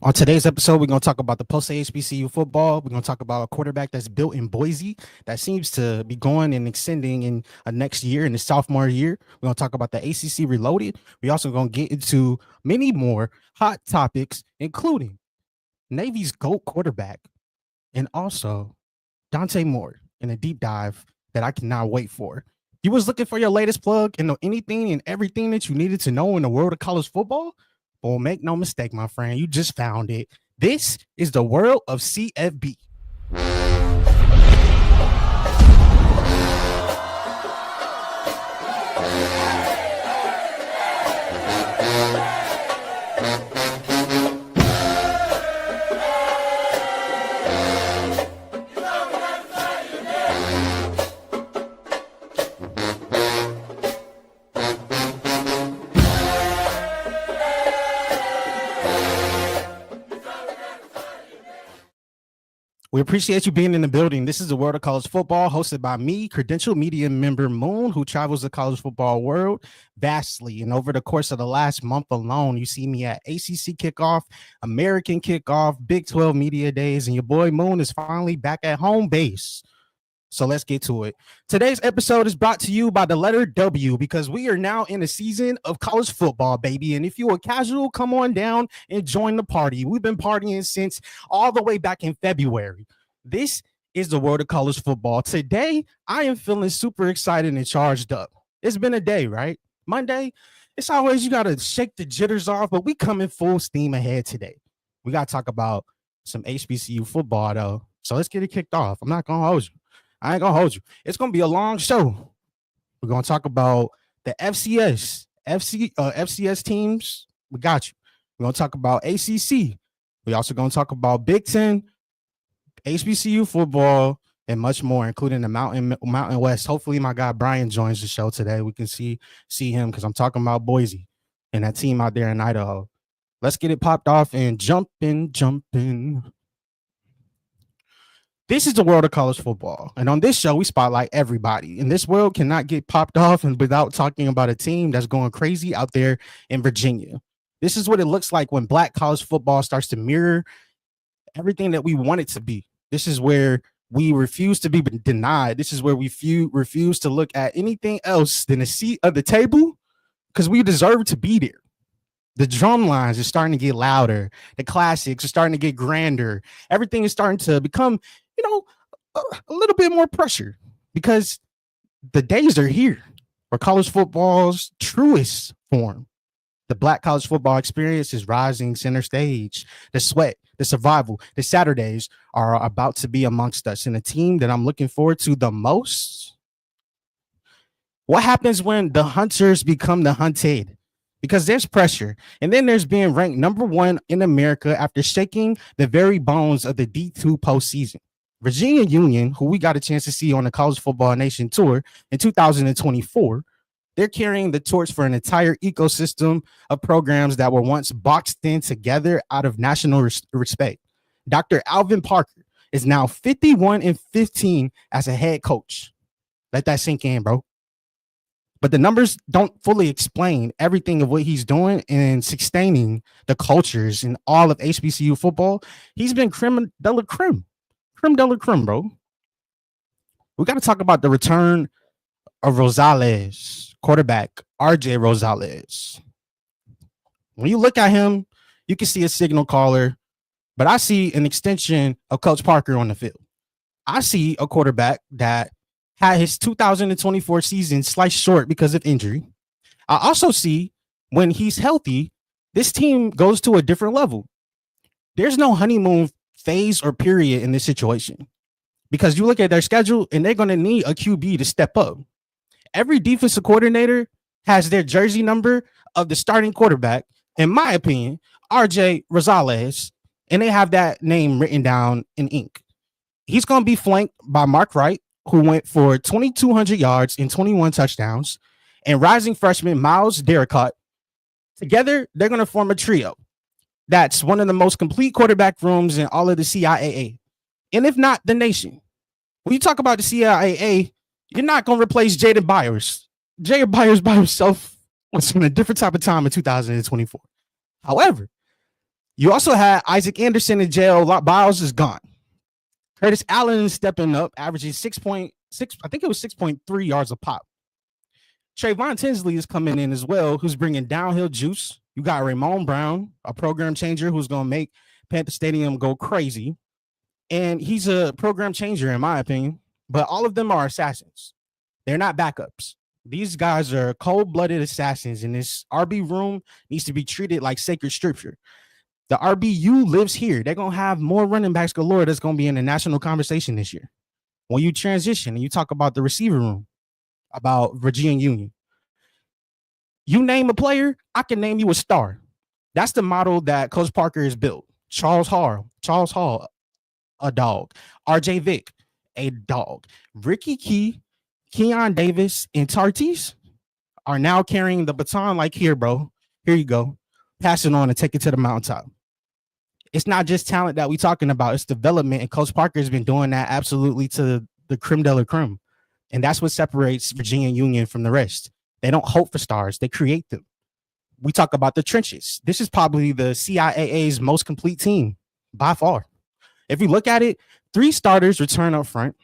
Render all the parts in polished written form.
On today's episode, we're going to talk about the post HBCU football. We're going to talk about a quarterback that's built in Boise that seems to be going and extending in a next year, in the sophomore year. We're going to talk about the ACC Reloaded. We're also going to get into many more hot topics, including Navy's GOAT quarterback and also Dante Moore in a deep dive that I cannot wait for. You was looking for your latest plug and know anything and everything that you needed to know in the world of college football? Well, make no mistake, my friend, you just found it. This is the world of CFB. We appreciate you being in the building. This is the World of College Football, hosted by me, credential media member Moon, who travels the college football world vastly. And over the course of the last month alone, you see me at ACC kickoff, American kickoff, Big 12 media days, and your boy Moon is finally back at home base. So let's get to it. Today's episode is brought to you by the letter W, because we are now in a season of college football, baby. And if you are casual, come on down and join the party. We've been partying since all the way back in February. This is the world of college football. Today, I am feeling super excited and charged up. It's been a day, right? Monday, it's always you got to shake the jitters off, but we coming full steam ahead today. We got to talk about some HBCU football, though. So let's get it kicked off. I'm not going to hold you. I ain't gonna hold you. It's gonna be a long show. We're gonna talk about the FCS teams. We got you. We're gonna talk about ACC. We also gonna talk about Big Ten, HBCU football, and much more, including the Mountain West. Hopefully, my guy Brian joins the show today. We can see him because I'm talking about Boise and that team out there in Idaho. Let's get it popped off and jumping. This is the world of college football. And on this show, we spotlight everybody. And this world cannot get popped off and without talking about a team that's going crazy out there in Virginia. This is what it looks like when Black college football starts to mirror everything that we want it to be. This is where we refuse to be denied. This is where we refuse to look at anything else than a seat at the table because we deserve to be there. The drum lines are starting to get louder. The classics are starting to get grander. Everything is starting to become, a little bit more pressure because the days are here where college football's truest form, the Black college football experience, is rising center stage. The sweat, the survival, the Saturdays are about to be amongst us. And a team that I'm looking forward to the most. What happens when the hunters become the hunted? Because there's pressure. And then there's being ranked number one in America after shaking the very bones of the D2 postseason. Virginia Union, who we got a chance to see on the College Football Nation tour in 2024, they're carrying the torch for an entire ecosystem of programs that were once boxed in together out of national respect. Dr. Alvin Parker is now 51-15 as a head coach. Let that sink in, bro. But the numbers don't fully explain everything of what he's doing and sustaining the cultures in all of HBCU football. He's been creme de la creme, bro. We got to talk about the return of Rosales, quarterback RJ Rosales. When you look at him, you can see a signal caller, but I see an extension of Coach Parker on the field. I see a quarterback that had his 2024 season sliced short because of injury. I also see when he's healthy, this team goes to a different level. There's no honeymoon phase or period in this situation because you look at their schedule and they're going to need a QB to step up. Every defensive coordinator has their jersey number of the starting quarterback, in my opinion, RJ Rosales, and they have that name written down in ink. He's going to be flanked by Mark Wright, who went for 2,200 yards and 21 touchdowns, and rising freshman Miles Derricott. Together, they're going to form a trio. That's one of the most complete quarterback rooms in all of the CIAA, and if not, the nation. When you talk about the CIAA, you're not going to replace Jaden Byers. Jaden Byers by himself was in a different type of time in 2024. However, You also had Isaac Anderson in jail. Biles is gone. Curtis Allen is stepping up, averaging 6.6, I think it was 6.3 yards a pop. Trayvon Tinsley is coming in as well, who's bringing downhill juice. You got Ramon Brown, a program changer who's going to make Panther Stadium go crazy. And he's a program changer, in my opinion. But all of them are assassins. They're not backups. These guys are cold-blooded assassins, and this RB room needs to be treated like sacred scripture. The RBU lives here. They're going to have more running backs galore that's going to be in the national conversation this year. When you transition and you talk about the receiver room, about Virginia Union, you name a player, I can name you a star. That's the model that Coach Parker has built. Charles Hall, a dog. RJ Vick, a dog. Ricky Key, Keon Davis, and Tartis are now carrying the baton like, here, bro. Here you go. Pass it on and take it to the mountaintop. It's not just talent that we're talking about. It's development, and Coach Parker has been doing that absolutely to the creme de la creme. And that's what separates Virginia Union from the rest. They don't hope for stars. They create them. We talk about the trenches. This is probably the CIAA's most complete team by far. If you look at it, 3 starters return up front.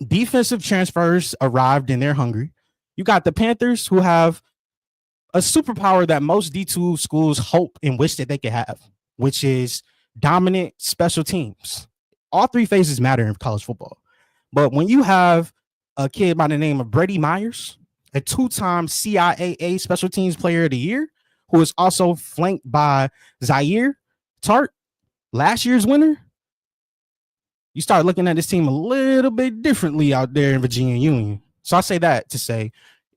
Defensive transfers arrived and they're hungry. You got the Panthers, who have a superpower that most D2 schools hope and wish that they could have, which is dominant special teams. All 3 phases matter in college football. But when you have a kid by the name of Brady Myers, a 2-time CIAA Special Teams Player of the Year, who is also flanked by Zaire Tart, last year's winner, you start looking at this team a little bit differently out there in Virginia Union. So I say that to say,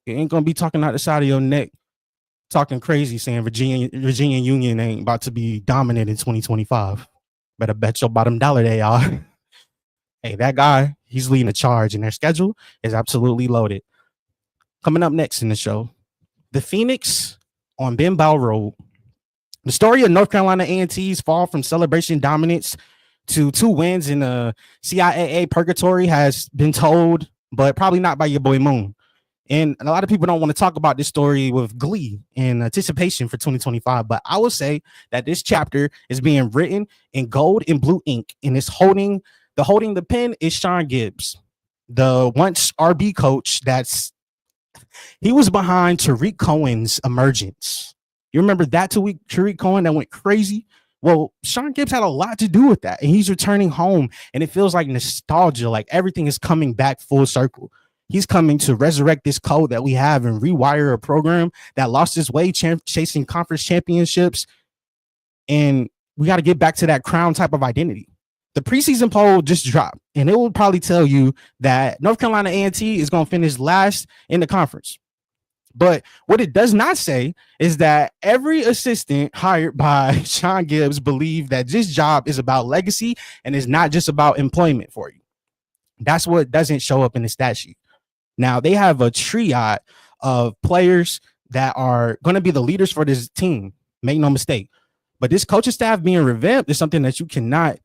you ain't going to be talking out the side of your neck, talking crazy, saying Virginia Union ain't about to be dominant in 2025. Better bet your bottom dollar they are. Hey, that guy, he's leading the charge, and their schedule is absolutely loaded. Coming up next in the show, the Phoenix on Ben Bow Road. The story of North Carolina A&T's fall from celebration dominance to 2 wins in the CIAA purgatory has been told, but probably not by your boy Moon. And a lot of people don't want to talk about this story with glee and anticipation for 2025. But I will say that this chapter is being written in gold and blue ink, and it's holding the pen is Sean Gibbs, the once RB coach he was behind Tariq Cohen's emergence. You remember that Tariq Cohen that went crazy? Well, Sean Gibbs had a lot to do with that, and he's returning home, and it feels like nostalgia, like everything is coming back full circle. He's coming to resurrect this code that we have and rewire a program that lost its way chasing conference championships, and we got to get back to that crown type of identity. The preseason poll just dropped, and it will probably tell you that North Carolina A&T is going to finish last in the conference. But what it does not say is that every assistant hired by Sean Gibbs believe that this job is about legacy and is not just about employment for you. That's what doesn't show up in the stat sheet. Now, they have a triad of players that are going to be the leaders for this team. Make no mistake. But this coaching staff being revamped is something that you cannot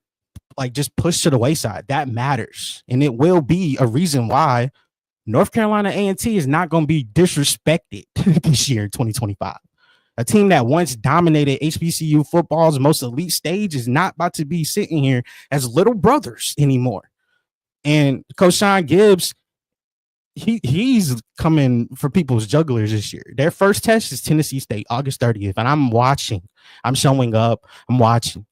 just push to the wayside. That matters. And it will be a reason why North Carolina A&T is not going to be disrespected this year in 2025. A team that once dominated HBCU football's most elite stage is not about to be sitting here as little brothers anymore. And Coach Sean Gibbs, he's coming for people's jugglers this year. Their first test is Tennessee State, August 30th. And I'm watching. I'm showing up. I'm watching.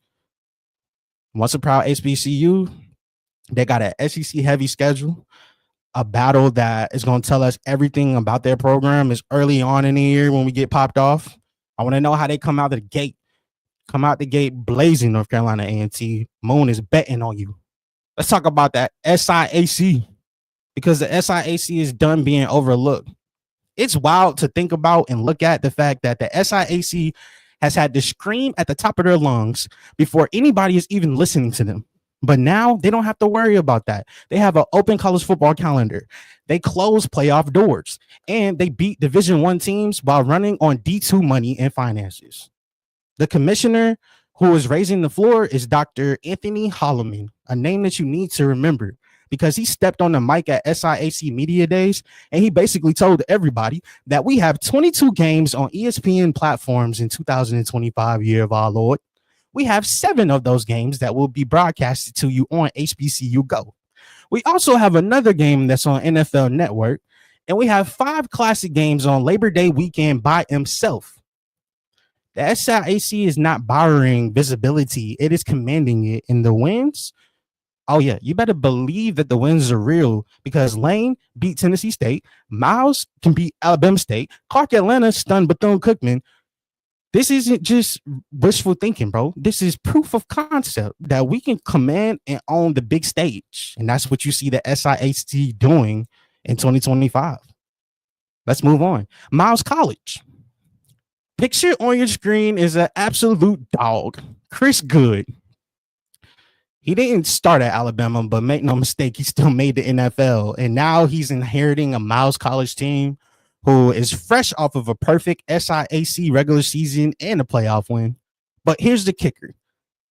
Once a proud HBCU, they got an SEC heavy schedule. A battle that is going to tell us everything about their program is early on in the year when we get popped off. I want to know how they come out the gate. Come out the gate blazing, North Carolina A&T. Moon is betting on you. Let's talk about that SIAC, because the SIAC is done being overlooked. It's wild to think about and look at the fact that the SIAC has had to scream at the top of their lungs before anybody is even listening to them. But now they don't have to worry about that. They have an open college football calendar. They close playoff doors, and they beat Division I teams while running on D2 money and finances. The commissioner who is raising the floor is Dr. Anthony Holloman, a name that you need to remember, because he stepped on the mic at SIAC Media Days, and he basically told everybody that we have 22 games on ESPN platforms in 2025, year of our Lord. We have 7 of those games that will be broadcasted to you on HBCU Go. We also have another game that's on NFL Network, and we have 5 classic games on Labor Day weekend by himself. The SIAC is not borrowing visibility, it is commanding it. In the wins, oh yeah, you better believe that the wins are real because Lane beat Tennessee State, Miles can beat Alabama State, Clark Atlanta stunned Bethune-Cookman. This isn't just wishful thinking, bro. This is proof of concept that we can command and own the big stage. And that's what you see the SIAC doing in 2025. Let's move on. Miles College. Picture on your screen is an absolute dog. Chris Good. He didn't start at Alabama, but make no mistake, he still made the NFL. And now he's inheriting a Miles College team who is fresh off of a perfect SIAC regular season and a playoff win. But here's the kicker.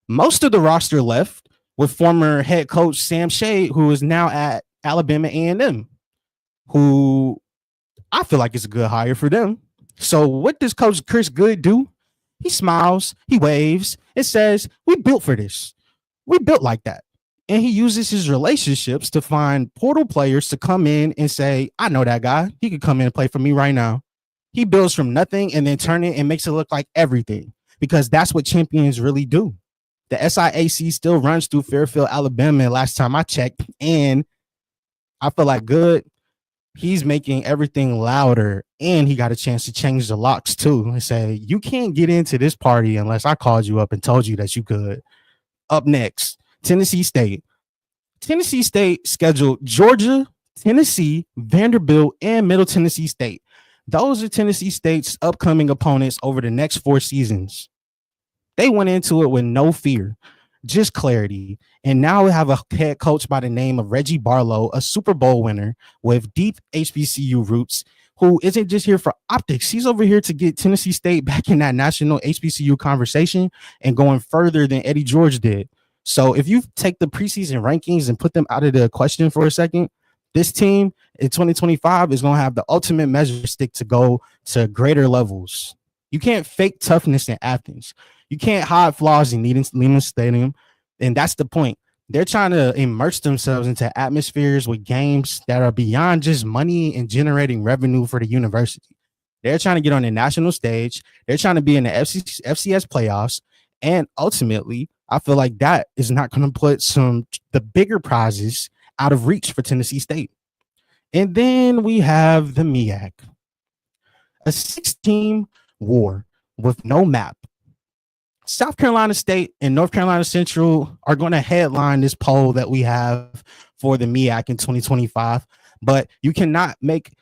Most of the roster left with former head coach Sam Shade, who is now at Alabama A&M, who I feel like is a good hire for them. So what does Coach Chris Good do? He smiles, he waves, and says, we built for this. We built like that. And he uses his relationships to find portal players to come in and say, I know that guy. He could come in and play for me right now. He builds from nothing and then turn it and makes it look like everything, because that's what champions really do. The SIAC still runs through Fairfield, Alabama, last time I checked. And I feel like Good, he's making everything louder, and he got a chance to change the locks too and say, you can't get into this party unless I called you up and told you that you could. Up next, Tennessee State. Tennessee State scheduled Georgia, Tennessee, Vanderbilt, and Middle Tennessee State. Those are Tennessee State's upcoming opponents over the next 4 seasons. They went into it with no fear, just clarity. And now we have a head coach by the name of Reggie Barlow, a Super Bowl winner with deep HBCU roots, who isn't just here for optics. He's over here to get Tennessee State back in that national HBCU conversation and going further than Eddie George did. So if you take the preseason rankings and put them out of the question for a second, this team in 2025 is going to have the ultimate measure stick to go to greater levels. You can't fake toughness in Athens. You can't hide flaws in Lehman Stadium. And that's the point. They're trying to immerse themselves into atmospheres with games that are beyond just money and generating revenue for the university. They're trying to get on the national stage. They're trying to be in the FCS playoffs. And ultimately, I feel like that is not going to put the bigger prizes out of reach for Tennessee State. And then we have the MEAC, a 6-team war with no map. South Carolina State and North Carolina Central are going to headline this poll that we have for the MEAC in 2025. But you cannot make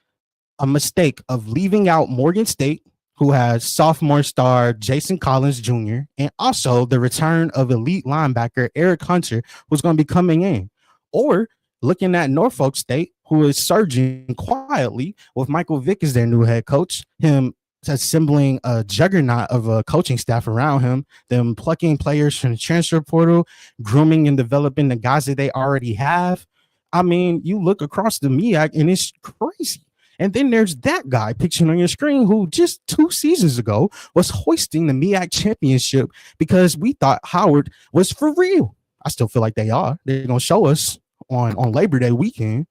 a mistake of leaving out Morgan State, who has sophomore star Jason Collins Jr., and also the return of elite linebacker Eric Hunter, who's going to be coming in. Or looking at Norfolk State, who is surging quietly with Michael Vick as their new head coach, him assembling a juggernaut of a coaching staff around him, them plucking players from the transfer portal, grooming and developing the guys that they already have. I mean, you look across the MEAC and it's crazy. And then there's that guy pictured on your screen who just 2 seasons ago was hoisting the MEAC championship because we thought Howard was for real. I still feel like they are. They're going to show us on Labor Day weekend.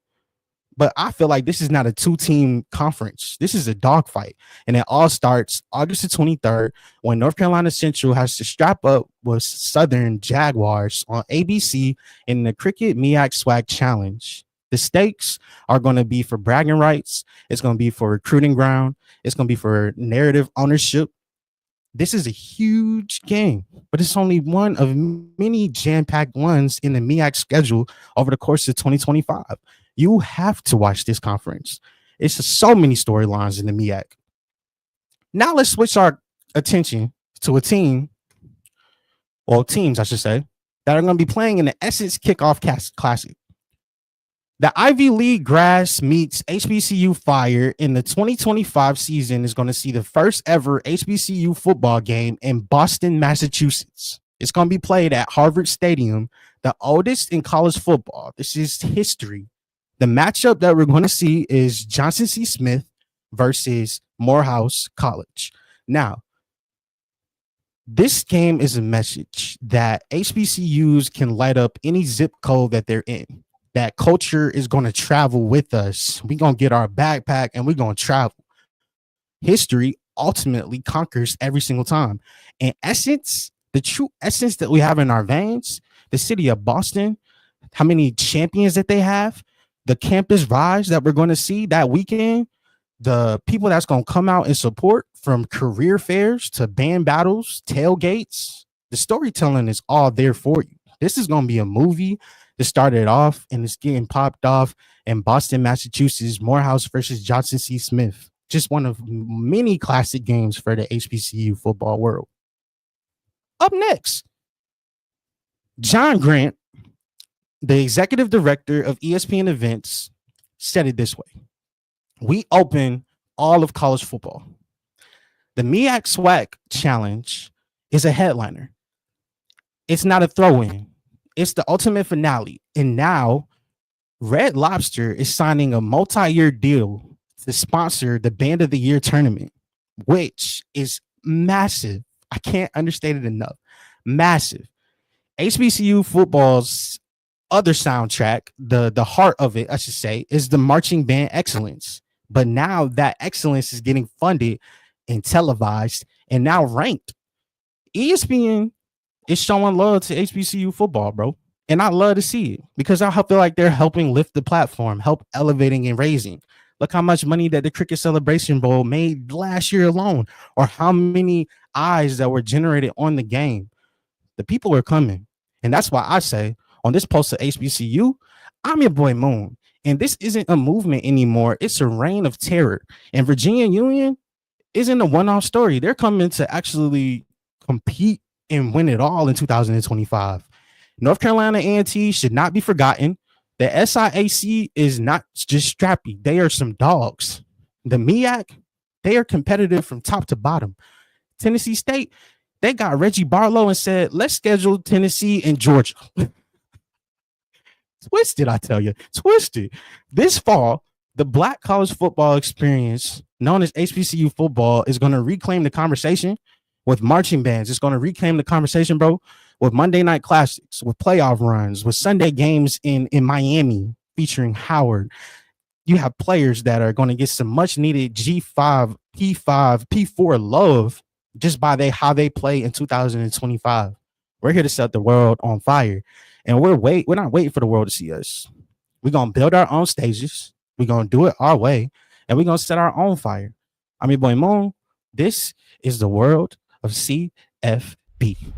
But I feel like this is not a 2-team conference. This is a dogfight. And it all starts August the 23rd when North Carolina Central has to strap up with Southern Jaguars on ABC in the Cricket MEAC Swag Challenge. The stakes are going to be for bragging rights. It's going to be for recruiting ground. It's going to be for narrative ownership. This is a huge game, but it's only one of many jam-packed ones in the MEAC schedule over the course of 2025. You have to watch this conference. It's so many storylines in the MEAC. Now let's switch our attention to a team, or teams, I should say, that are going to be playing in the Essence Kickoff Classic. The Ivy League grass meets HBCU fire in the 2025 season is going to see the first ever HBCU football game in Boston, Massachusetts. It's going to be played at Harvard Stadium, the oldest in college football. This is history. The matchup that we're going to see is Johnson C. Smith versus Morehouse College. Now, This game is a message that HBCUs can light up any zip code that they're in. That culture is going to travel with us. We're going to get our backpack and we're going to travel. History ultimately conquers every single time. In essence, the true essence that we have in our veins, the city of Boston, how many champions that they have, the campus rise that we're going to see that weekend, the people that's going to come out and support from career fairs to band battles, tailgates, the storytelling is all there for you. This is going to be a movie that started off and it's getting popped off in Boston, Massachusetts, Morehouse versus Johnson C. Smith. Just one of many classic games for the HBCU football world. Up next, John Grant, the executive director of ESPN Events, said it this way. We open all of college football. The MEAC SWAC Challenge is a headliner. It's not a throw-in. It's the ultimate finale. And now Red Lobster is signing a multi-year deal to sponsor the Band of the Year tournament, which is massive. I can't understate it enough. Massive. HBCU football's other soundtrack, the heart of it, I should say, is the marching band excellence. But now that excellence is getting funded and televised and now ranked. ESPN is showing love to HBCU football, bro. And I love to see it because I feel like they're helping lift the platform, help elevating and raising. Look how much money that the Cricket Celebration Bowl made last year alone, or how many eyes that were generated on the game. The people are coming. And that's why I say on this post of HBCU, I'm your boy Moon. And this isn't a movement anymore. It's a reign of terror. And Virginia Union isn't a one-off story. They're coming to actually compete and win it all in 2025. North Carolina A&T should not be forgotten. The SIAC is not just strappy. They are some dogs. The MEAC, they are competitive from top to bottom. Tennessee State, they got Reggie Barlow and said, let's schedule Tennessee and Georgia. Twisted, I tell you. Twisted. This fall, the Black college football experience, known as HBCU football, is going to reclaim the conversation with marching bands. It's going to reclaim the conversation, bro, with Monday night classics, with playoff runs, with Sunday games in Miami featuring Howard. You have players that are going to get some much needed G5, P5, P4 love just by how they play in 2025. We're here to set the world on fire. And we're not waiting for the world to see us. We're going to build our own stages. We're going to do it our way. And we're going to set our own fire. I'm your boy Moon. This is the world of CFB.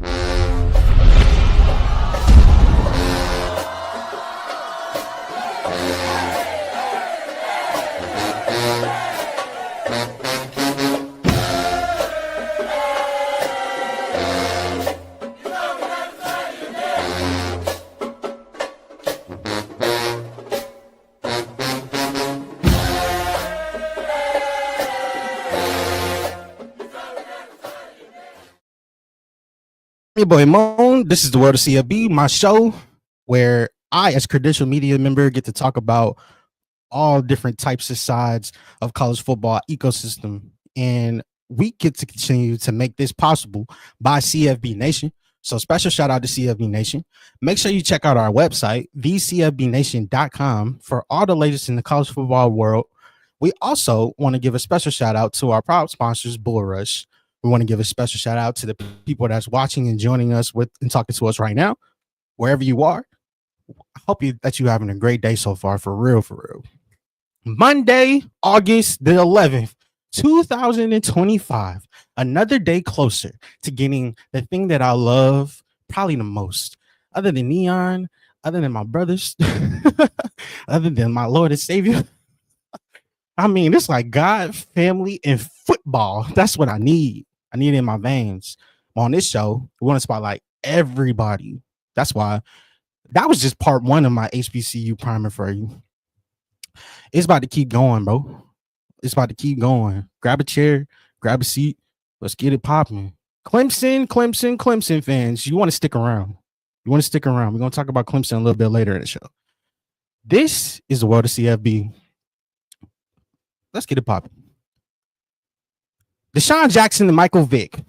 Your boy Moan. This is the world of CFB, my show where I, as credential media member, get to talk about all different types of sides of college football ecosystem, and we get to continue to make this possible by CFB Nation. So special shout out to CFB Nation. Make sure you check out our website, thecfbnation.com, for all the latest in the college football world. We also want to give a special shout out to our proud sponsors, Bull Rush. We want to give a special shout out to the people that's watching and joining us with and talking to us right now, wherever you are. I hope that you're having a great day so far, for real, for real. Monday, August the 11th, 2025. Another day closer to getting the thing that I love probably the most, other than Neon, other than my brothers, other than my Lord and Savior. I mean, it's like God, family, and football. That's what I need. I need it in my veins. On this show, we want to spotlight everybody. That's why that was just part one of my HBCU primer for you. It's about to keep going, bro. It's about to keep going. Grab a chair, grab a seat. Let's get it popping. Clemson fans, you want to stick around. You want to stick around. We're going to talk about Clemson a little bit later in the show. This is the world of CFB. Let's get it popping. Deshaun Jackson and Michael Vick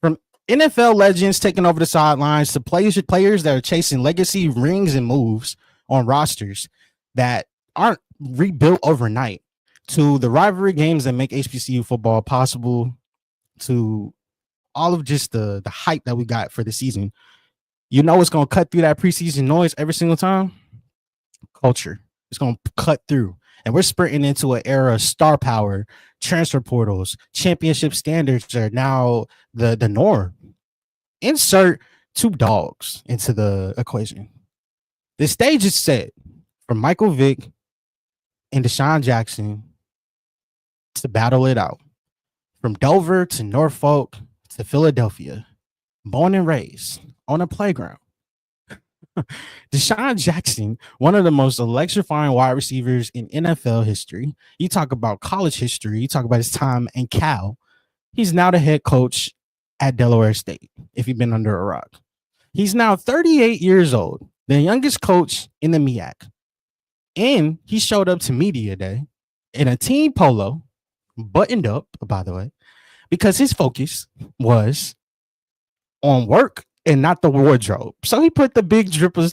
from NFL legends taking over the sidelines to players that are chasing legacy rings and moves on rosters that aren't rebuilt overnight, to the rivalry games that make HBCU football possible, to all of just the hype that we got for the season. You know it's going to cut through that preseason noise every single time? Culture. It's going to cut through. And we're sprinting into an era of star power, transfer portals, championship standards are now the norm. Insert two dogs into the equation. The stage is set for Michael Vick and Deshaun Jackson to battle it out. From Dover to Norfolk to Philadelphia, born and raised on a playground. Deshaun Jackson, one of the most electrifying wide receivers in NFL history. You talk about college history, you talk about his time in Cal. He's now the head coach at Delaware State, if you've been under a rock. He's now 38 years old, the youngest coach in the MEAC. And he showed up to media day in a team polo, buttoned up, by the way, because his focus was on work and not the wardrobe. So he put the big drippers,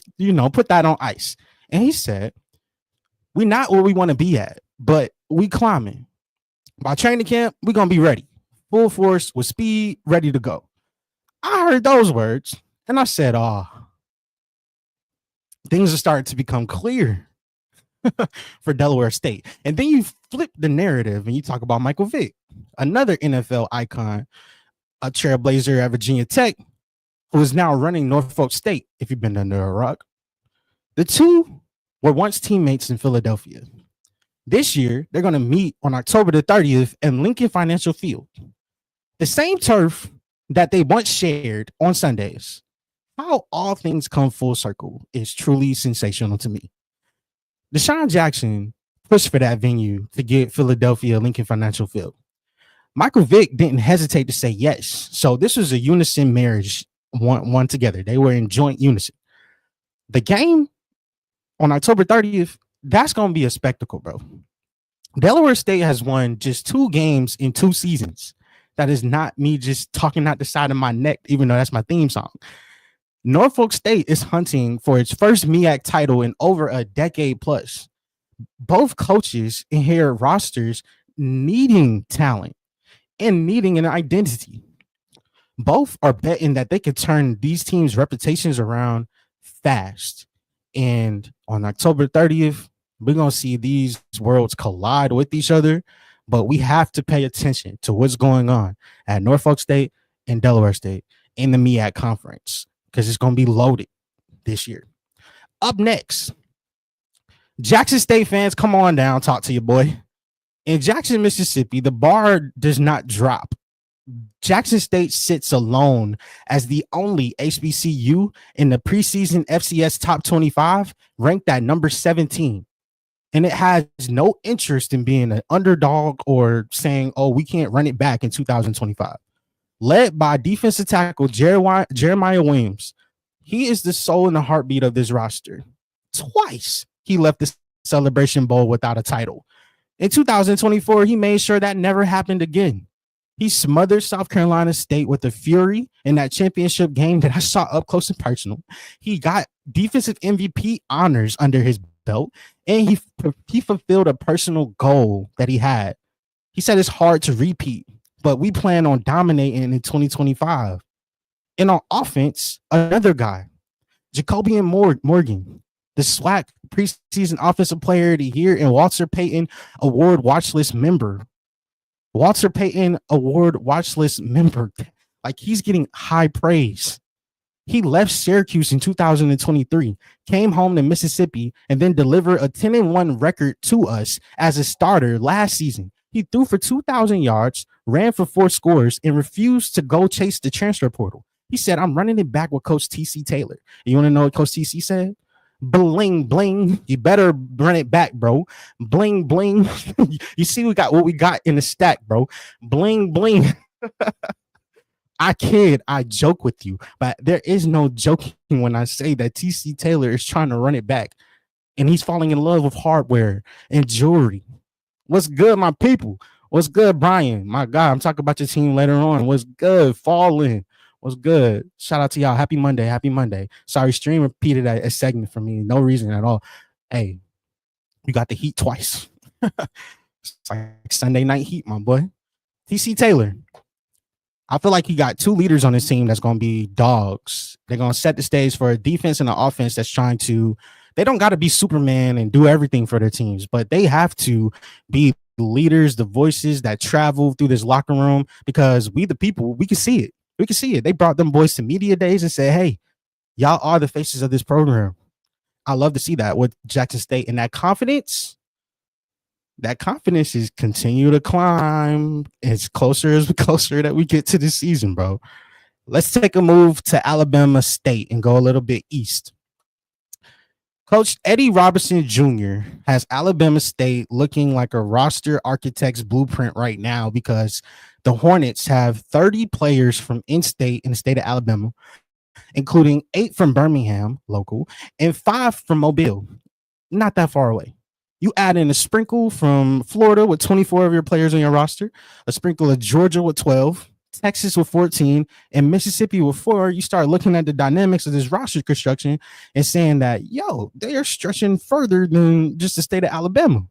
put that on ice. And he said, we're not where we want to be at, but we climbing. By training camp, we're going to be ready. Full force with speed, ready to go. I heard those words and I said, things are starting to become clear for Delaware State. And then you flip the narrative and you talk about Michael Vick, another NFL icon, a trailblazer at Virginia Tech, who is now running Norfolk State, if you've been under a rock. The two were once teammates in Philadelphia. This year, they're going to meet on October the 30th in Lincoln Financial Field, the same turf that they once shared on Sundays. How all things come full circle is truly sensational to me. Deshaun Jackson pushed for that venue to get Philadelphia Lincoln Financial Field. Michael Vick didn't hesitate to say yes. So this was a unison marriage, one together. They were in joint unison. The game on October 30th, that's going to be a spectacle, bro. Delaware State has won just 2 games in 2 seasons. That is not me just talking out the side of my neck, even though that's my theme song. Norfolk State is hunting for its first MEAC title in over a decade plus. Both coaches inherit rosters needing talent and needing an identity. Both are betting that they could turn these teams' reputations around fast. And on October 30th, we're going to see these worlds collide with each other, but we have to pay attention to what's going on at Norfolk State and Delaware State in the MEAC conference, because it's going to be loaded this year. Up next, Jackson State fans, come on down, talk to your boy. In Jackson, Mississippi, the bar does not drop. Jackson State sits alone as the only HBCU in the preseason FCS top 25, ranked at number 17. And it has no interest in being an underdog or saying, we can't run it back in 2025. Led by defensive tackle Jeremiah Williams. He is the soul and the heartbeat of this roster. Twice he left the Celebration Bowl without a title. In 2024, he made sure that never happened again. He smothered South Carolina State with a fury in that championship game that I saw up close and personal. He got defensive MVP honors under his belt, and he fulfilled a personal goal that he had. He said it's hard to repeat, but we plan on dominating in 2025. And on offense, another guy, Jacobian Morgan, the SWAC preseason offensive player of the year and Walter Payton Award watch list member. Walter Payton Award watch list member. Like, he's getting high praise. He left Syracuse in 2023, came home to Mississippi, and then delivered a 10-1 record to us as a starter last season. He threw for 2,000 yards, ran for 4 scores, and refused to go chase the transfer portal. He said, I'm running it back with Coach T.C. Taylor. You want to know what Coach T.C. said? Bling, bling. You better run it back, bro. Bling, bling. You see what we got in the stack, bro. Bling, bling. I kid, I joke with you, but there is no joking when I say that T.C. Taylor is trying to run it back, and he's falling in love with hardware and jewelry. What's good, my people? What's good, Brian? My God, I'm talking about your team later on. What's good? Falling. What's good? Shout out to y'all. Happy Monday. Happy Monday. Sorry, stream repeated a segment for me. No reason at all. Hey, you got the heat twice. It's like Sunday night heat, my boy. TC Taylor. I feel like you got two leaders on this team that's going to be dogs. They're going to set the stage for a defense and an offense that's trying to, they don't got to be Superman and do everything for their teams, but they have to be the leaders, the voices that travel through this locker room, because we, the people, we can see it. We can see it. They brought them boys to media days and said, hey, y'all are the faces of this program. I love to see that with Jackson State, and that confidence is continue to climb. It's closer that we get to the season, bro. Let's take a move to Alabama State and go a little bit east. Coach Eddie Robinson Jr. has Alabama State looking like a roster architect's blueprint right now, because the Hornets have 30 players from in-state in the state of Alabama, including 8 from Birmingham, local, and 5 from Mobile, not that far away. You add in a sprinkle from Florida with 24 of your players on your roster, a sprinkle of Georgia with 12, Texas with 14, and Mississippi with 4. You start looking at the dynamics of this roster construction and saying that, yo, they are stretching further than just the state of Alabama.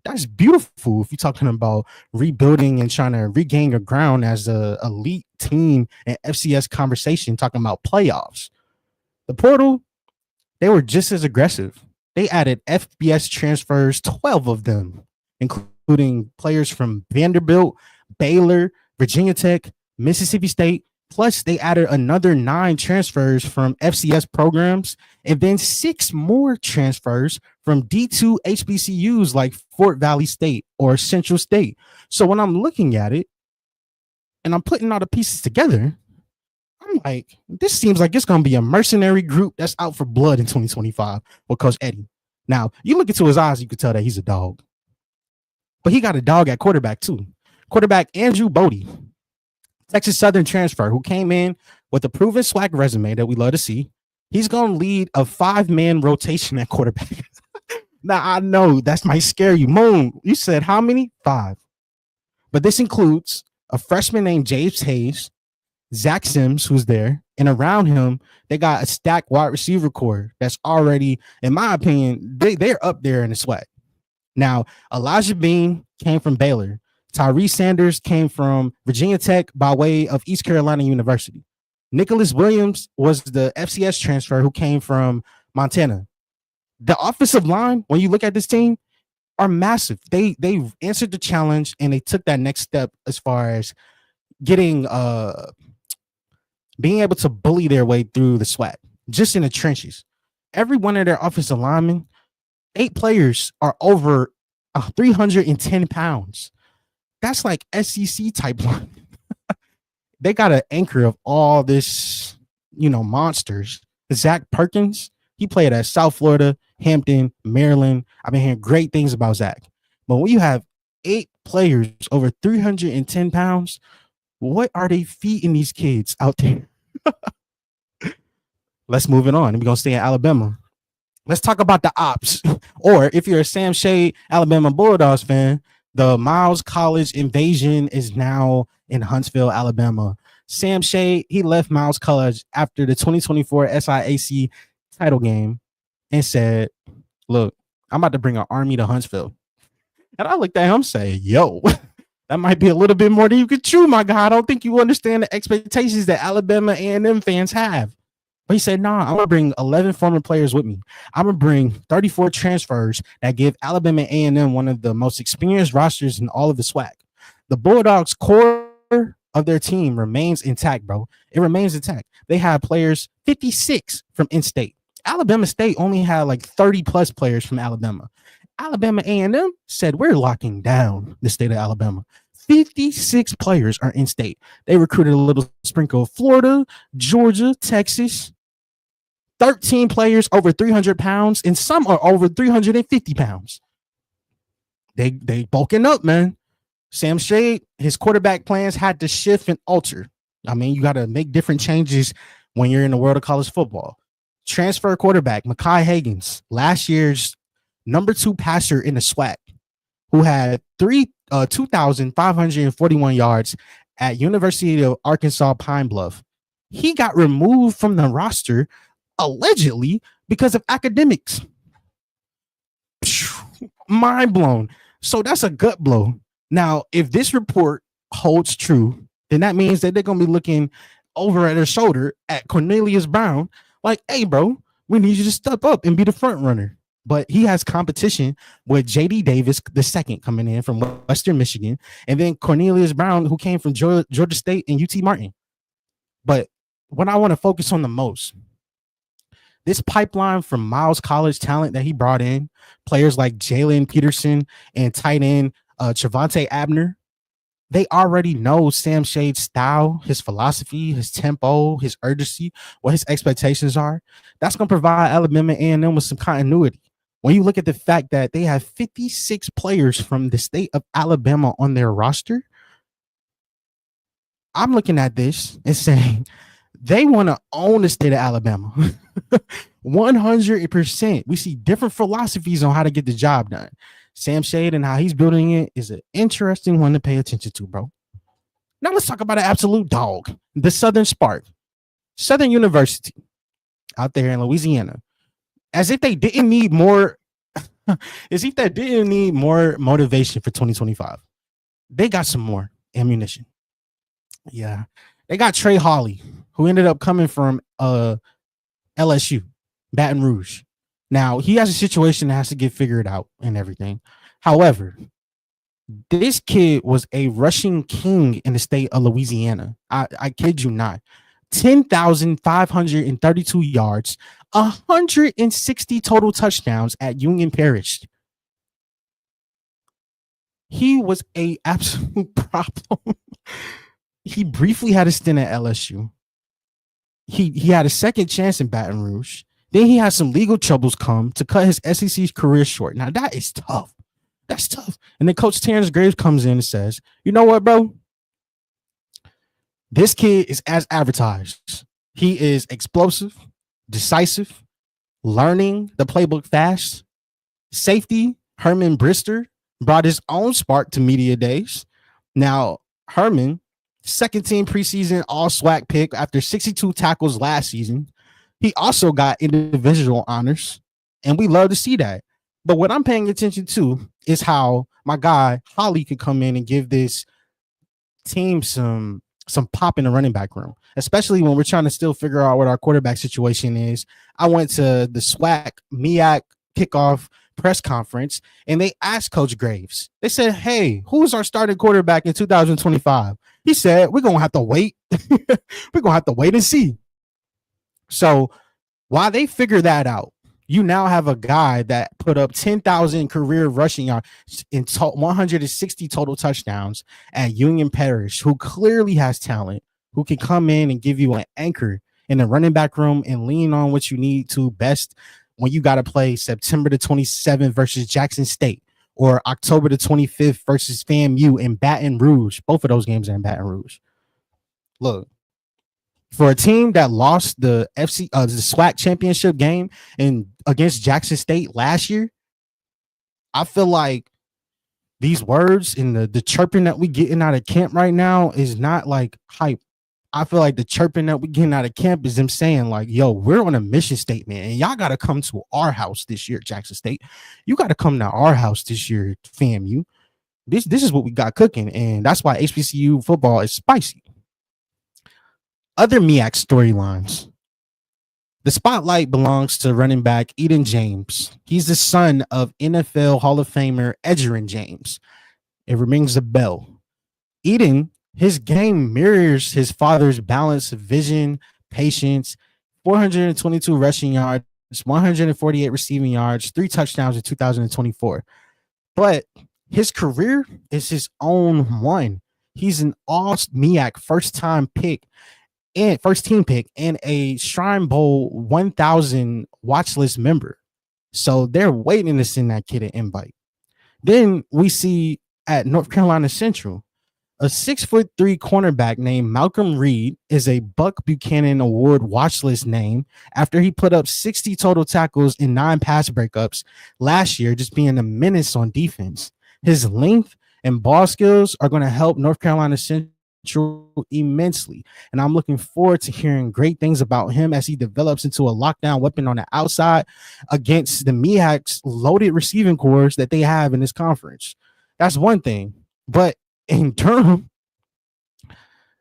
That's beautiful if you're talking about rebuilding and trying to regain your ground as a elite team and FCS conversation, talking about playoffs. The portal, they were just as aggressive. They added FBS transfers, 12 of them, including players from Vanderbilt, Baylor, Virginia Tech, Mississippi State. Plus, they added another 9 transfers from FCS programs, and then 6 more transfers from D2 HBCUs like Fort Valley State or Central State. So when I'm looking at it and I'm putting all the pieces together, I'm like, this seems like it's going to be a mercenary group that's out for blood in 2025 with Coach Eddie. Now, you look into his eyes, you can tell that he's a dog. But he got a dog at quarterback, too. Quarterback Andrew Bodie, Texas Southern transfer, who came in with a proven swag resume that we love to see. He's going to lead a 5-man rotation at quarterback. Now, I know that might scare you. Moon, you said how many? 5. But this includes a freshman named James Hayes, Zach Sims, who's there, and around him, they got a stacked wide receiver core that's already, in my opinion, they're up there in the swag. Now, Elijah Bean came from Baylor. Tyree Sanders came from Virginia Tech by way of East Carolina University. Nicholas Williams was the FCS transfer who came from Montana. The offensive line, when you look at this team, are massive. They've answered the challenge, and they took that next step as far as getting being able to bully their way through the SWAT, just in the trenches. Every one of their offensive linemen, 8 players are over 310 pounds. That's like SEC type line. They got an anchor of all this, monsters. Zach Perkins, he played at South Florida, Hampton, Maryland. I've been hearing great things about Zach. But when you have 8 players over 310 pounds, what are they feeding these kids out there? Let's move it on. We're going to stay in Alabama. Let's talk about the ops. Or if you're a Sam Shade Alabama Bulldogs fan, the Miles College invasion is now in Huntsville, Alabama. Sam Shade, he left Miles College after the 2024 SIAC title game and said, look, I'm about to bring an army to Huntsville. And I looked at him saying, yo, that might be a little bit more than you could chew, my guy. I don't think you understand the expectations that Alabama A&M fans have. But he said, nah, I'm going to bring 11 former players with me. I'm going to bring 34 transfers that give Alabama A&M one of the most experienced rosters in all of the SWAC. The Bulldogs' core of their team remains intact, bro. It remains intact. They have players 56 from in-state. Alabama State only had like 30-plus players from Alabama. Alabama A&M said, we're locking down the state of Alabama. 56 players are in state. They recruited a little sprinkle of Florida, Georgia, Texas. 13 players over 300 pounds, and some are over 350 pounds. They bulking up, man. Sam Shade, his quarterback plans had to shift and alter. I mean, you got to make different changes when you're in the world of college football. Transfer quarterback, Mekhi Higgins, last year's number 2 passer in the SWAC, who had 2,541 yards at University of Arkansas Pine Bluff. He got removed from the roster allegedly because of academics. Mind blown. So that's a gut blow. Now, if this report holds true, then that means that they're going to be looking over at their shoulder at Cornelius Brown like, hey, bro, we need you to step up and be the front runner. But he has competition with JD Davis the second coming in from Western Michigan, and then Cornelius Brown, who came from Georgia State and UT Martin. But what I want to focus on the most, this pipeline from Miles College talent that he brought in, players like Jalen Peterson and tight end Trevante Abner, they already know Sam Shade's style, his philosophy, his tempo, his urgency, what his expectations are. That's going to provide Alabama A&M with some continuity. When you look at the fact that they have 56 players from the state of Alabama on their roster, I'm looking at this and saying they want to own the state of Alabama. 100%. We see different philosophies on how to get the job done. Sam Shade and how he's building it is an interesting one to pay attention to, bro. Now let's talk about an absolute dog, the Southern Spark, Southern University out there in Louisiana. As if they didn't need more, as if they didn't need more motivation for 2025. They got some more ammunition. Yeah. They got Trey Hawley, who ended up coming from LSU, Baton Rouge. Now, he has a situation that has to get figured out and everything. However, this kid was a rushing king in the state of Louisiana. I kid you not. 10,532 yards, 160 total touchdowns at Union Parish. He was a absolute problem. He briefly had a stint at LSU. He had a second chance in Baton Rouge. Then he had some legal troubles come to cut his SEC career short. Now, that is tough. That's tough. And then Coach Terrence Graves comes in and says, you know what, bro? This kid is as advertised. He is explosive, decisive, learning the playbook fast. Safety, Herman Brister, brought his own spark to media days. Now, Herman, second team preseason all-SWAC pick after 62 tackles last season. He also got individual honors, and we love to see that. But what I'm paying attention to is how my guy Holly could come in and give this team some pop in the running back room, especially when we're trying to still figure out what our quarterback situation is. I went to the SWAC MEAC kickoff press conference, and they asked Coach Graves. They said, hey, who's our starting quarterback in 2025? He said, we're going to have to wait. We're going to have to wait and see. So while they figure that out, you now have a guy that put up 10,000 career rushing yards in 160 total touchdowns at Union Parish, who clearly has talent, who can come in and give you an anchor in the running back room and lean on what you need to best when you got to play September the 27th versus Jackson State or October the 25th versus FAMU in Baton Rouge. Both of those games are in Baton Rouge. Look, for a team that lost the SWAC championship game against Jackson State last year, I feel like these words and the chirping that we getting out of camp right now is not like hype. I feel like the chirping that we getting out of camp is them saying like, yo, we're on a mission statement and y'all got to come to our house this year, Jackson State. You got to come to our house this year, FAMU. This is what we got cooking, and that's why HBCU football is spicy. Other MEAC storylines. The spotlight belongs to running back Eden James. He's the son of NFL Hall of Famer Edgerrin James. It rings a bell. Eden, his game mirrors his father's balance of vision, patience, 422 rushing yards, 148 receiving yards, 3 touchdowns in 2024. But his career is his own one. He's an all-MEAC first-team pick and a Shrine Bowl 1,000 watch list member. So they're waiting to send that kid an invite. Then we see at North Carolina Central, a 6'3" cornerback named Malcolm Reed is a Buck Buchanan Award watch list name after he put up 60 total tackles and 9 pass breakups last year, just being a menace on defense. His length and ball skills are going to help North Carolina Central potential immensely. And I'm looking forward to hearing great things about him as he develops into a lockdown weapon on the outside against the MEAC's loaded receiving cores that they have in this conference. That's one thing. But in Durham,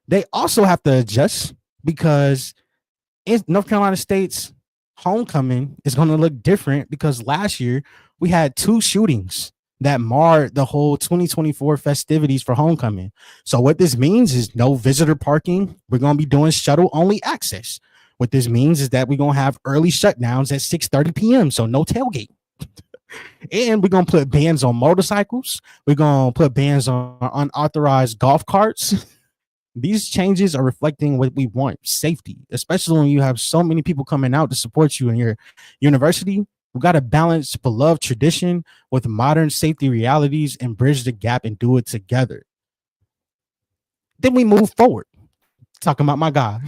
they also have to adjust because in North Carolina State's homecoming is going to look different because last year we had 2 shootings that marred the whole 2024 festivities for homecoming. So what this means is no visitor parking. We're going to be doing shuttle only access. What this means is that we're going to have early shutdowns at 6:30 p.m. So no tailgate. And we're going to put bans on motorcycles. We're going to put bans on unauthorized golf carts. These changes are reflecting what we want, safety, especially when you have so many people coming out to support you in your university. We got to balance beloved tradition with modern safety realities and bridge the gap and do it together. Then we move forward. Talking about my guy.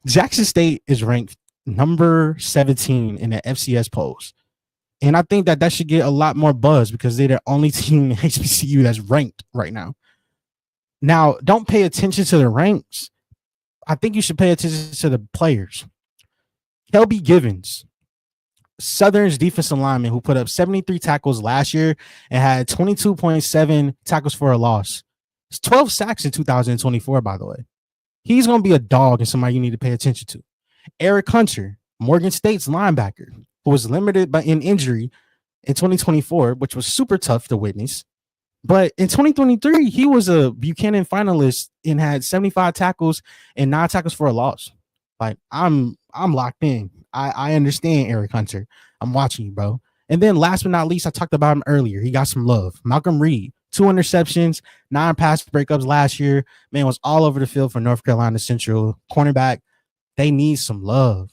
Jackson State is ranked number 17 in the FCS polls. And I think that should get a lot more buzz because they're the only team in HBCU that's ranked right now. Now, don't pay attention to the ranks. I think you should pay attention to the players. Kelby Givens, Southern's defensive lineman who put up 73 tackles last year and had 22.7 tackles for a loss. It's 12 sacks in 2024, by the way. He's going to be a dog and somebody you need to pay attention to. Eric Hunter, Morgan State's linebacker, who was limited by an injury in 2024, which was super tough to witness. But in 2023, he was a Buchanan finalist and had 75 tackles and 9 tackles for a loss. Like, I'm locked in. I understand Eric Hunter. I'm watching you, bro. And then last but not least, I talked about him earlier. He got some love. Malcolm Reed, 2 interceptions, 9 pass breakups last year. Man was all over the field for North Carolina Central. Cornerback, they need some love.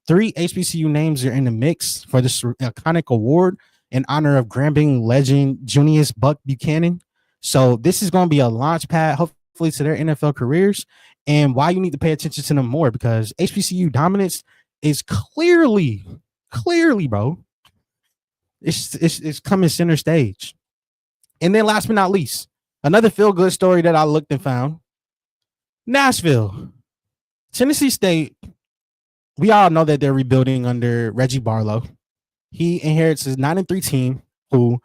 3 HBCU names are in the mix for this iconic award in honor of Grambling legend Junius Buck Buchanan. So this is going to be a launch pad, hopefully, to their NFL careers. And why you need to pay attention to them more, because HBCU dominance is clearly, bro, it's coming center stage. And then last but not least, another feel-good story that I looked and found. Nashville. Tennessee State, we all know that they're rebuilding under Reggie Barlow. He inherits his 9-3 team who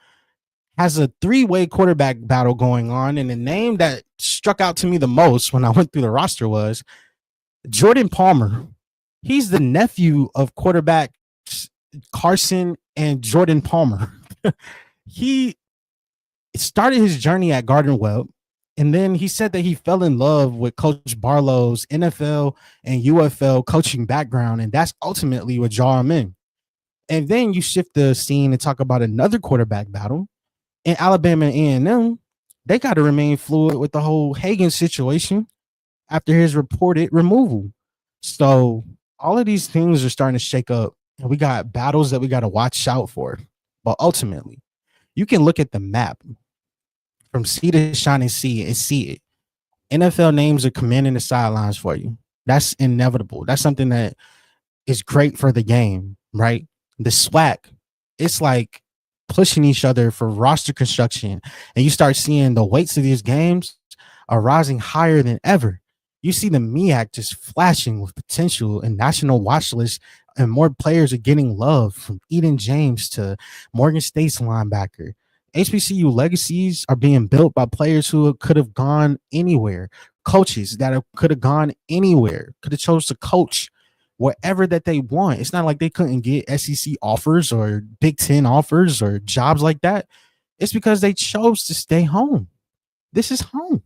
has a 3-way quarterback battle going on. And the name that struck out to me the most when I went through the roster was Jordan Palmer. He's the nephew of quarterback Carson and Jordan Palmer. He started his journey at Gardner Webb, and then he said that he fell in love with Coach Barlow's NFL and UFL coaching background, and that's ultimately what drew him in. And then you shift the scene and talk about another quarterback battle. In Alabama A&M, they got to remain fluid with the whole Hagan situation after his reported removal. So all of these things are starting to shake up, and we got battles that we got to watch out for. But ultimately, you can look at the map from sea to shining sea and see it. NFL names are commanding the sidelines for you. That's inevitable. That's something that is great for the game, right? The SWAC, it's like pushing each other for roster construction, and you start seeing the weights of these games are rising higher than ever. You see the MEAC just flashing with potential and national watch lists, and more players are getting love, from Eden James to Morgan State's linebacker. HBCU legacies are being built by players who could have gone anywhere, coaches that could have gone anywhere, could have chose to coach whatever that they want. It's not like they couldn't get SEC offers or Big Ten offers or jobs like that. It's because they chose to stay home. This is home.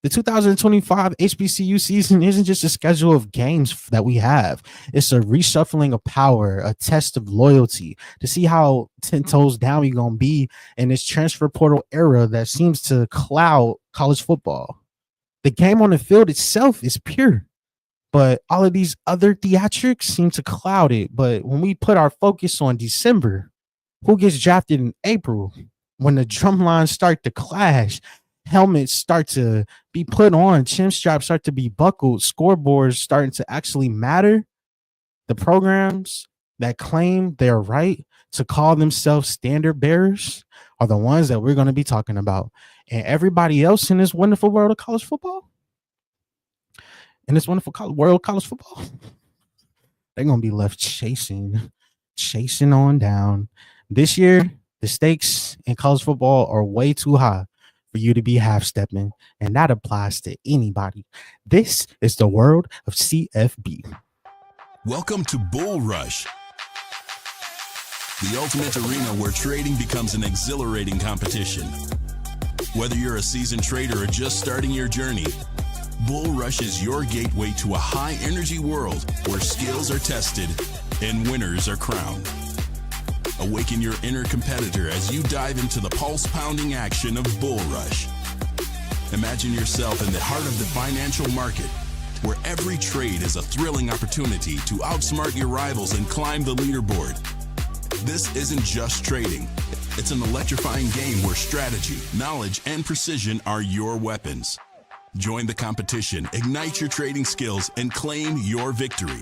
The 2025 HBCU season isn't just a schedule of games that we have. It's a reshuffling of power, a test of loyalty to see how 10 toes down you're going to be in this transfer portal era that seems to cloud college football. The game on the field itself is pure, but all of these other theatrics seem to cloud it. But when we put our focus on December, who gets drafted in April, when the drum lines start to clash, helmets start to be put on, chin straps start to be buckled, scoreboards starting to actually matter, the programs that claim they're right to call themselves standard bearers are the ones that we're going to be talking about. And everybody else in this wonderful world of college football, world of college football, they're gonna be left chasing on down. This year, the stakes in college football are way too high for you to be half stepping, and that applies to anybody. This is the world of CFB. Welcome to Bull Rush, the ultimate arena where trading becomes an exhilarating competition. Whether you're a seasoned trader or just starting your journey, Bull Rush is your gateway to a high-energy world where skills are tested and winners are crowned. Awaken your inner competitor as you dive into the pulse-pounding action of Bull Rush. Imagine yourself in the heart of the financial market, where every trade is a thrilling opportunity to outsmart your rivals and climb the leaderboard. This isn't just trading. It's an electrifying game where strategy, knowledge, and precision are your weapons. Join the competition, ignite your trading skills, and claim your victory.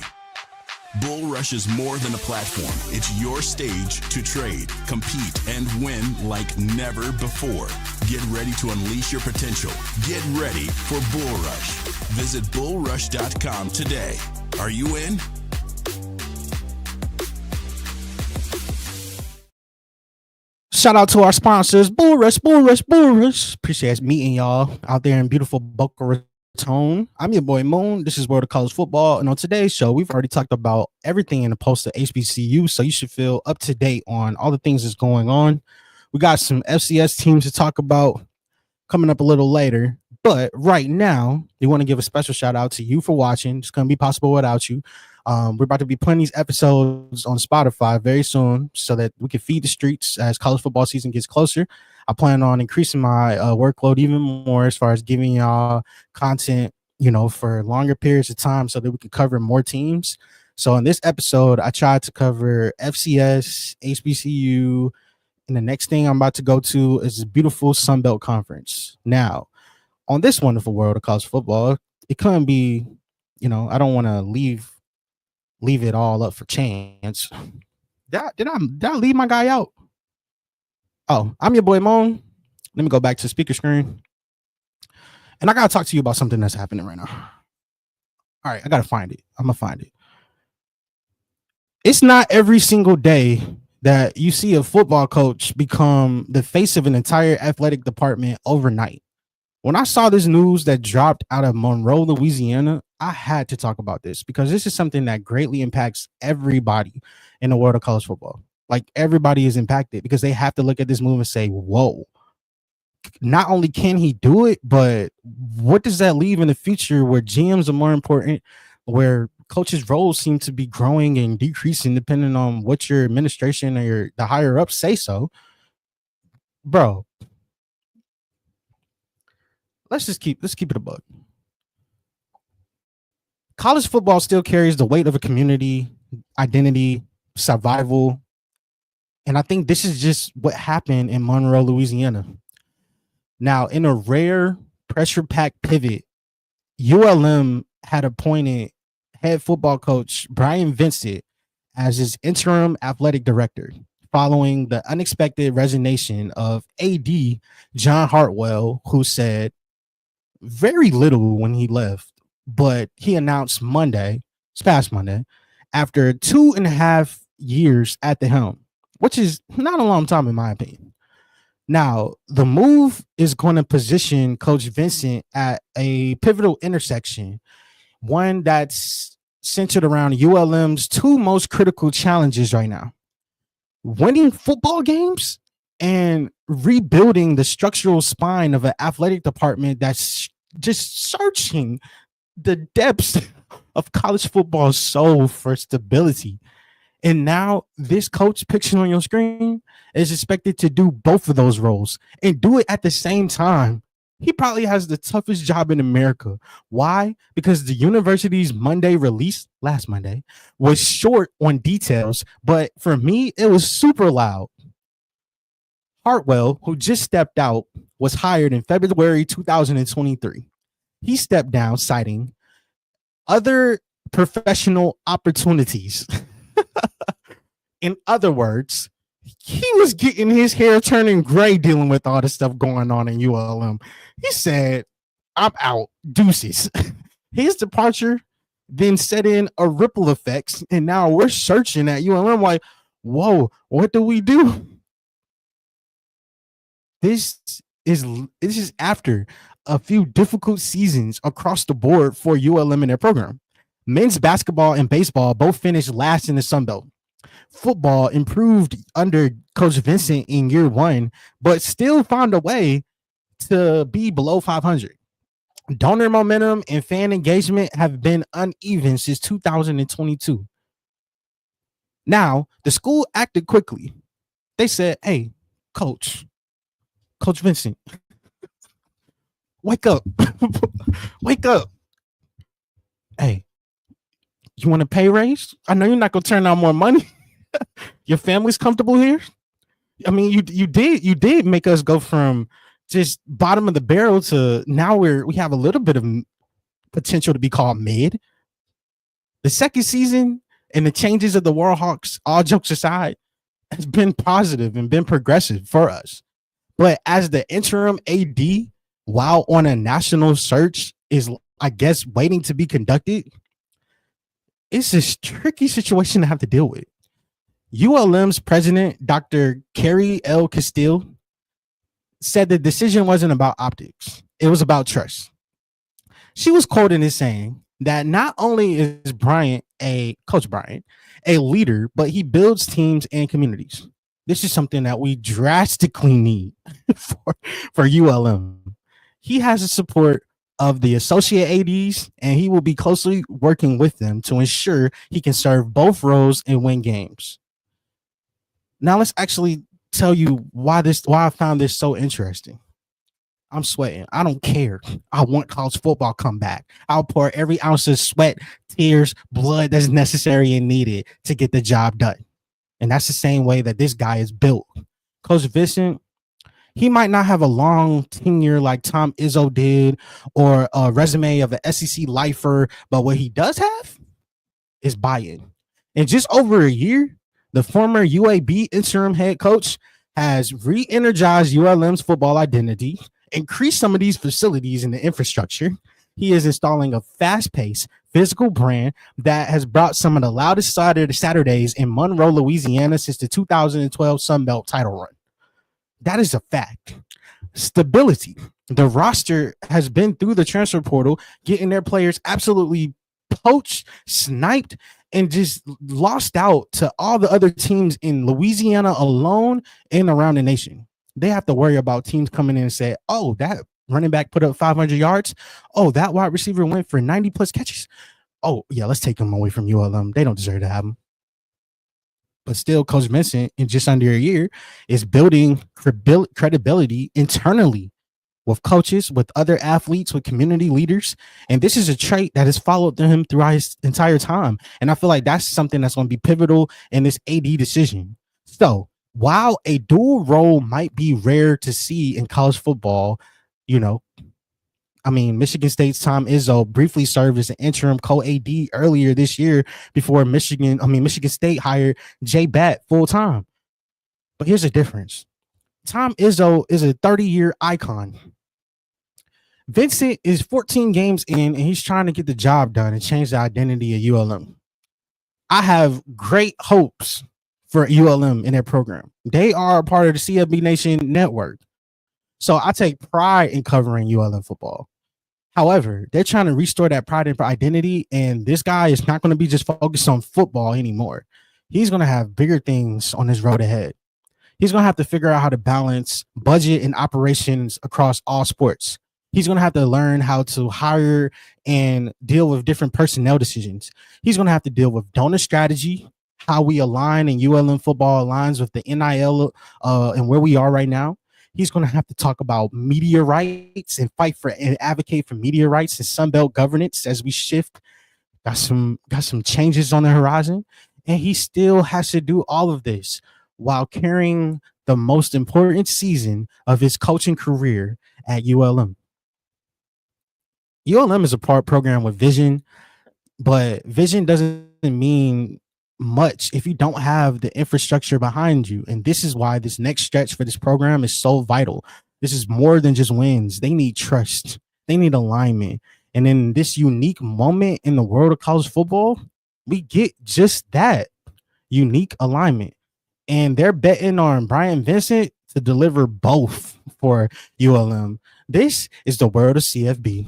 Bull Rush is more than a platform. It's your stage to trade, compete, and win like never before. Get ready to unleash your potential. Get ready for Bull Rush. Visit bullrush.com today. Are you in? Shout out to our sponsors, Bull Rush, Bull Rush, Bull Rush. Appreciate meeting y'all out there in beautiful Boca Raton. I'm your boy Moon. This is World of College Football. And on today's show, we've already talked about everything in the post to HBCU. So you should feel up to date on all the things that's going on. We got some FCS teams to talk about coming up a little later. But right now, we want to give a special shout out to you for watching. It's going to be possible without you. We're about to be putting these episodes on Spotify very soon so that we can feed the streets as college football season gets closer. I plan on increasing my workload even more as far as giving y'all content, for longer periods of time so that we can cover more teams. So in this episode, I tried to cover FCS, HBCU, and the next thing I'm about to go to is the beautiful Sun Belt Conference. Now, on this wonderful world of college football, it couldn't be, I don't want to leave it all up for chance. Did I leave my guy out? Oh, I'm your boy Moan. Let me go back to speaker screen. And I got to talk to you about something that's happening right now. All right, I got to find it. I'm going to find it. It's not every single day that you see a football coach become the face of an entire athletic department overnight. When I saw this news that dropped out of Monroe, Louisiana, I had to talk about this because this is something that greatly impacts everybody in the world of college football. Like, everybody is impacted because they have to look at this move and say, whoa, not only can he do it, but what does that leave in the future where GMs are more important, where coaches' roles seem to be growing and decreasing depending on what your administration or the higher ups say so. Bro, let's keep it a bug. College football still carries the weight of a community, identity, survival. And I think this is just what happened in Monroe, Louisiana. Now, in a rare pressure-packed pivot, ULM had appointed head football coach Brian Vincent as his interim athletic director, following the unexpected resignation of AD John Hartwell, who said very little when he left, but he announced this past Monday, after 2.5 years at the helm, which is not a long time in my opinion. Now, the move is going to position Coach Vincent at a pivotal intersection, one that's centered around ULM's two most critical challenges right now: winning football games and rebuilding the structural spine of an athletic department that's just searching the depths of college football's soul for stability. And now this coach pictured on your screen is expected to do both of those roles and do it at the same time. He probably has the toughest job in America. Why? Because the university's Monday release last Monday was short on details, but for me, it was super loud. Hartwell, who just stepped out, was hired in February 2023. He stepped down, citing other professional opportunities. In other words, He was getting his hair turning gray dealing with all the stuff going on in ULM. He said, I'm out. Deuces. His departure then set in a ripple effects, and now we're searching at ULM like, whoa, what do we do? This this is after a few difficult seasons across the board for ULM in their program. Men's basketball and baseball both finished last in the Sun Belt. Football improved under Coach Vincent in year one, but still found a way to be below 500. Donor momentum and fan engagement have been uneven since 2022. Now, the school acted quickly. They said, hey, Coach Vincent, wake up. Wake up. Hey, you want a pay raise? I know you're not going to turn out more money. Your family's comfortable here. I mean, you did make us go from just bottom of the barrel to now we have a little bit of potential to be called mid. The second season and the changes of the Warhawks, all jokes aside, has been positive and been progressive for us. But as the interim AD, while on a national search is, I guess, waiting to be conducted, it's a tricky situation to have to deal with. ULM's president, Dr. Carrie L. Castile, said the decision wasn't about optics. It was about trust. She was quoted as saying that not only is Coach Bryant, a leader, but he builds teams and communities. This is something that we drastically need for ULM. He has the support of the associate ADs, and he will be closely working with them to ensure he can serve both roles and win games. Now let's actually tell you why I found this so interesting. I'm sweating. I don't care. I want college football come back. I'll pour every ounce of sweat, tears, blood that's necessary and needed to get the job done. And that's the same way that this guy is built. Coach Vincent, he might not have a long tenure like Tom Izzo did or a resume of an SEC lifer, but what he does have is buy-in. In just over a year, the former UAB interim head coach has re-energized ULM's football identity, increased some of these facilities and the infrastructure. He is installing a fast-paced, physical brand that has brought some of the loudest Saturdays in Monroe, Louisiana since the 2012 Sun Belt title run. That is a fact. Stability. The roster has been through the transfer portal, getting their players absolutely poached, sniped, and just lost out to all the other teams in Louisiana alone and around the nation. They have to worry about teams coming in and say, oh, that running back put up 500 yards. Oh, that wide receiver went for 90 plus catches. Oh, yeah, let's take them away from ULM. They don't deserve to have them. But still, Coach Vincent, in just under a year, is building credibility internally with coaches, with other athletes, with community leaders. And this is a trait that has followed him throughout his entire time. And I feel like that's something that's going to be pivotal in this AD decision. So while a dual role might be rare to see in college football, Michigan State's Tom Izzo briefly served as an interim co-AD earlier this year before Michigan State hired Jay Batt full-time. But here's the difference. Tom Izzo is a 30-year icon. Vincent is 14 games in, and he's trying to get the job done and change the identity of ULM. I have great hopes for ULM in their program. They are a part of the CFB Nation network. So I take pride in covering ULM football. However, they're trying to restore that pride and identity, and this guy is not going to be just focused on football anymore. He's going to have bigger things on his road ahead. He's going to have to figure out how to balance budget and operations across all sports. He's going to have to learn how to hire and deal with different personnel decisions. He's going to have to deal with donor strategy, how we align and ULM football aligns with the NIL and where we are right now. He's going to have to talk about media rights and fight for and advocate for media rights and Sunbelt governance as we shift. Got some changes on the horizon. And he still has to do all of this while carrying the most important season of his coaching career at ULM. ULM is a program with vision, but vision doesn't mean much if you don't have the infrastructure behind you. And this is why this next stretch for this program is so vital. This is more than just wins. They need trust. They need alignment. And in this unique moment in the world of college football, we get just that unique alignment. And they're betting on Brian Vincent to deliver both for ULM. This is the world of CFB.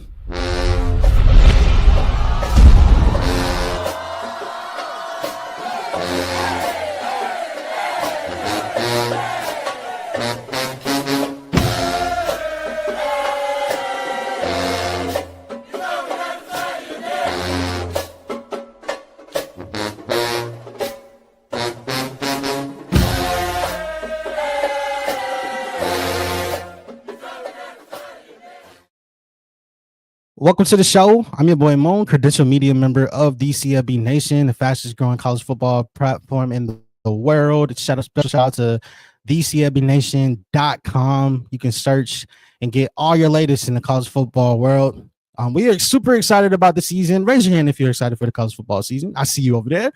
Welcome to the show. I'm your boy Moon, credential media member of DCFB Nation, the fastest growing college football platform in the world. Shout out to DCFBNation.com. You can search and get all your latest in the college football world. We are super excited about the season. Raise your hand if you're excited for the college football season. I see you over there.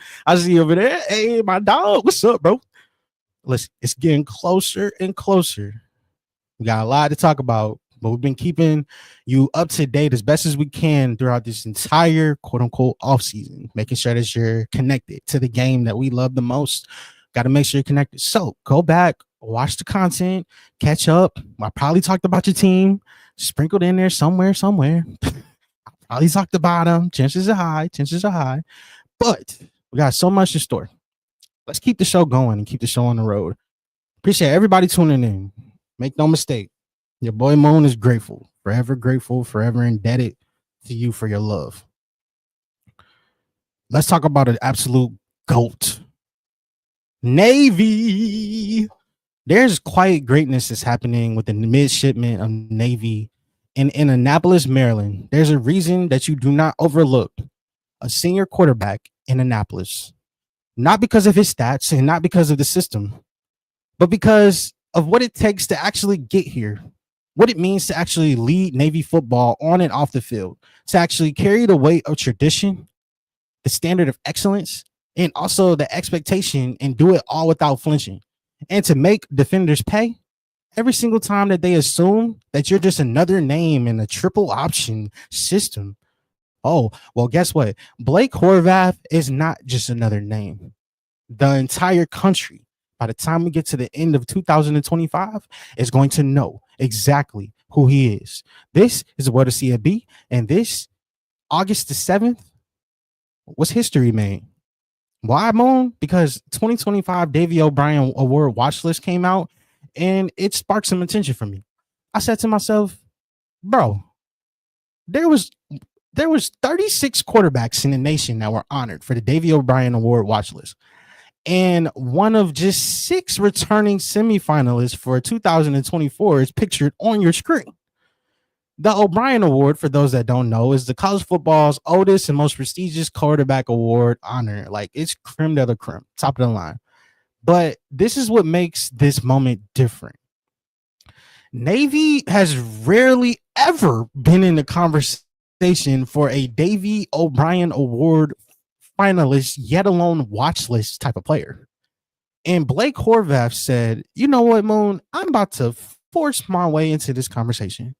Hey, my dog. What's up, bro? Listen, it's getting closer and closer. We got a lot to talk about, but we've been keeping you up to date as best as we can throughout this entire quote unquote off season, making sure that you're connected to the game that we love the most. Got to make sure you're connected. So go back, watch the content, catch up. I probably talked about your team sprinkled in there somewhere. I probably talked about them. Chances are high. But we got so much in store. Let's keep the show going and keep the show on the road. Appreciate everybody tuning in. Make no mistake. Your boy Moon is grateful, forever indebted to you for your love. Let's talk about an absolute GOAT. Navy. There's quiet greatness that's happening with the midshipmen of Navy in Annapolis, Maryland. There's a reason that you do not overlook a senior quarterback in Annapolis. Not because of his stats and not because of the system, but because of what it takes to actually get here. What it means to actually lead Navy football on and off the field, to actually carry the weight of tradition, the standard of excellence, and also the expectation, and do it all without flinching. And to make defenders pay every single time that they assume that you're just another name in a triple option system. Oh, well, guess what? Blake Horvath is not just another name. The entire country, by the time we get to the end of 2025, is going to know exactly who he is. This is the world of CFB, and this August the 7th was history made. Why, Moon? Because 2025 Davey O'Brien Award watch list came out, and it sparked some attention for me. I said to myself, bro, there was 36 quarterbacks in the nation that were honored for the Davey O'Brien Award watch list. And one of just 6 returning semifinalists for 2024 is pictured on your screen. The O'Brien Award, for those that don't know, is the college football's oldest and most prestigious quarterback award honor. Like, it's creme de la creme, top of the line. But this is what makes this moment different. Navy has rarely ever been in the conversation for a Davey O'Brien Award finalist, yet alone watch list type of player. And Blake Horvath said, you know what, Moon, I'm about to force my way into this conversation.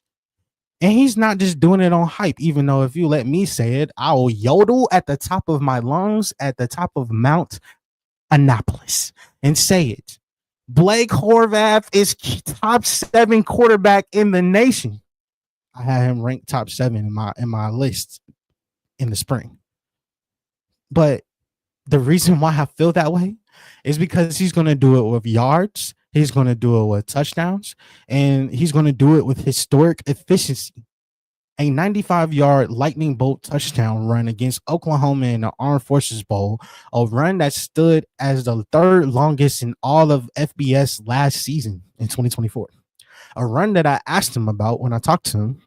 And he's not just doing it on hype, even though if you let me say it, I'll yodel at the top of my lungs at the top of Mount Annapolis and say it. Blake Horvath is top 7 quarterback in the nation. I had him ranked top 7 in my list in the spring. But the reason why I feel that way is because he's going to do it with yards. He's going to do it with touchdowns, and he's going to do it with historic efficiency. A 95-yard lightning bolt touchdown run against Oklahoma in the Armed Forces Bowl, a run that stood as the 3rd longest in all of FBS last season in 2024. A run that I asked him about when I talked to him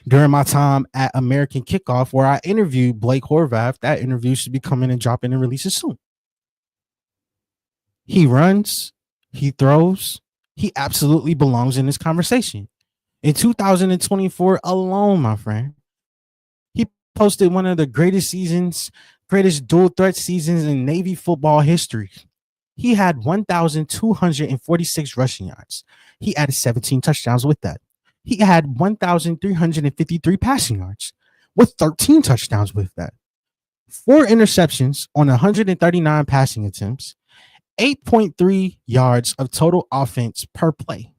during my time at American Kickoff, where I interviewed Blake Horvath. That interview should be coming and dropping and releasing soon. He runs, he throws, he absolutely belongs in this conversation. In 2024 alone, my friend, he posted one of the greatest seasons Greatest dual threat seasons in Navy football history. He had 1,246 rushing yards. He added 17 touchdowns with that. He had 1,353 passing yards with 13 touchdowns with that. 4 interceptions on 139 passing attempts, 8.3 yards of total offense per play,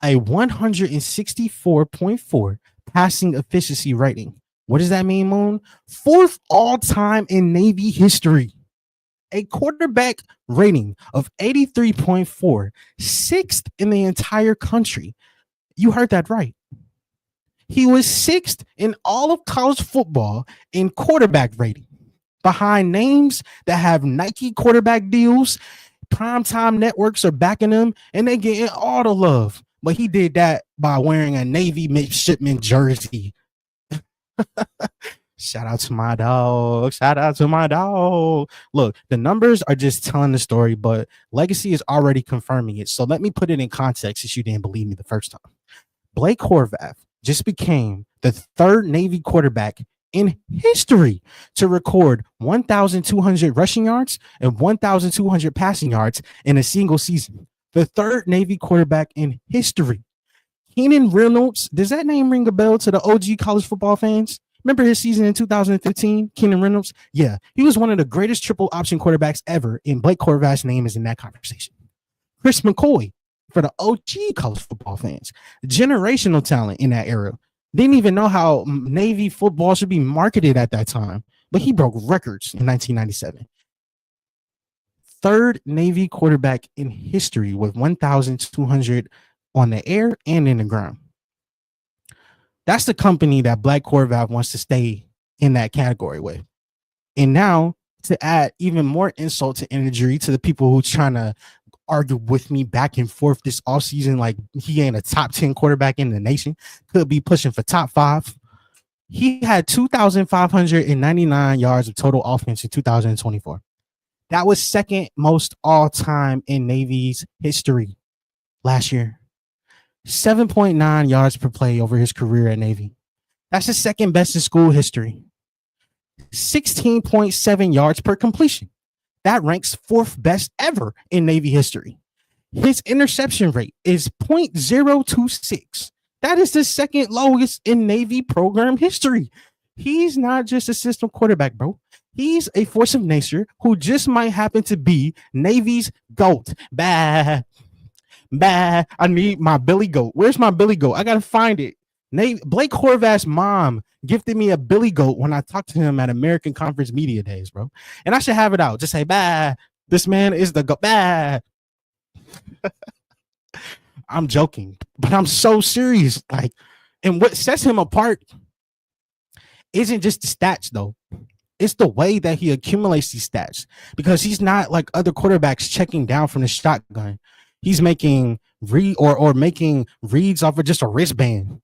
a 164.4 passing efficiency rating. What does that mean, Moon? Fourth all time in Navy history. A quarterback rating of 83.4, sixth in the entire country. You heard that right. He was sixth in all of college football in quarterback rating, behind names that have Nike quarterback deals. Primetime networks are backing him, and they getting all the love. But he did that by wearing a Navy midshipman jersey. Shout out to my dog. Shout out to my dog. Look, the numbers are just telling the story, but legacy is already confirming it. So let me put it in context since you didn't believe me the first time. Blake Horvath just became the third Navy quarterback in history to record 1,200 rushing yards and 1,200 passing yards in a single season. The third Navy quarterback in history. Keenan Reynolds, does that name ring a bell to the OG college football fans? Remember his season in 2015, Keenan Reynolds? Yeah, he was one of the greatest triple option quarterbacks ever, and Blake Horvath's name is in that conversation. Chris McCoy, for the OG college football fans, generational talent in that era. Didn't even know how Navy football should be marketed at that time, but he broke records in 1997. Third Navy quarterback in history with 1,200 on the air and in the ground. That's the company that Blake Horvath wants to stay in that category with. And now, to add even more insult to injury to the people who's trying to argue with me back and forth this offseason, like he ain't a top 10 quarterback in the nation, could be pushing for top 5. He had 2,599 yards of total offense in 2024. That was second most all time in Navy's history last year. 7.9 yards per play over his career at Navy. That's the second best in school history. 16.7 yards per completion. That ranks fourth best ever in Navy history. His interception rate is 0.026. That is the second lowest in Navy program history. He's not just a system quarterback, bro. He's a force of nature who just might happen to be Navy's GOAT. Bah. I need my Billy Goat. Where's my Billy Goat? I gotta find it. Blake Horvath's mom gifted me a Billy Goat when I talked to him at American Conference Media Days, bro. And I should have it out. Just say, bah, this man is the GOAT. Bah. I'm joking, but I'm so serious. Like, and what sets him apart isn't just the stats, though. It's the way that he accumulates these stats, because he's not like other quarterbacks checking down from the shotgun. He's making making reads off of just a wristband.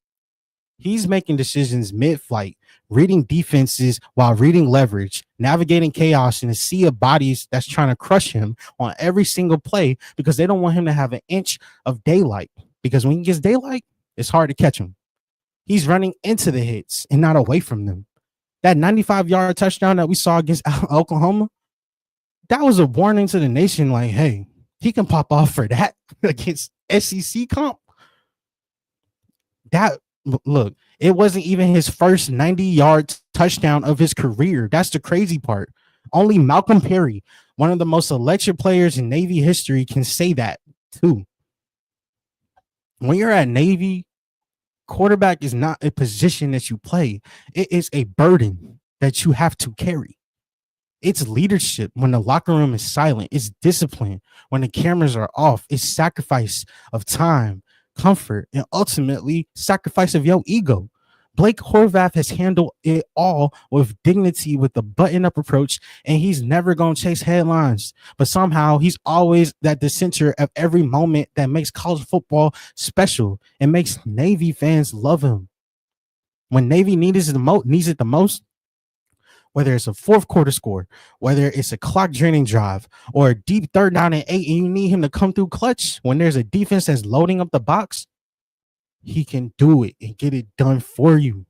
He's making decisions mid-flight, reading defenses while reading leverage, navigating chaos in a sea of bodies that's trying to crush him on every single play because they don't want him to have an inch of daylight. Because when he gets daylight, it's hard to catch him. He's running into the hits and not away from them. That 95-yard touchdown that we saw against Oklahoma, that was a warning to the nation, like, hey, he can pop off for that against SEC comp. That, look, it wasn't even his first 90-yard touchdown of his career. That's the crazy part. Only Malcolm Perry, one of the most electric players in Navy history, can say that too. When you're at Navy, quarterback is not a position that you play. It is a burden that you have to carry. It's leadership when the locker room is silent. It's discipline when the cameras are off. It's sacrifice of time, comfort, and ultimately sacrifice of your ego. Blake Horvath has handled it all with dignity, with a button-up approach, and he's never going to chase headlines. But somehow he's always at the center of every moment that makes college football special and makes Navy fans love him. When Navy needs it the most, whether it's a fourth quarter score, whether it's a clock draining drive, or a deep 3rd down and 8, and you need him to come through clutch when there's a defense that's loading up the box, he can do it and get it done for you.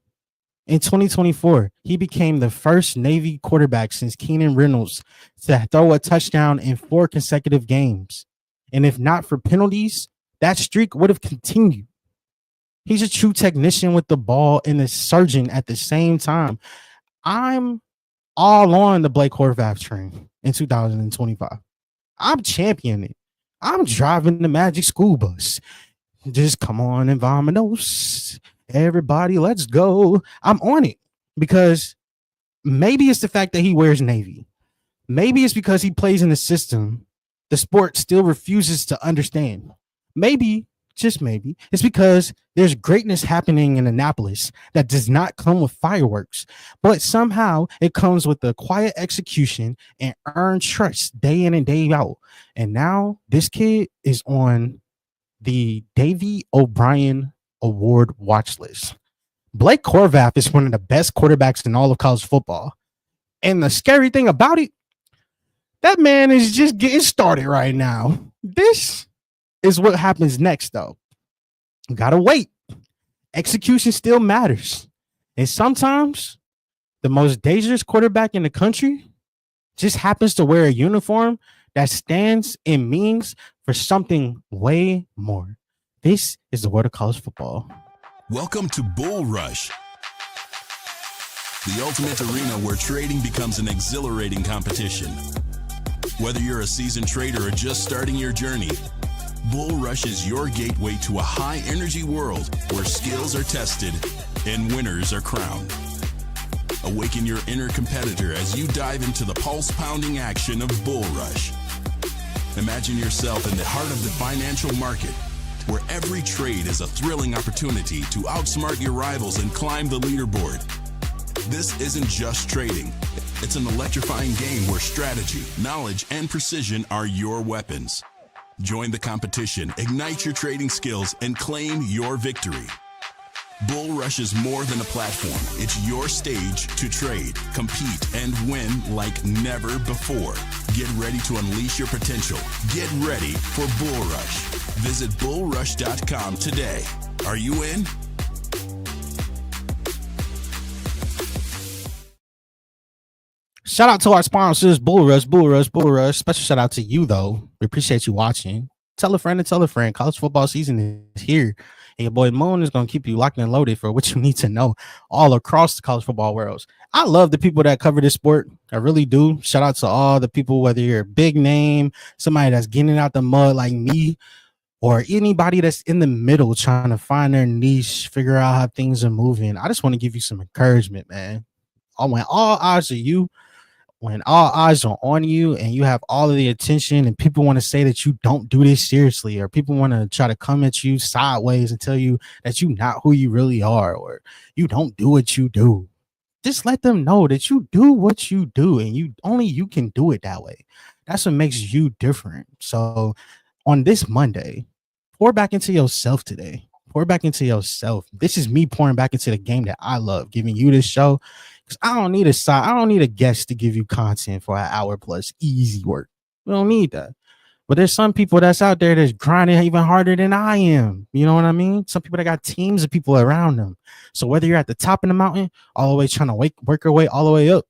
In 2024, he became the first Navy quarterback since Keenan Reynolds to throw a touchdown in 4 consecutive games. And if not for penalties, that streak would have continued. He's a true technician with the ball and a surgeon at the same time. I'm all on the Blake Horvath train in 2025. I'm championing it. I'm driving the Magic School Bus. Just come on and vominos. Everybody, let's go. I'm on it because maybe it's the fact that he wears Navy. Maybe it's because he plays in a system the sport still refuses to understand. Maybe, just maybe, it's because there's greatness happening in Annapolis that does not come with fireworks, but somehow it comes with the quiet execution and earned trust day in and day out. And now this kid is on the Davy O'Brien Award watch list. Blake Horvath is one of the best quarterbacks in all of college football. And the scary thing about it, that man is just getting started right now. This is what happens next, though. You gotta wait. Execution still matters. And sometimes the most dangerous quarterback in the country just happens to wear a uniform that stands and means for something way more. This is the world of college football. Welcome to Bull Rush, the ultimate arena where trading becomes an exhilarating competition. Whether you're a seasoned trader or just starting your journey, Bull Rush is your gateway to a high-energy world where skills are tested and winners are crowned. Awaken your inner competitor as you dive into the pulse-pounding action of Bull Rush. Imagine yourself in the heart of the financial market, where every trade is a thrilling opportunity to outsmart your rivals and climb the leaderboard. This isn't just trading. It's an electrifying game where strategy, knowledge, and precision are your weapons. Join the competition, ignite your trading skills, and claim your victory. Bull Rush is more than a platform. It's your stage to trade, compete, and win like never before. Get ready to unleash your potential. Get ready for Bull Rush. Visit bullrush.com today. Are you in? Shout out to our sponsors, Bull Rush, Bull Rush, Bull Rush. Special shout out to you, though. We appreciate you watching. Tell a friend and tell a friend. College football season is here. And your boy Moon is going to keep you locked and loaded for what you need to know all across the college football world. I love the people that cover this sport. I really do. Shout out to all the people, whether you're a big name, somebody that's getting out the mud like me, or anybody that's in the middle trying to find their niche, figure out how things are moving. I just want to give you some encouragement, man. When all eyes are you, when all eyes are on you and you have all of the attention and people want to say that you don't do this seriously, or people want to try to come at you sideways and tell you that you're not who you really are, or you don't do what you do, just let them know that you do what you do and you can do it that way. That's what makes you different. So on this Monday, pour back into yourself today. Pour back into yourself. This is me pouring back into the game that I love, giving you this show. I don't need a guest to give you content for an hour plus. Easy work. We don't need that. But there's some people that's out there that's grinding even harder than I am. You know what I mean? Some people that got teams of people around them. So whether you're at the top of the mountain, all the way trying to work your way all the way up,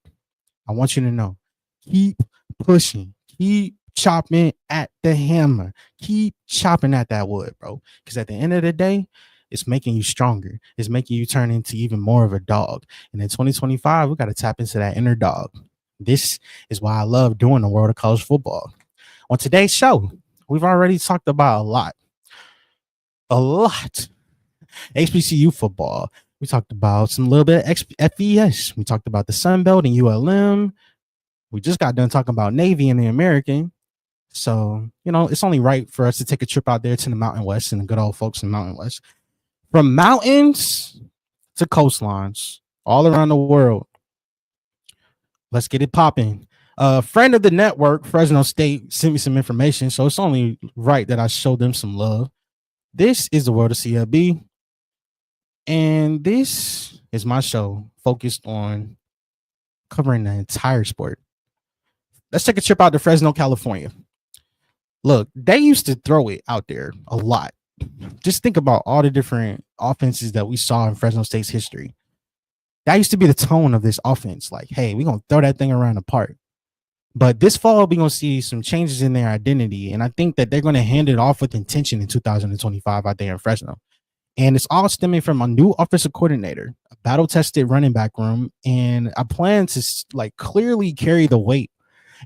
I want you to know, keep pushing, keep chopping at the hammer, keep chopping at that wood, bro. Because at the end of the day, it's making you stronger. It's making you turn into even more of a dog. And in 2025, we got to tap into that inner dog. This is why I love doing the world of college football. On today's show, we've already talked about a lot. HBCU football. We talked about some little bit of FES. We talked about the Sun Belt and ULM. We just got done talking about Navy and the American. So, it's only right for us to take a trip out there to the Mountain West and the good old folks in Mountain West. From mountains to coastlines, all around the world. Let's get it popping. A friend of the network, Fresno State, sent me some information, so it's only right that I show them some love. This is the world of CLB, and this is my show focused on covering the entire sport. Let's take a trip out to Fresno, California. Look, they used to throw it out there a lot. Just think about all the different offenses that we saw in Fresno State's history. That used to be the tone of this offense. Like, hey, we're gonna throw that thing around the park. But this fall, we're gonna see some changes in their identity, and I think that they're gonna hand it off with intention in 2025 out there in Fresno. And it's all stemming from a new offensive coordinator, a battle-tested running back room, and a plan to like clearly carry the weight.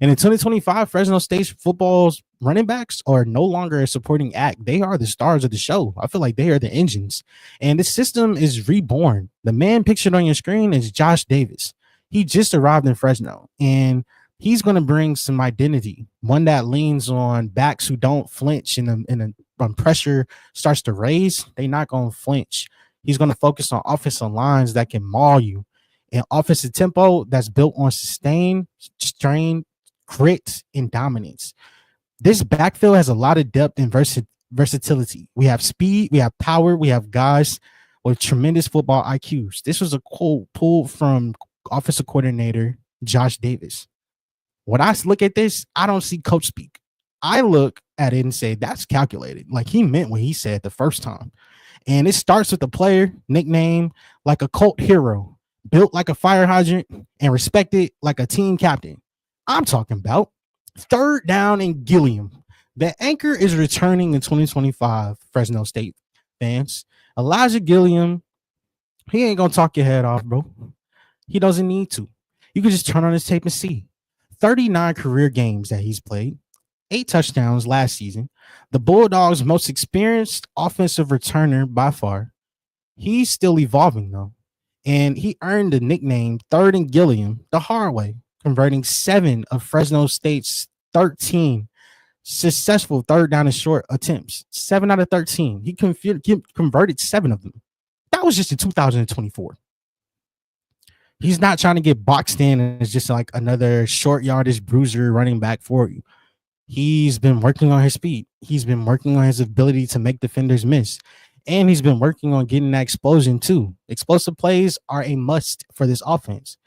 And in 2025, Fresno State football's running backs are no longer a supporting act. They are the stars of the show. I feel like they are the engines. And this system is reborn. The man pictured on your screen is Josh Davis. He just arrived in Fresno, and he's going to bring some identity, one that leans on backs who don't flinch when pressure starts to raise. They're not going to flinch. He's going to focus on offensive lines that can maul you, and offensive tempo that's built on sustain, strain, grit, and dominance. This backfield has a lot of depth and versatility. We have speed, we have power, we have guys with tremendous football IQs. This was a quote pulled from offensive coordinator Josh Davis. When I look at this, I don't see coach speak. I look at it and say that's calculated. Like he meant what he said the first time. And it starts with the player nicknamed like a cult hero, built like a fire hydrant, and respected like a team captain. I'm talking about third down and Gilliam. The anchor is returning in 2025, Fresno State fans. Elijah Gilliam, he ain't going to talk your head off, bro. He doesn't need to. You can just turn on his tape and see. 39 career games that he's played, 8 touchdowns last season. The Bulldogs' most experienced offensive returner by far. He's still evolving, though. And he earned the nickname Third and Gilliam the hard way, converting 7 of Fresno State's 13 successful third down and short attempts. 7 out of 13. He converted 7 of them. That was just in 2024. He's not trying to get boxed in as just like another short yardage bruiser running back for you. He's been working on his speed. He's been working on his ability to make defenders miss. And he's been working on getting that explosion too. Explosive plays are a must for this offense.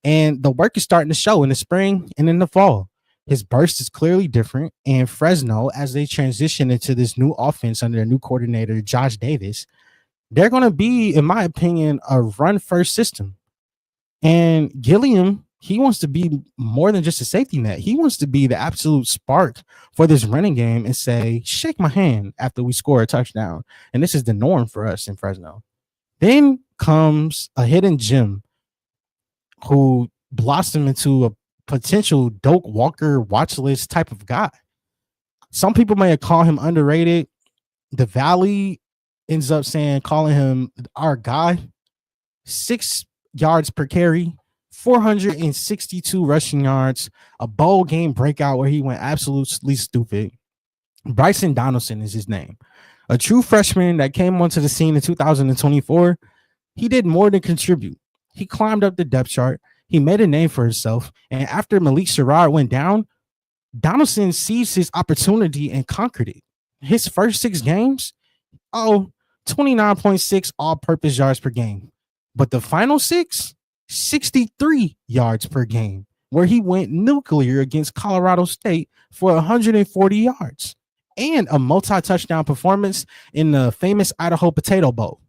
And the work is starting to show in the spring and in the fall. His burst is clearly different. And Fresno, as they transition into this new offense under a new coordinator, Josh Davis, they're going to be, in my opinion, a run-first system. And Gilliam, he wants to be more than just a safety net. He wants to be the absolute spark for this running game and say, shake my hand after we score a touchdown. And this is the norm for us in Fresno. Then comes a hidden gem who blossomed into a potential Doak Walker watch list type of guy. Some people may call him underrated. The Valley ends up calling him our guy. 6 yards per carry, 462 rushing yards, a bowl game breakout where he went absolutely stupid. Bryson Donaldson is his name. A true freshman that came onto the scene in 2024. He did more than contribute. He climbed up the depth chart. He made a name for himself. And after Malik Sherrod went down, Donaldson seized his opportunity and conquered it. His first 6 games, 29.6 all-purpose yards per game. But the final 6, 63 yards per game, where he went nuclear against Colorado State for 140 yards and a multi-touchdown performance in the famous Idaho Potato Bowl.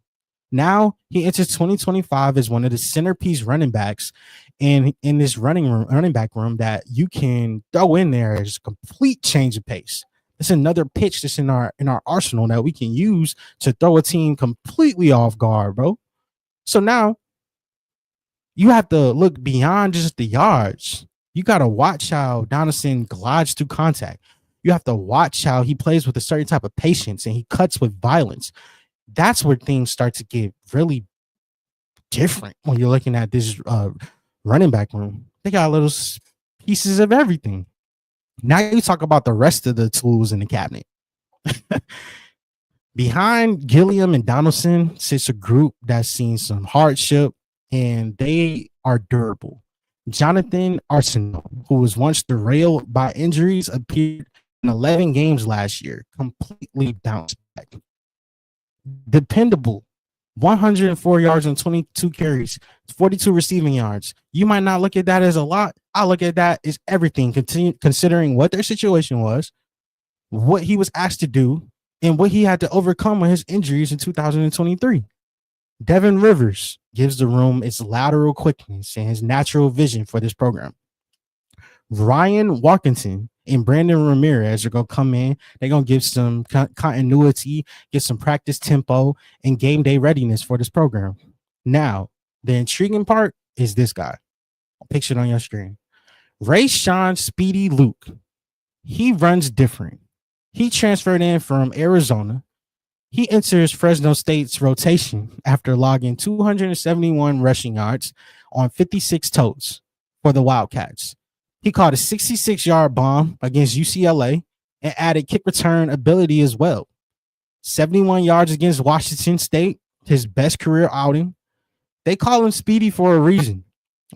Now he enters 2025 as one of the centerpiece running backs in this running back room that you can throw in there as a complete change of pace. It's another pitch that's in our arsenal that we can use to throw a team completely off guard, bro. So now you have to look beyond just the yards. You got to watch how Donaldson glides through contact. You have to watch how he plays with a certain type of patience and he cuts with violence. That's where things start to get really different when you're looking at this running back room. They got little pieces of everything. Now you talk about the rest of the tools in the cabinet. Behind Gilliam and Donaldson sits a group that's seen some hardship, and they are durable. Jonathan Arsenault, who was once derailed by injuries, appeared in 11 games last year, completely bounced back. Dependable, 104 yards on 22 carries, 42 receiving yards. You might not look at that as a lot. I look at that as everything, considering what their situation was, what he was asked to do, and what he had to overcome with his injuries in 2023. Devin Rivers gives the room its lateral quickness and his natural vision for this program. Ryan Walkington and Brandon Ramirez are going to come in. They're going to give some continuity, get some practice tempo, and game day readiness for this program. Now, the intriguing part is this guy. I'll picture it on your screen. Rayshawn Speedy Luke. He runs different. He transferred in from Arizona. He enters Fresno State's rotation after logging 271 rushing yards on 56 totes for the Wildcats. He caught a 66-yard bomb against UCLA and added kick return ability as well. 71 yards against Washington State, his best career outing. They call him Speedy for a reason.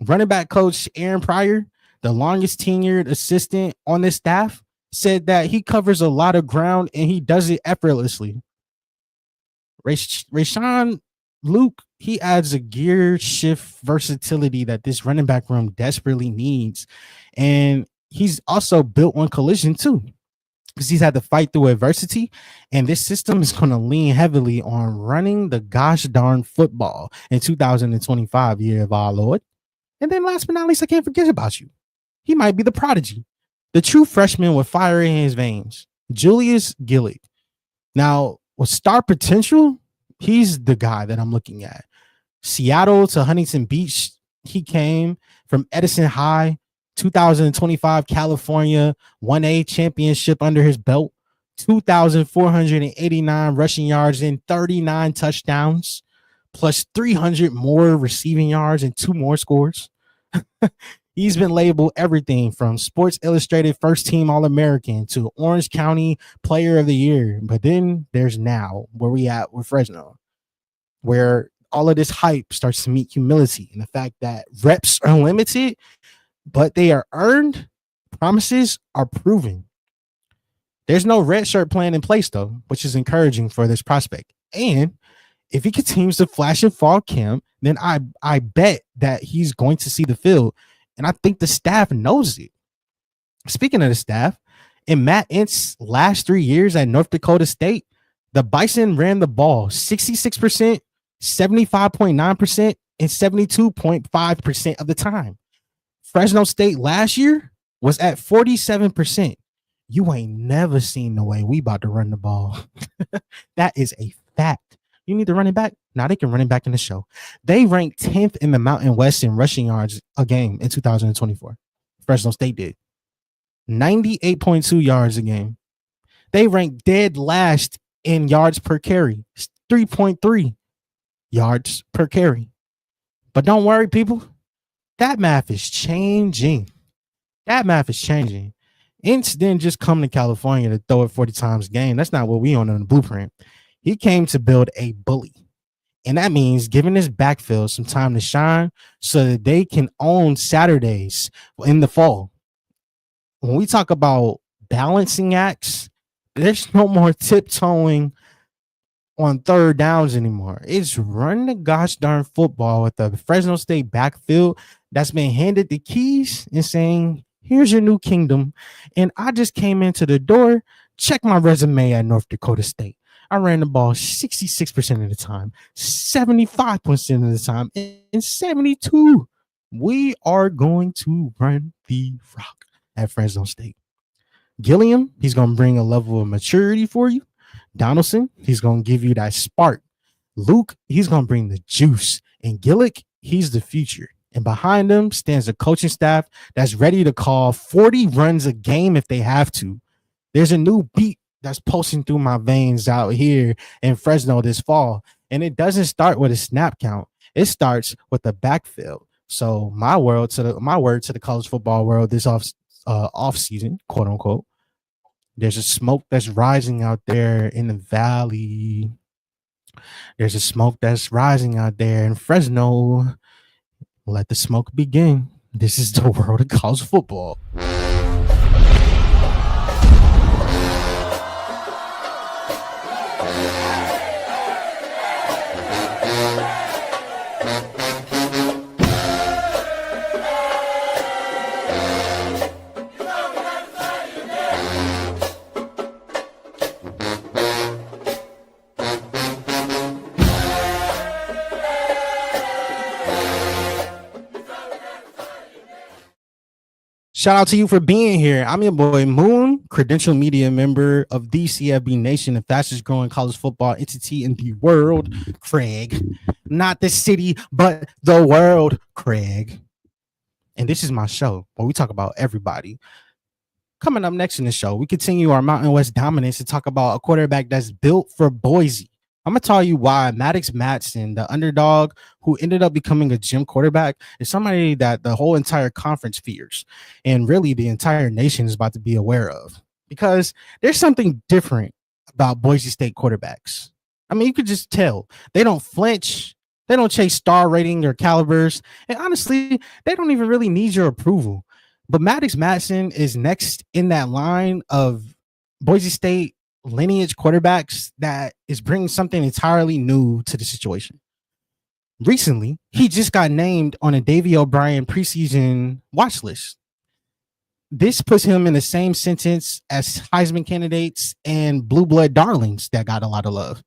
Running back coach Aaron Pryor, the longest tenured assistant on this staff, said that he covers a lot of ground and he does it effortlessly. Rayshawn Luke, he adds a gear shift versatility that this running back room desperately needs. And he's also built on collision too, because he's had to fight through adversity. And this system is going to lean heavily on running the gosh darn football in 2025, year of our Lord. And then last but not least, I can't forget about you. He might be the prodigy, the true freshman with fire in his veins, Julius Gillick. Now, with star potential, he's the guy that I'm looking at. Seattle to Huntington Beach, he came from Edison High, 2025 California 1A championship under his belt, 2,489 rushing yards and 39 touchdowns, plus 300 more receiving yards and 2 more scores. He's been labeled everything from Sports Illustrated first team All-American to Orange County Player of the Year. But then there's now where we at with Fresno, where all of this hype starts to meet humility and the fact that reps are limited, but they are earned. Promises are proven. There's no red shirt plan in place, though, which is encouraging for this prospect. And if he continues to flash in fall camp, then I bet that he's going to see the field. And I think the staff knows it. Speaking of the staff, in Matt Ent's last 3 years at North Dakota State, the Bison ran the ball 66%, 75.9%, and 72.5% of the time. Fresno State last year was at 47%. You ain't never seen the way we about to run the ball. That is a fact. You need to run it back. Now they can run it back in the show. They ranked 10th in the Mountain West in rushing yards a game in 2024. Fresno State did 98.2 yards a game. They ranked dead last in yards per carry, 3.3 yards per carry. But don't worry, people. That math is changing. Ince didn't just come to California to throw it 40 times a game. That's not what we on in the blueprint. He came to build a bully. And that means giving his backfield some time to shine so that they can own Saturdays in the fall. When we talk about balancing acts, there's no more tiptoeing on third downs anymore. It's run the gosh darn football with the Fresno State backfield that's been handed the keys and saying, here's your new kingdom. And I just came into the door. Check my resume at North Dakota State. I ran the ball 66% of the time, 75% of the time, and 72. We are going to run the rock at Fresno State. Gilliam, he's going to bring a level of maturity for you. Donaldson, he's going to give you that spark. Luke, he's going to bring the juice. And Gillick, he's the future. And behind them stands a coaching staff that's ready to call 40 runs a game if they have to. There's a new beat that's pulsing through my veins out here in Fresno this fall. And it doesn't start with a snap count. It starts with the backfield. So my word to the college football world this off season, quote unquote, there's a smoke that's rising out there in the valley. There's a smoke that's rising out there in Fresno. Let the smoke begin. This is the world of college football. Shout out to you for being here. I'm your boy Moon, credential media member of the CFB Nation, the fastest growing college football entity in the world, Craig. Not the city, but the world, Craig. And this is my show where we talk about everybody. Coming up next in the show, we continue our Mountain West dominance to talk about a quarterback that's built for Boise. I'm going to tell you why Maddox Madsen, the underdog who ended up becoming a gym quarterback, is somebody that the whole entire conference fears. And really, the entire nation is about to be aware of. Because there's something different about Boise State quarterbacks. I mean, you could just tell. They don't flinch. They don't chase star rating or calibers. And honestly, they don't even really need your approval. But Maddox Madsen is next in that line of Boise State lineage quarterbacks that is bringing something entirely new to the situation. Recently, he just got named on a Davey O'Brien preseason watch list. This puts him in the same sentence as Heisman candidates and blue blood darlings that got a lot of love.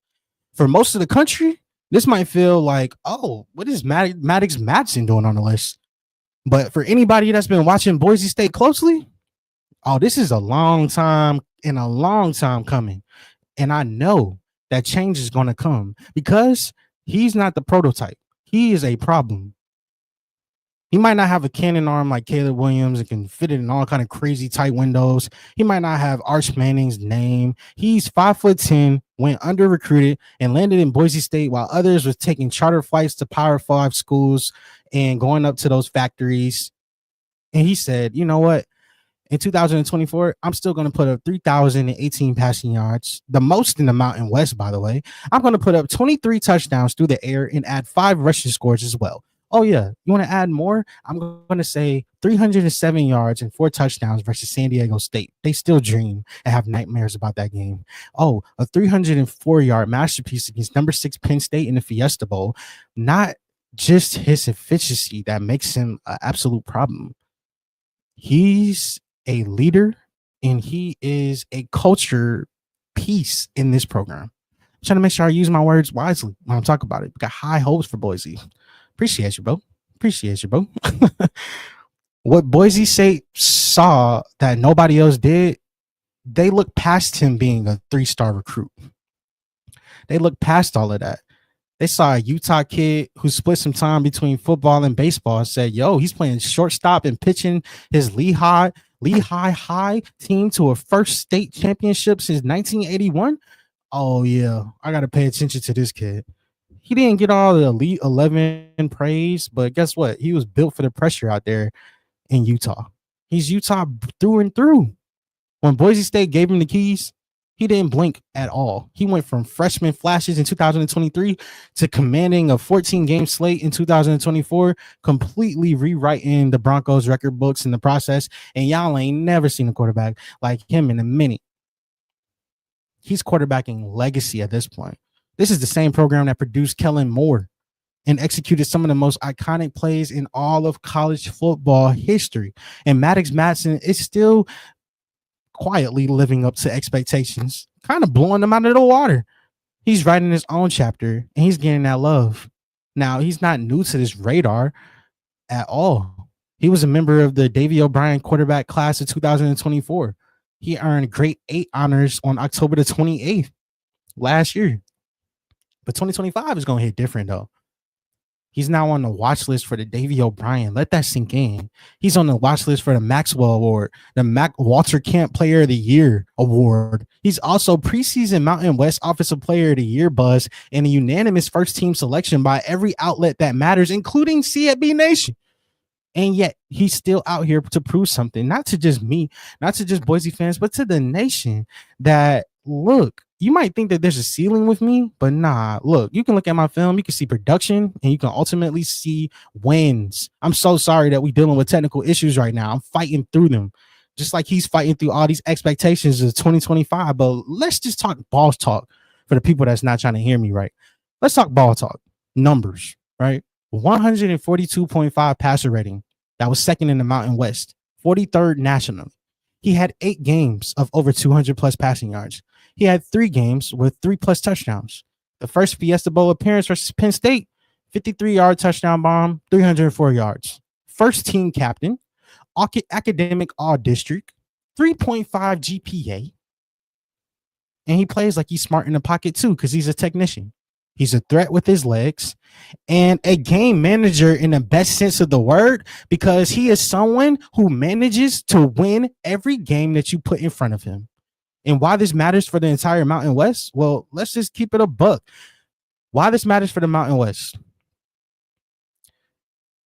For most of the country, this might feel like, oh, what is Maddox Madsen doing on the list? But for anybody that's been watching Boise State closely, oh, this is a long time coming. And I know that change is going to come because he's not the prototype. He is a problem. He might not have a cannon arm like Caleb Williams and can fit it in all kind of crazy tight windows. He might not have Arch Manning's name. He's 5'10", went under recruited and landed in Boise State while others was taking charter flights to Power 5 schools and going up to those factories. And he said, you know what? In 2024, I'm still going to put up 3,018 passing yards, the most in the Mountain West, by the way. I'm going to put up 23 touchdowns through the air and add 5 rushing scores as well. Oh, yeah. You want to add more? I'm going to say 307 yards and 4 touchdowns versus San Diego State. They still dream and have nightmares about that game. Oh, a 304-yard masterpiece against number 6 Penn State in the Fiesta Bowl. Not just his efficiency that makes him an absolute problem. He's a leader and he is a culture piece in this program. I'm trying to make sure I use my words wisely when I'm talking about it. We got high hopes for Boise. Appreciate you, bro. What Boise State saw that nobody else did, they looked past him being a 3-star recruit. They looked past all of that. They saw a Utah kid who split some time between football and baseball and said, yo, he's playing shortstop and pitching his Lehigh High team to a first state championship since 1981. Oh, yeah, I got to pay attention to this kid. He didn't get all the Elite 11 praise, but guess what? He was built for the pressure out there in Utah. He's Utah through and through. When Boise State gave him the keys, he didn't blink at all. He went from freshman flashes in 2023 to commanding a 14-game slate in 2024, completely rewriting the Broncos record books in the process. And y'all ain't never seen a quarterback like him in a minute. He's quarterbacking legacy at this point. This is the same program that produced Kellen Moore and executed some of the most iconic plays in all of college football history. And Maddox Madsen is still quietly living up to expectations, kind of blowing them out of the water. He's writing his own chapter and he's getting that love. Now, he's not new to this radar at all. He was a member of the Davey O'Brien quarterback class of 2024. He earned grade 8 honors on October the 28th last year. But 2025 is going to hit different, though. He's now on the watch list for the Davey O'Brien. Let that sink in. He's on the watch list for the Maxwell Award, the Walter Camp Player of the Year Award. He's also preseason Mountain West Offensive Player of the Year buzz and a unanimous first-team selection by every outlet that matters, including CFB Nation. And yet he's still out here to prove something, not to just me, not to just Boise fans, but to the nation that, look, you might think that there's a ceiling with me, but nah, look, you can look at my film, you can see production, and you can ultimately see wins. I'm so sorry that we're dealing with technical issues right now. I'm fighting through them, just like he's fighting through all these expectations of 2025. But let's just talk ball talk for the people that's not trying to hear me right. Let's talk ball talk. Numbers, right? 142.5 passer rating. That was second in the Mountain West, 43rd nationally. He had 8 games of over 200 plus passing yards. He had 3 games with 3+ touchdowns. The first Fiesta Bowl appearance versus Penn State, 53-yard touchdown bomb, 304 yards. First team captain, academic all district, 3.5 GPA, and he plays like he's smart in the pocket too because he's a technician. He's a threat with his legs and a game manager in the best sense of the word because he is someone who manages to win every game that you put in front of him. And why this matters for the entire Mountain West? Well, let's just keep it a buck. Why this matters for the Mountain West?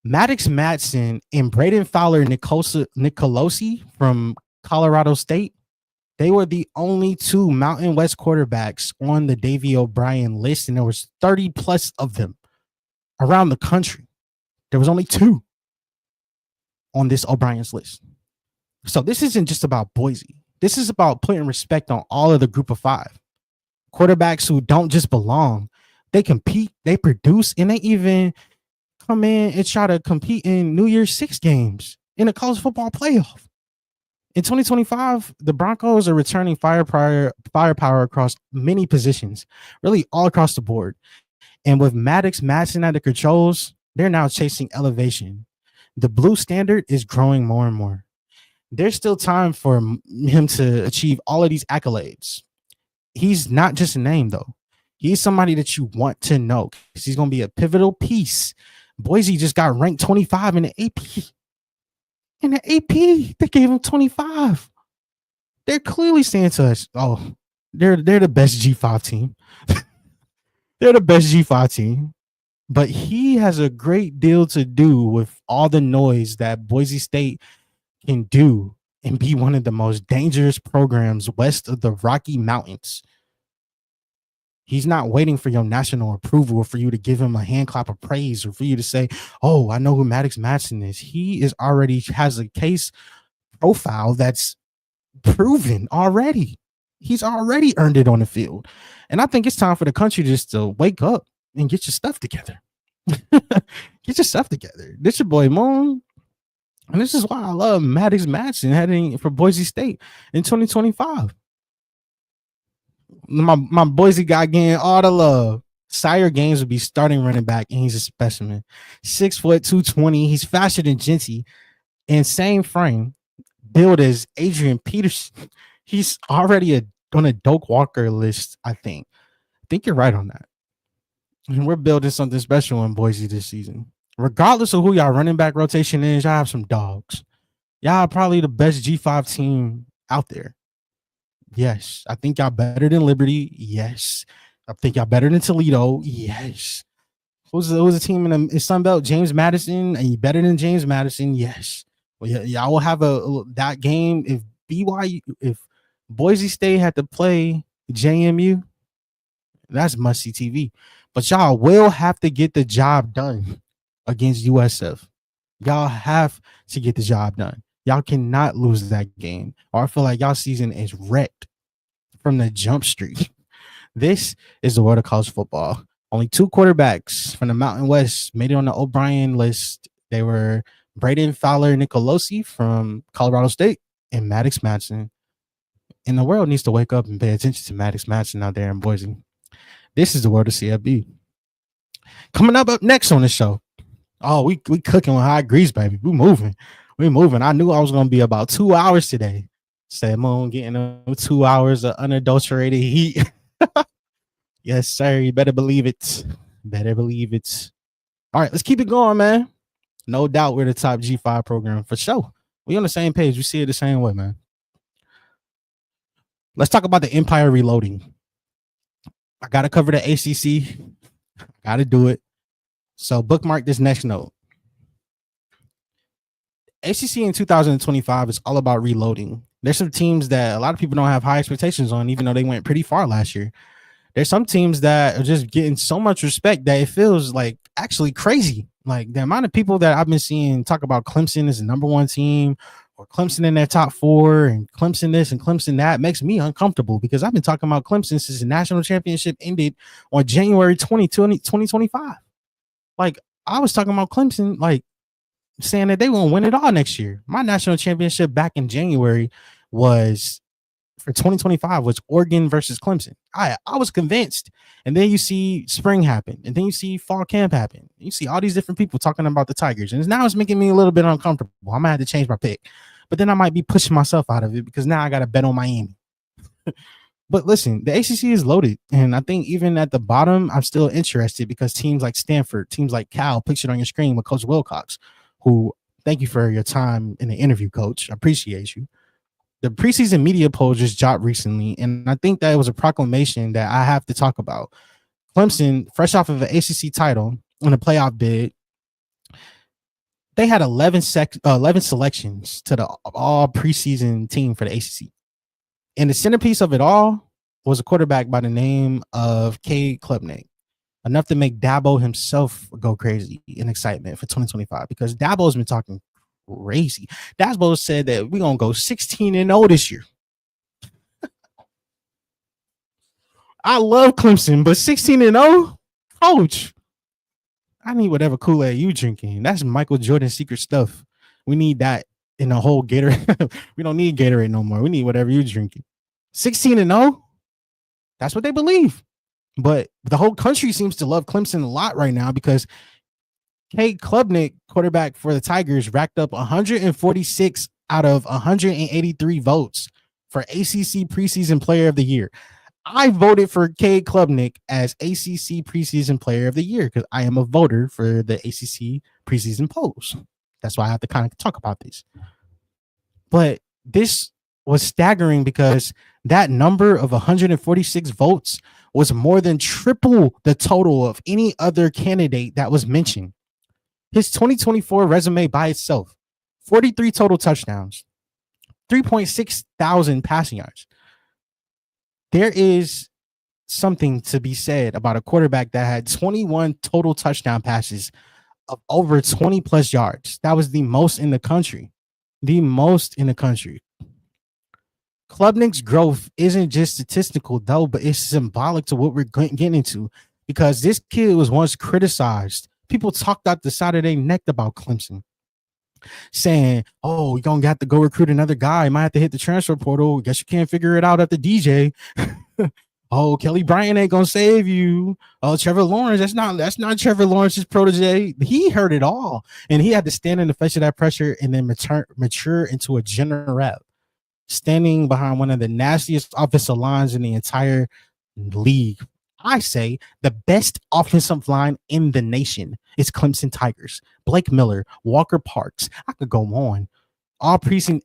Maddox Madsen and Braden Fowler Nicolosi from Colorado State, they were the only two Mountain West quarterbacks on the Davey O'Brien list, and there was 30 plus of them around the country. There was only two on this O'Brien's list. So this isn't just about Boise. This is about putting respect on all of the group of five. Quarterbacks who don't just belong. They compete, they produce, and they even come in and try to compete in New Year's Six games in a college football playoff. In 2025, the Broncos are returning firepower across many positions, really all across the board. And with Maddox Madsen at the controls, they're now chasing elevation. The blue standard is growing more and more. There's still time for him to achieve all of these accolades. He's not just a name, though. He's somebody that you want to know because he's going to be a pivotal piece. Boise just got ranked 25 in the AP. In the AP, they gave him 25. They're clearly saying to us, oh, they're the best G5 team. They're the best G5 team. But he has a great deal to do with all the noise that Boise State can do and be one of the most dangerous programs west of the Rocky Mountains. He's not waiting for your national approval or for you to give him a hand clap of praise or for you to say, oh, I know who Maddox Madsen is. He is already has a case profile that's proven already. He's already earned it on the field. And I think it's time for the country just to wake up and get your stuff together. Get your stuff together. This your boy Moon. And this is why I love Maddox Madsen heading for Boise State in 2025. My Boise guy getting all the love. Sire Gaines would be starting running back, and he's a specimen. 6 foot 220. He's faster than Genty. And same frame, build as Adrian Peterson. He's already on a Doak Walker list, I think. I think you're right on that. And we're building something special in Boise this season. Regardless of who y'all running back rotation is, y'all have some dogs. Y'all are probably the best G5 team out there. Yes. I think y'all better than Liberty. Yes. I think y'all better than Toledo. Yes. Who's the team in the Sun Belt? James Madison. And you better than James Madison? Yes. Well, y'all will have that game if Boise State had to play JMU. That's must-see TV. But y'all will have to get the job done against USF. Y'all have to get the job done. Y'all cannot lose that game. Or I feel like y'all season is wrecked from the jump street. This is the world of college football. Only two quarterbacks from the Mountain West made it on the O'Brien list. They were Braden Fowler Nicolosi from Colorado State and Maddox Madsen. And the world needs to wake up and pay attention to Maddox Madsen out there in Boise. This is the world of CFB. Coming up next on the show. Oh, we cooking with high grease, baby. We moving. I knew I was going to be about 2 hours today. Said Moon getting 2 hours of unadulterated heat. Yes, sir. You better believe it. All right, let's keep it going, man. No doubt we're the top G5 program for sure. We on the same page. We see it the same way, man. Let's talk about the Empire reloading. I got to cover the ACC. Got to do it. So bookmark this next note. ACC in 2025 is all about reloading. There's some teams that a lot of people don't have high expectations on, even though they went pretty far last year. There's some teams that are just getting so much respect that it feels like actually crazy. Like the amount of people that I've been seeing talk about Clemson as the number one team or Clemson in their top four and Clemson this and Clemson that makes me uncomfortable because I've been talking about Clemson since the national championship ended on January 2025. Like I was talking about Clemson, like saying that they won't win it all next year. My national championship back in January was for 2025 was Oregon versus Clemson. I was convinced. And then you see spring happen, and then you see fall camp happen. You see all these different people talking about the Tigers, and now it's making me a little bit uncomfortable. I'm gonna have to change my pick, but then I might be pushing myself out of it because now I got to bet on Miami. But listen, the ACC is loaded, and I think even at the bottom, I'm still interested because teams like Stanford, teams like Cal, pictured on your screen with Coach Wilcox, who, thank you for your time in the interview, Coach. I appreciate you. The preseason media poll just dropped recently, and I think that it was a proclamation that I have to talk about. Clemson, fresh off of an ACC title on a playoff bid, they had 11 selections to the all preseason team for the ACC. And the centerpiece of it all was a quarterback by the name of Cade Klubnik, enough to make Dabo himself go crazy in excitement for 2025 because Dabo's been talking crazy. Dabo said that we're going to go 16-0 this year. I love Clemson, but 16-0? Coach, I need whatever Kool-Aid you drinking. That's Michael Jordan secret stuff. We need that in the whole Gatorade. We don't need Gatorade no more. We need whatever you're drinking. 16-0? That's what they believe. But the whole country seems to love Clemson a lot right now because Cade Klubnik, quarterback for the Tigers, racked up 146 out of 183 votes for ACC Preseason Player of the Year. I voted for Cade Klubnik as ACC Preseason Player of the Year because I am a voter for the ACC Preseason polls. That's why I have to kind of talk about this. But this was staggering because that number of 146 votes was more than triple the total of any other candidate that was mentioned. His 2024 resume by itself, 43 total touchdowns, 3.6 thousand passing yards. There is something to be said about a quarterback that had 21 total touchdown passes of over 20 plus yards. That was the most in the country. The most in the country. Klubnik's growth isn't just statistical, though, but it's symbolic to what we're getting into because this kid was once criticized. People talked out the side of their neck about Clemson, saying, oh, you're going to have to go recruit another guy. You might have to hit the transfer portal. Guess you can't figure it out at the DJ. Oh, Kelly Bryant ain't going to save you. Oh, Trevor Lawrence, that's not Trevor Lawrence's protege. He heard it all, and he had to stand in the face of that pressure and then mature into a general, standing behind one of the nastiest offensive lines in the entire league. I say the best offensive line in the nation is Clemson Tigers. Blake Miller, Walker Parks. I could go on. All preseason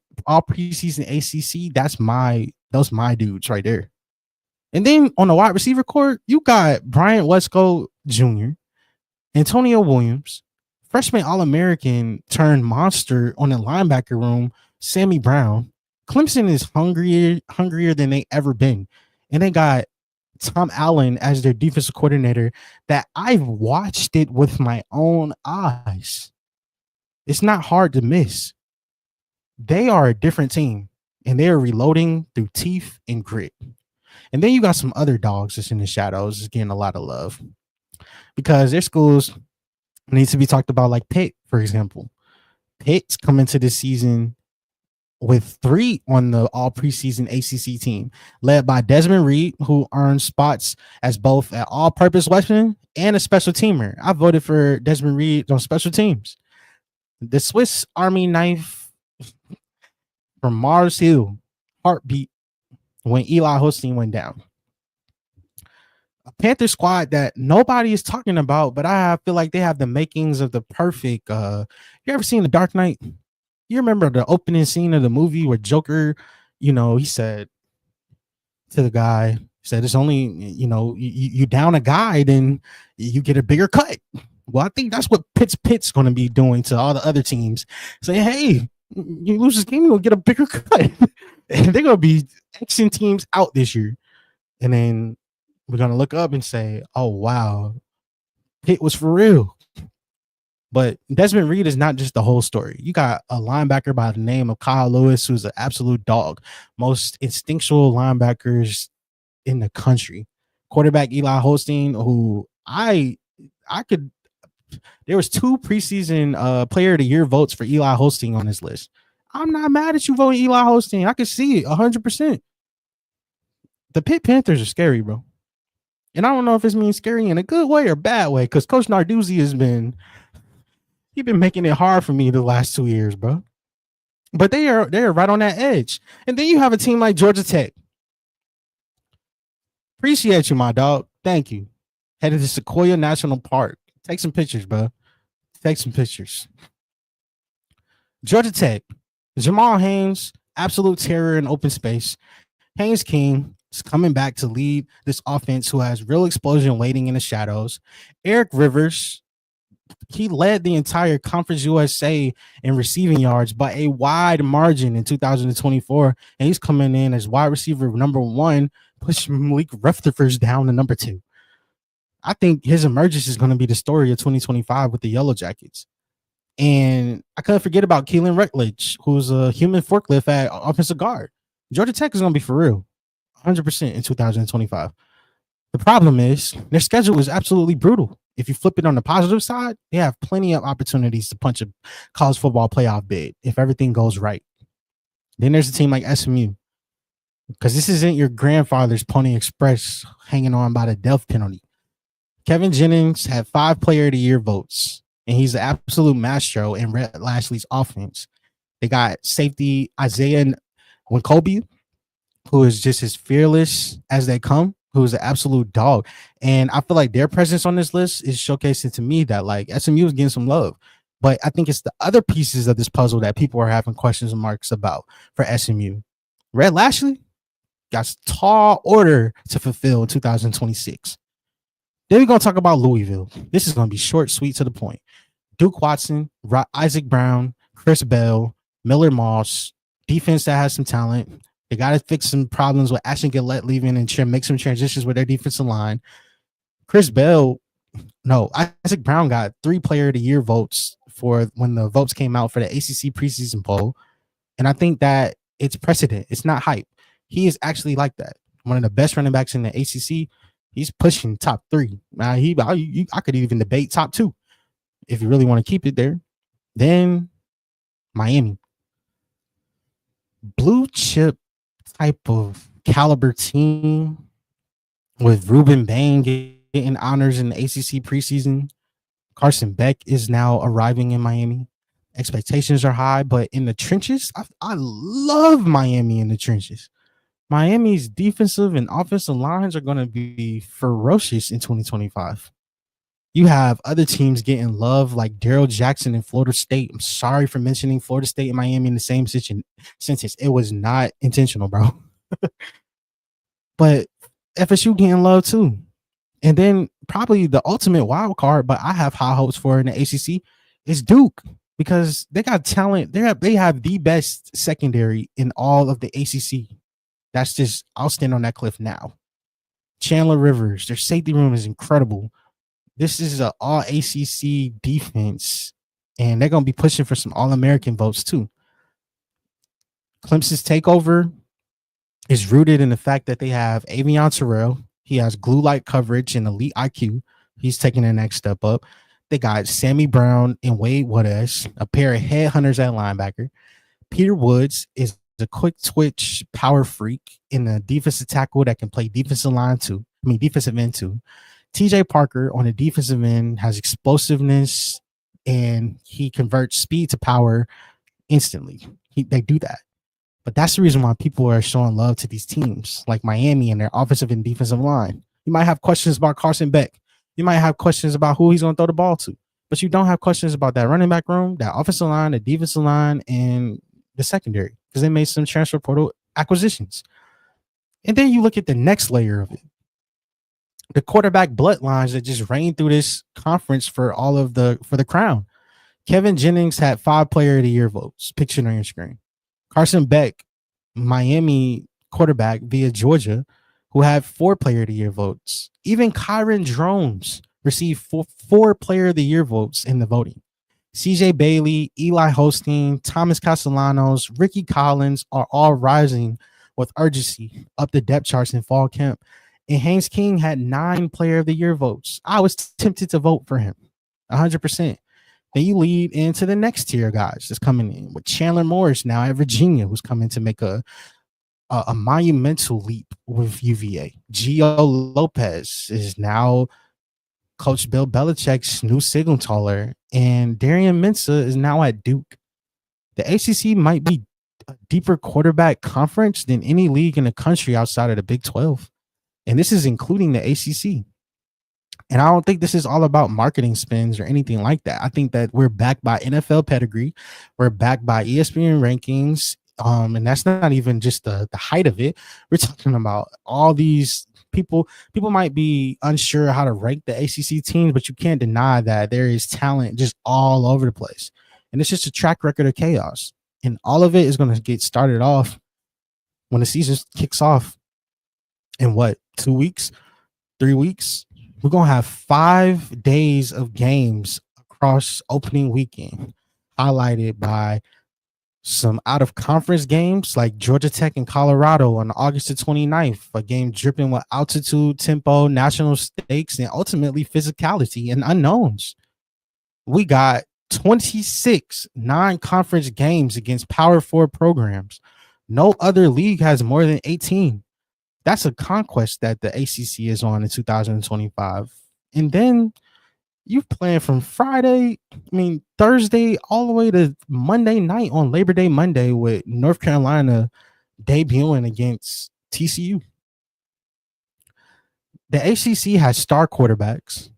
ACC. Those my dudes right there. And then on the wide receiver court, you got Bryant Wesco Jr., Antonio Williams, freshman All-American turned monster on the linebacker room, Sammy Brown. Clemson is hungrier than they ever been. And they got Tom Allen as their defensive coordinator that I've watched it with my own eyes. It's not hard to miss. They are a different team, and they are reloading through teeth and grit. And then you got some other dogs that's in the shadows is getting a lot of love because their schools need to be talked about, like Pitt, for example. Pitt's coming to this season with 3 on the all preseason ACC team, led by Desmond Reed, who earned spots as both an all-purpose weapon and a special teamer. I voted for Desmond Reed on special teams. The Swiss Army knife from Mars Hill, heartbeat when Eli Holstein went down. A Panther squad that nobody is talking about, but I feel like they have the makings of the perfect. You ever seen The Dark Knight? You remember the opening scene of the movie where Joker, he said to the guy, said it's only, you down a guy, then you get a bigger cut. Well, I think that's what Pitt's going to be doing to all the other teams. Saying, hey, you lose this game, you'll get a bigger cut. And they're going to be Xing teams out this year. And then we're going to look up and say, oh, wow, Pitt was for real. But Desmond Reed is not just the whole story. You got a linebacker by the name of Kyle Lewis, who's an absolute dog. Most instinctual linebackers in the country. Quarterback Eli Holstein, who I could – there was 2 preseason player of the year votes for Eli Holstein on this list. I'm not mad at you voting Eli Holstein. I can see it 100%. The Pitt Panthers are scary, bro. And I don't know if it's mean scary in a good way or bad way, because Coach Narduzzi he's been making it hard for me the last 2 years, bro. But they're right on that edge. And then you have a team like Georgia Tech. Appreciate you, my dog. Thank you. Headed to Sequoia National Park. Take some pictures, bro. Take some pictures. Georgia Tech. Jamal Haynes, absolute terror in open space. Haynes King is coming back to lead this offense who has real explosion waiting in the shadows. Eric Rivers, he led the entire Conference USA in receiving yards by a wide margin in 2024, and he's coming in as wide receiver number 1, pushing Malik Rutherford down to number 2. I think his emergence is going to be the story of 2025 with the Yellow Jackets. And I couldn't forget about Keelan Rutledge, who's a human forklift at offensive guard. Georgia Tech is going to be for real, 100% in 2025. The problem is their schedule is absolutely brutal. If you flip it on the positive side, they have plenty of opportunities to punch a college football playoff bid if everything goes right. Then there's a team like SMU, because this isn't your grandfather's Pony Express hanging on by the death penalty. Kevin Jennings had 5 Player of the Year votes, and he's the absolute maestro in Rhett Lashley's offense. They got safety Isaiah Winkobe, who is just as fearless as they come, who is an absolute dog. And I feel like their presence on this list is showcasing to me that like SMU is getting some love. But I think it's the other pieces of this puzzle that people are having questions and marks about for SMU. Rhett Lashley got a tall order to fulfill in 2026. Then we're going to talk about Louisville. This is going to be short, sweet, to the point. Duke Watson, Isaac Brown, Chris Bell, Miller Moss, defense that has some talent. They got to fix some problems with Ashton Gillette leaving and make some transitions with their defensive line. Isaac Brown got 3 Player of the Year votes for when the votes came out for the ACC preseason poll. And I think that it's precedent. It's not hype. He is actually like that. One of the best running backs in the ACC. He's pushing top 3. I could even debate top 2 if you really want to keep it there. Then Miami. Blue chip type of caliber team with Ruben Bain getting honors in the ACC preseason. Carson Beck is now arriving in Miami. Expectations are high, but in the trenches, I love Miami in the trenches. Miami's defensive and offensive lines are going to be ferocious in 2025. You have other teams getting love like Darrell Jackson in Florida State. I'm sorry for mentioning Florida State and Miami in the same sentence. It was not intentional, bro. But FSU getting love too. And then probably the ultimate wild card, but I have high hopes for in the ACC, is Duke, because they got talent. They have the best secondary in all of the ACC. That's just, I'll stand on that cliff now. Chandler Rivers, their safety room is incredible. This is an all ACC defense, and they're going to be pushing for some All-American votes too. Clemson's takeover is rooted in the fact that they have Avion Terrell. He has glue-like coverage and elite IQ. He's taking the next step up. They got Sammy Brown and Wade Woodes, a pair of headhunters at linebacker. Peter Woods is a quick twitch power freak in the defensive tackle that can play defensive end too. TJ Parker on the defensive end has explosiveness, and he converts speed to power instantly. They do that. But that's the reason why people are showing love to these teams like Miami and their offensive and defensive line. You might have questions about Carson Beck. You might have questions about who he's going to throw the ball to. But you don't have questions about that running back room, that offensive line, the defensive line, and the secondary, because they made some transfer portal acquisitions. And then you look at the next layer of it. The quarterback bloodlines that just reign through this conference for the crown. Kevin Jennings had 5 Player of the Year votes, pictured on your screen. Carson Beck, Miami quarterback via Georgia, who had 4 Player of the Year votes. Even Kyron Drones received 4 Player of the Year votes in the voting. CJ Bailey, Eli Hosteen, Thomas Castellanos, Ricky Collins are all rising with urgency up the depth charts in fall camp. And Haynes King had 9 Player of the Year votes. I was tempted to vote for him, 100%. Then you lead into the next tier guys that's coming in with Chandler Morris now at Virginia, who's coming to make a a monumental leap with UVA. Gio Lopez is now Coach Bill Belichick's new signal caller, and Darian Mensah is now at Duke. The ACC might be a deeper quarterback conference than any league in the country outside of the Big 12. And this is including the ACC. And I don't think this is all about marketing spins or anything like that. I think that we're backed by NFL pedigree. We're backed by ESPN rankings. And that's not even just the height of it. We're talking about all these people. People might be unsure how to rank the ACC teams, but you can't deny that there is talent just all over the place. And it's just a track record of chaos. And all of it is going to get started off when the season kicks off in what, 2 weeks, 3 weeks? We're going to have 5 days of games across opening weekend, highlighted by some out of conference games like Georgia Tech and Colorado on August the 29th, a game dripping with altitude, tempo, national stakes, and ultimately physicality and unknowns. We got 26 non-conference games against Power 4 programs. No other league has more than 18. That's a conquest that the ACC is on in 2025. And then you playing from Thursday all the way to Monday night on Labor Day Monday with North Carolina debuting against TCU. The ACC has star quarterbacks.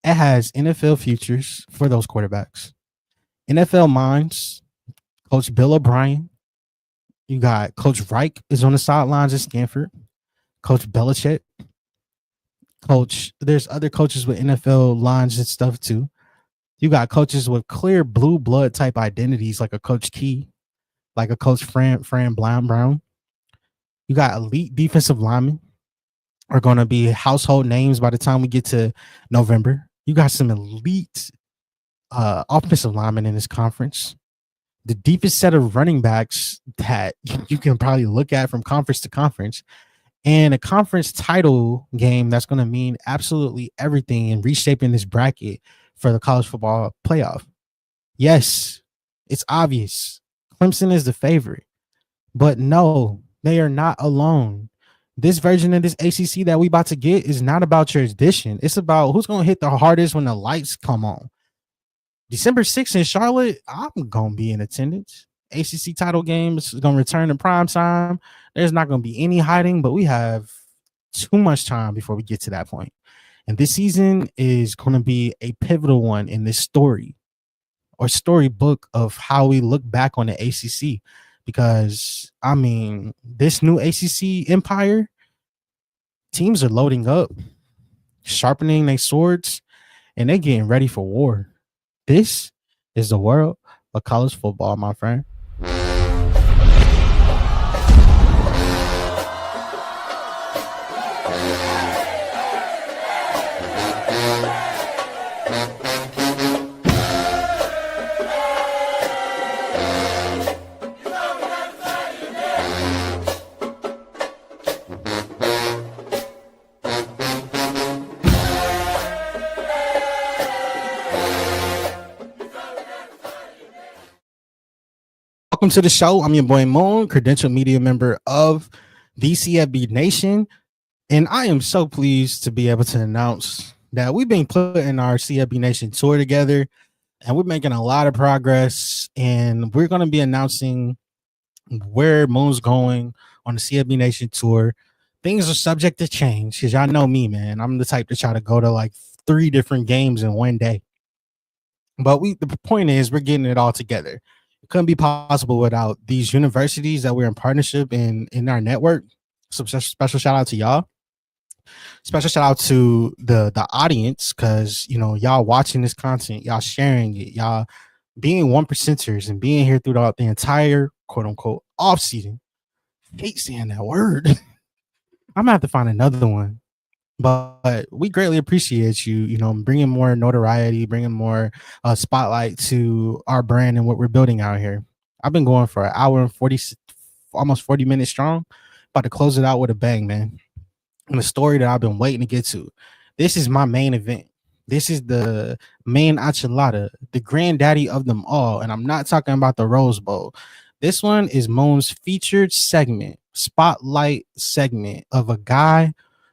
It has NFL futures for those quarterbacks. NFL minds, Coach Bill O'Brien. You got Coach Reich is on the sidelines at Stanford. Coach Belichick. There's other coaches with NFL lines and stuff too. You got coaches with clear blue blood type identities like a Coach Key, like a Coach Fran Brown. You got elite defensive linemen are going to be household names by the time we get to November. You got some elite offensive linemen in this conference. The deepest set of running backs that you can probably look at from conference to conference, and a conference title game that's going to mean absolutely everything in reshaping this bracket for the college football playoff. Yes, it's obvious. Clemson is the favorite, but no, they are not alone. This version of this ACC that we about to get is not about your edition. It's about who's going to hit the hardest when the lights come on. December 6th in Charlotte, I'm going to be in attendance. ACC title game is going to return in prime time. There's not going to be any hiding, but we have too much time before we get to that point. And this season is going to be a pivotal one in this story or storybook of how we look back on the ACC. Because, this new ACC empire, teams are loading up, sharpening their swords, and they're getting ready for war. This is the world of college football, my friend. Welcome to the show. I'm your boy Moon, credential media member of the CFB Nation. And I am so pleased to be able to announce that we've been putting our CFB Nation tour together and we're making a lot of progress. And we're going to be announcing where Moon's going on the CFB Nation tour. Things are subject to change because y'all know me, man. I'm the type to try to go to like 3 different games in one day. But the point is we're getting it all together. It couldn't be possible without these universities that we're in partnership in our network. So special shout out to y'all. Special shout out to the audience, because y'all watching this content, y'all sharing it, y'all being 1%ers and being here throughout the entire quote unquote off season. Hate saying that word. I'm gonna have to find another one. But we greatly appreciate you, bringing more notoriety, bringing more spotlight to our brand and what we're building out here. I've been going for an hour and 40, almost 40 minutes strong. About to close it out with a bang, man. And the story that I've been waiting to get to. This is my main event. This is the main enchilada, the granddaddy of them all. And I'm not talking about the Rose Bowl. This one is Moon's featured segment spotlight segment of a guy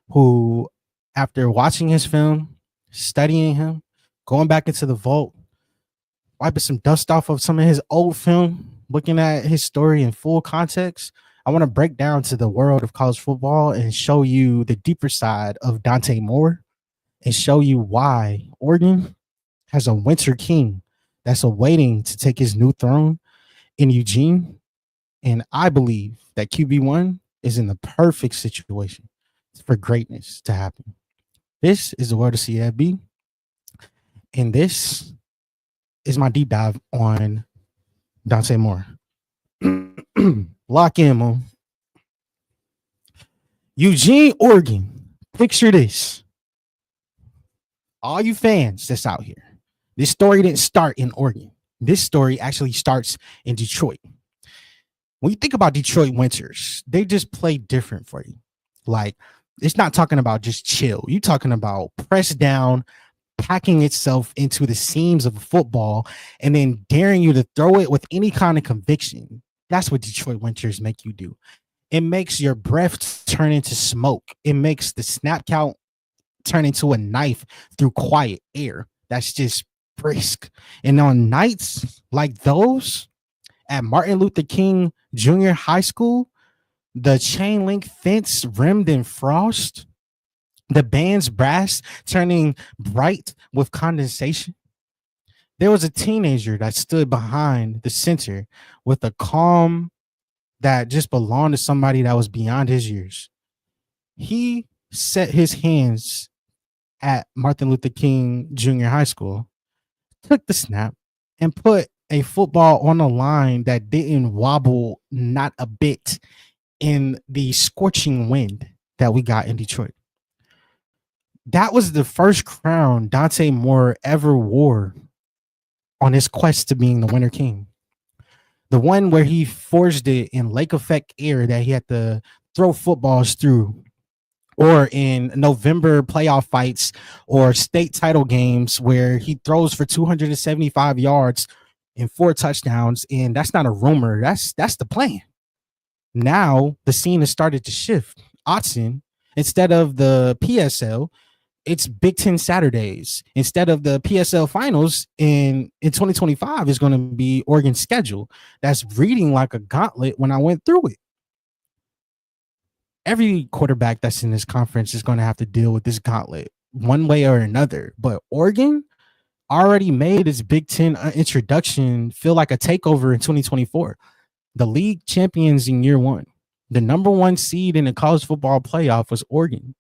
who, after watching his film, studying him, going back into the vault, wiping some dust off of some of his old film, looking at his story in full context. I want to break down to the world of college football and show you the deeper side of Dante Moore and show you why Oregon has a winter king that's awaiting to take his new throne in Eugene. And I believe that QB1 is in the perfect situation for greatness to happen. This is the world of CFB. And this is my deep dive on Dante Moore. Lock in, Mo. Eugene, Oregon. Picture this. All you fans that's out here. This story didn't start in Oregon. This story actually starts in Detroit. When you think about Detroit winters, they just play different for you. Like, it's not talking about just chill. You're talking about press down, packing itself into the seams of a football, and then daring you to throw it with any kind of conviction. That's what Detroit winters make you do. It makes your breath turn into smoke. It makes the snap count turn into a knife through quiet air. That's just brisk. And on nights like those at Martin Luther King Jr. High School, the chain link fence rimmed in frost, the band's brass turning bright with condensation. There was a teenager that stood behind the center with a calm that just belonged to somebody that was beyond his years. He set his hands at Martin Luther King Jr. High School, took the snap, and put a football on a line that didn't wobble not a bit in the scorching wind that we got in Detroit. That was the first crown Dante Moore ever wore on his quest to being the Winter King. The one where he forged it in lake effect air that he had to throw footballs through, or in November playoff fights or state title games where he throws for 275 yards and 4 touchdowns. And that's not a rumor. That's the plan. Now the scene has started to shift. Autzen, instead of the PSL, it's Big Ten Saturdays. Instead of the PSL finals in 2025 is going to be Oregon's schedule. That's reading like a gauntlet when I went through it. Every quarterback that's in this conference is going to have to deal with this gauntlet one way or another. But Oregon already made its Big Ten introduction feel like a takeover in 2024. The league champions in year one. The number 1 seed in the college football playoff was Oregon.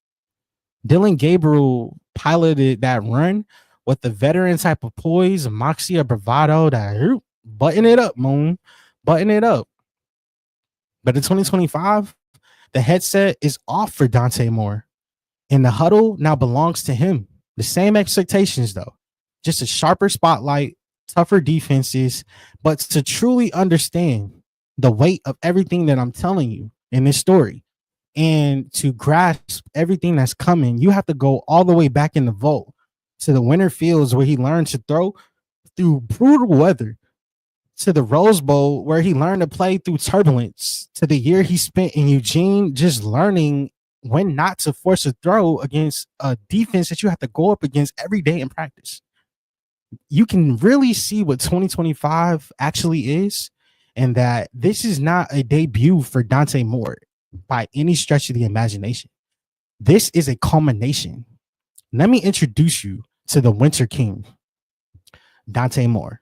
Dylan Gabriel piloted that run with the veteran type of poise, moxie, or bravado that button it up, Moon. Button it up. But in 2025, the headset is off for Dante Moore. And the huddle now belongs to him. The same expectations, though. Just a sharper spotlight, tougher defenses, but to truly understand the weight of everything that I'm telling you in this story and to grasp everything that's coming, you have to go all the way back in the vault to the winter fields where he learned to throw through brutal weather, to the Rose Bowl where he learned to play through turbulence, to the year he spent in Eugene just learning when not to force a throw against a defense that you have to go up against every day in practice. You can really see what 2025 actually is, and that this is not a debut for Dante Moore by any stretch of the imagination. This is a culmination. Let me introduce you to the Winter King, Dante Moore.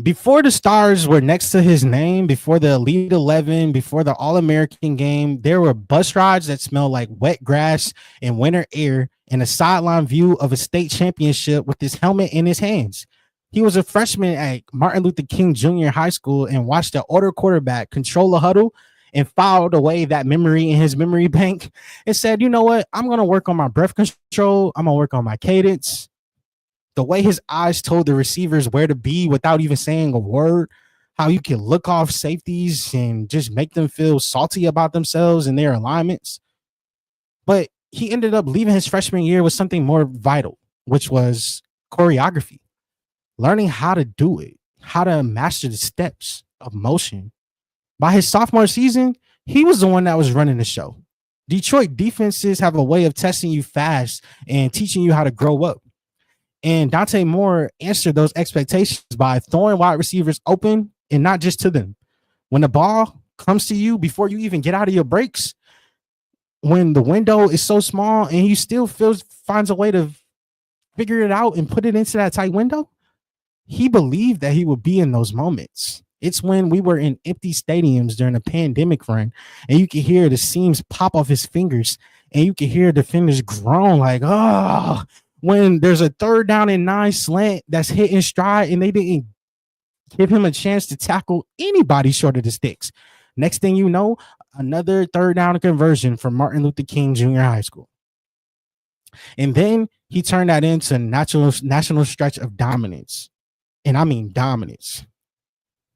Before the stars were next to his name, before the Elite 11, before the All-American game, there were bus rides that smelled like wet grass and winter air and a sideline view of a state championship with his helmet in his hands. He was a freshman at Martin Luther King Jr. High School and watched the older quarterback control a huddle and filed away that memory in his memory bank and said, you know what? I'm going to work on my breath control. I'm going to work on my cadence. The way his eyes told the receivers where to be without even saying a word, how you can look off safeties and just make them feel salty about themselves and their alignments. But he ended up leaving his freshman year with something more vital, which was choreography, learning how to do it, how to master the steps of motion, By his sophomore season, he was the one that was running the show. Detroit defenses have a way of testing you fast and teaching you how to grow up. And Dante Moore answered those expectations by throwing wide receivers open and not just to them. When the ball comes to you before you even get out of your breaks, when the window is so small and he still finds a way to figure it out and put it into that tight window, he believed that he would be in those moments. It's when we were in empty stadiums during a pandemic run, and you could hear the seams pop off his fingers, and you could hear defenders groan like, oh, when there's a 3rd down and 9 slant that's hitting stride, and they didn't give him a chance to tackle anybody short of the sticks. Next thing you know, another 3rd down conversion from Martin Luther King Jr. High School. And then he turned that into national stretch of dominance. And I mean dominance.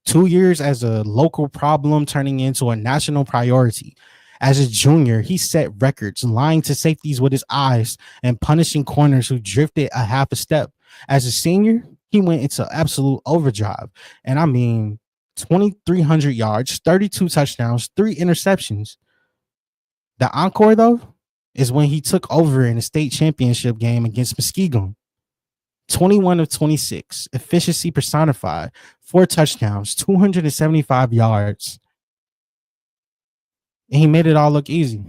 2 years as a local problem turning into a national priority. As a junior, he set records, lying to safeties with his eyes and punishing corners who drifted a half a step. As a senior, he went into absolute overdrive. And I mean, 2,300 yards, 32 touchdowns, 3 interceptions. The encore, though, is when he took over in the state championship game against Muskegon. 21 of 26, efficiency personified, 4 touchdowns, 275 yards. And he made it all look easy.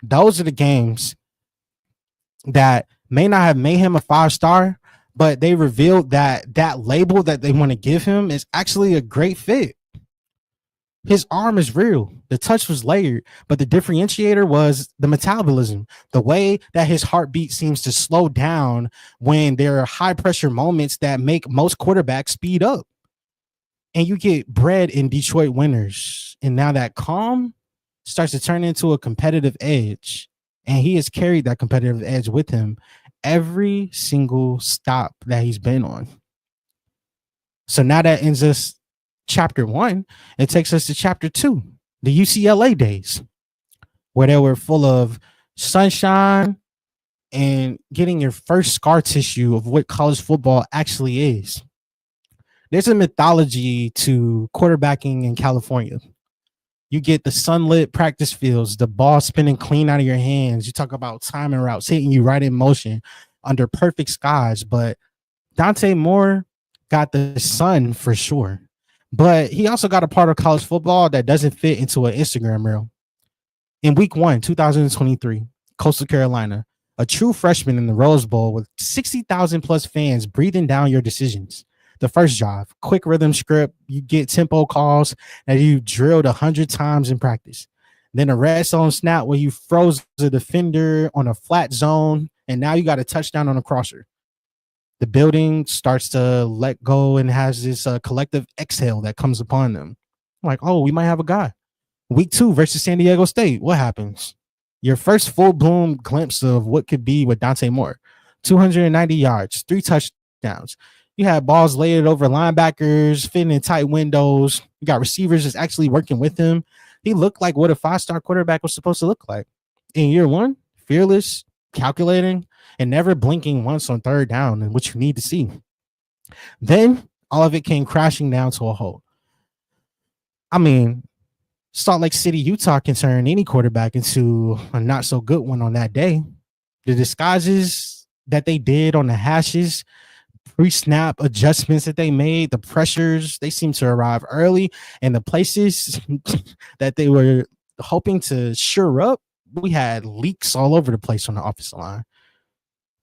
Those are the games that may not have made him a 5-star, but they revealed that that label that they want to give him is actually a great fit. His arm is real. The touch was layered, but the differentiator was the metabolism, the way that his heartbeat seems to slow down when there are high pressure moments that make most quarterbacks speed up. And you get bred in Detroit winners. And now that calm starts to turn into a competitive edge. And he has carried that competitive edge with him every single stop that he's been on. So now that ends us chapter 1. It takes us to chapter 2, the UCLA days, where they were full of sunshine and getting your first scar tissue of what college football actually is. There's a mythology to quarterbacking in California. You get the sunlit practice fields, the ball spinning clean out of your hands. You talk about timing routes hitting you right in motion under perfect skies. But Dante Moore got the sun for sure. But he also got a part of college football that doesn't fit into an Instagram reel. In week 1, 2023, Coastal Carolina, a true freshman in the Rose Bowl with 60,000 plus fans breathing down your decisions. The first drive, quick rhythm script, you get tempo calls that you drilled 100 times in practice. Then a red zone snap where you froze the defender on a flat zone, and now you got a touchdown on a crosser. The building starts to let go and has this collective exhale that comes upon them. Like, oh, we might have a guy. Week 2 versus San Diego State. What happens? Your first full-bloom glimpse of what could be with Dante Moore. 290 yards, 3 touchdowns. You had balls layered over linebackers, fitting in tight windows. You got receivers that's actually working with him. He looked like what a 5-star quarterback was supposed to look like. In year 1, fearless, calculating, and never blinking once on 3rd down, and what you need to see. Then all of it came crashing down to a halt. I mean, Salt Lake City, Utah can turn any quarterback into a not so good one on that day. The disguises that they did on the hashes, pre-snap adjustments that they made, the pressures, they seemed to arrive early, and the places that they were hoping to shore up, we had leaks all over the place on the offensive line.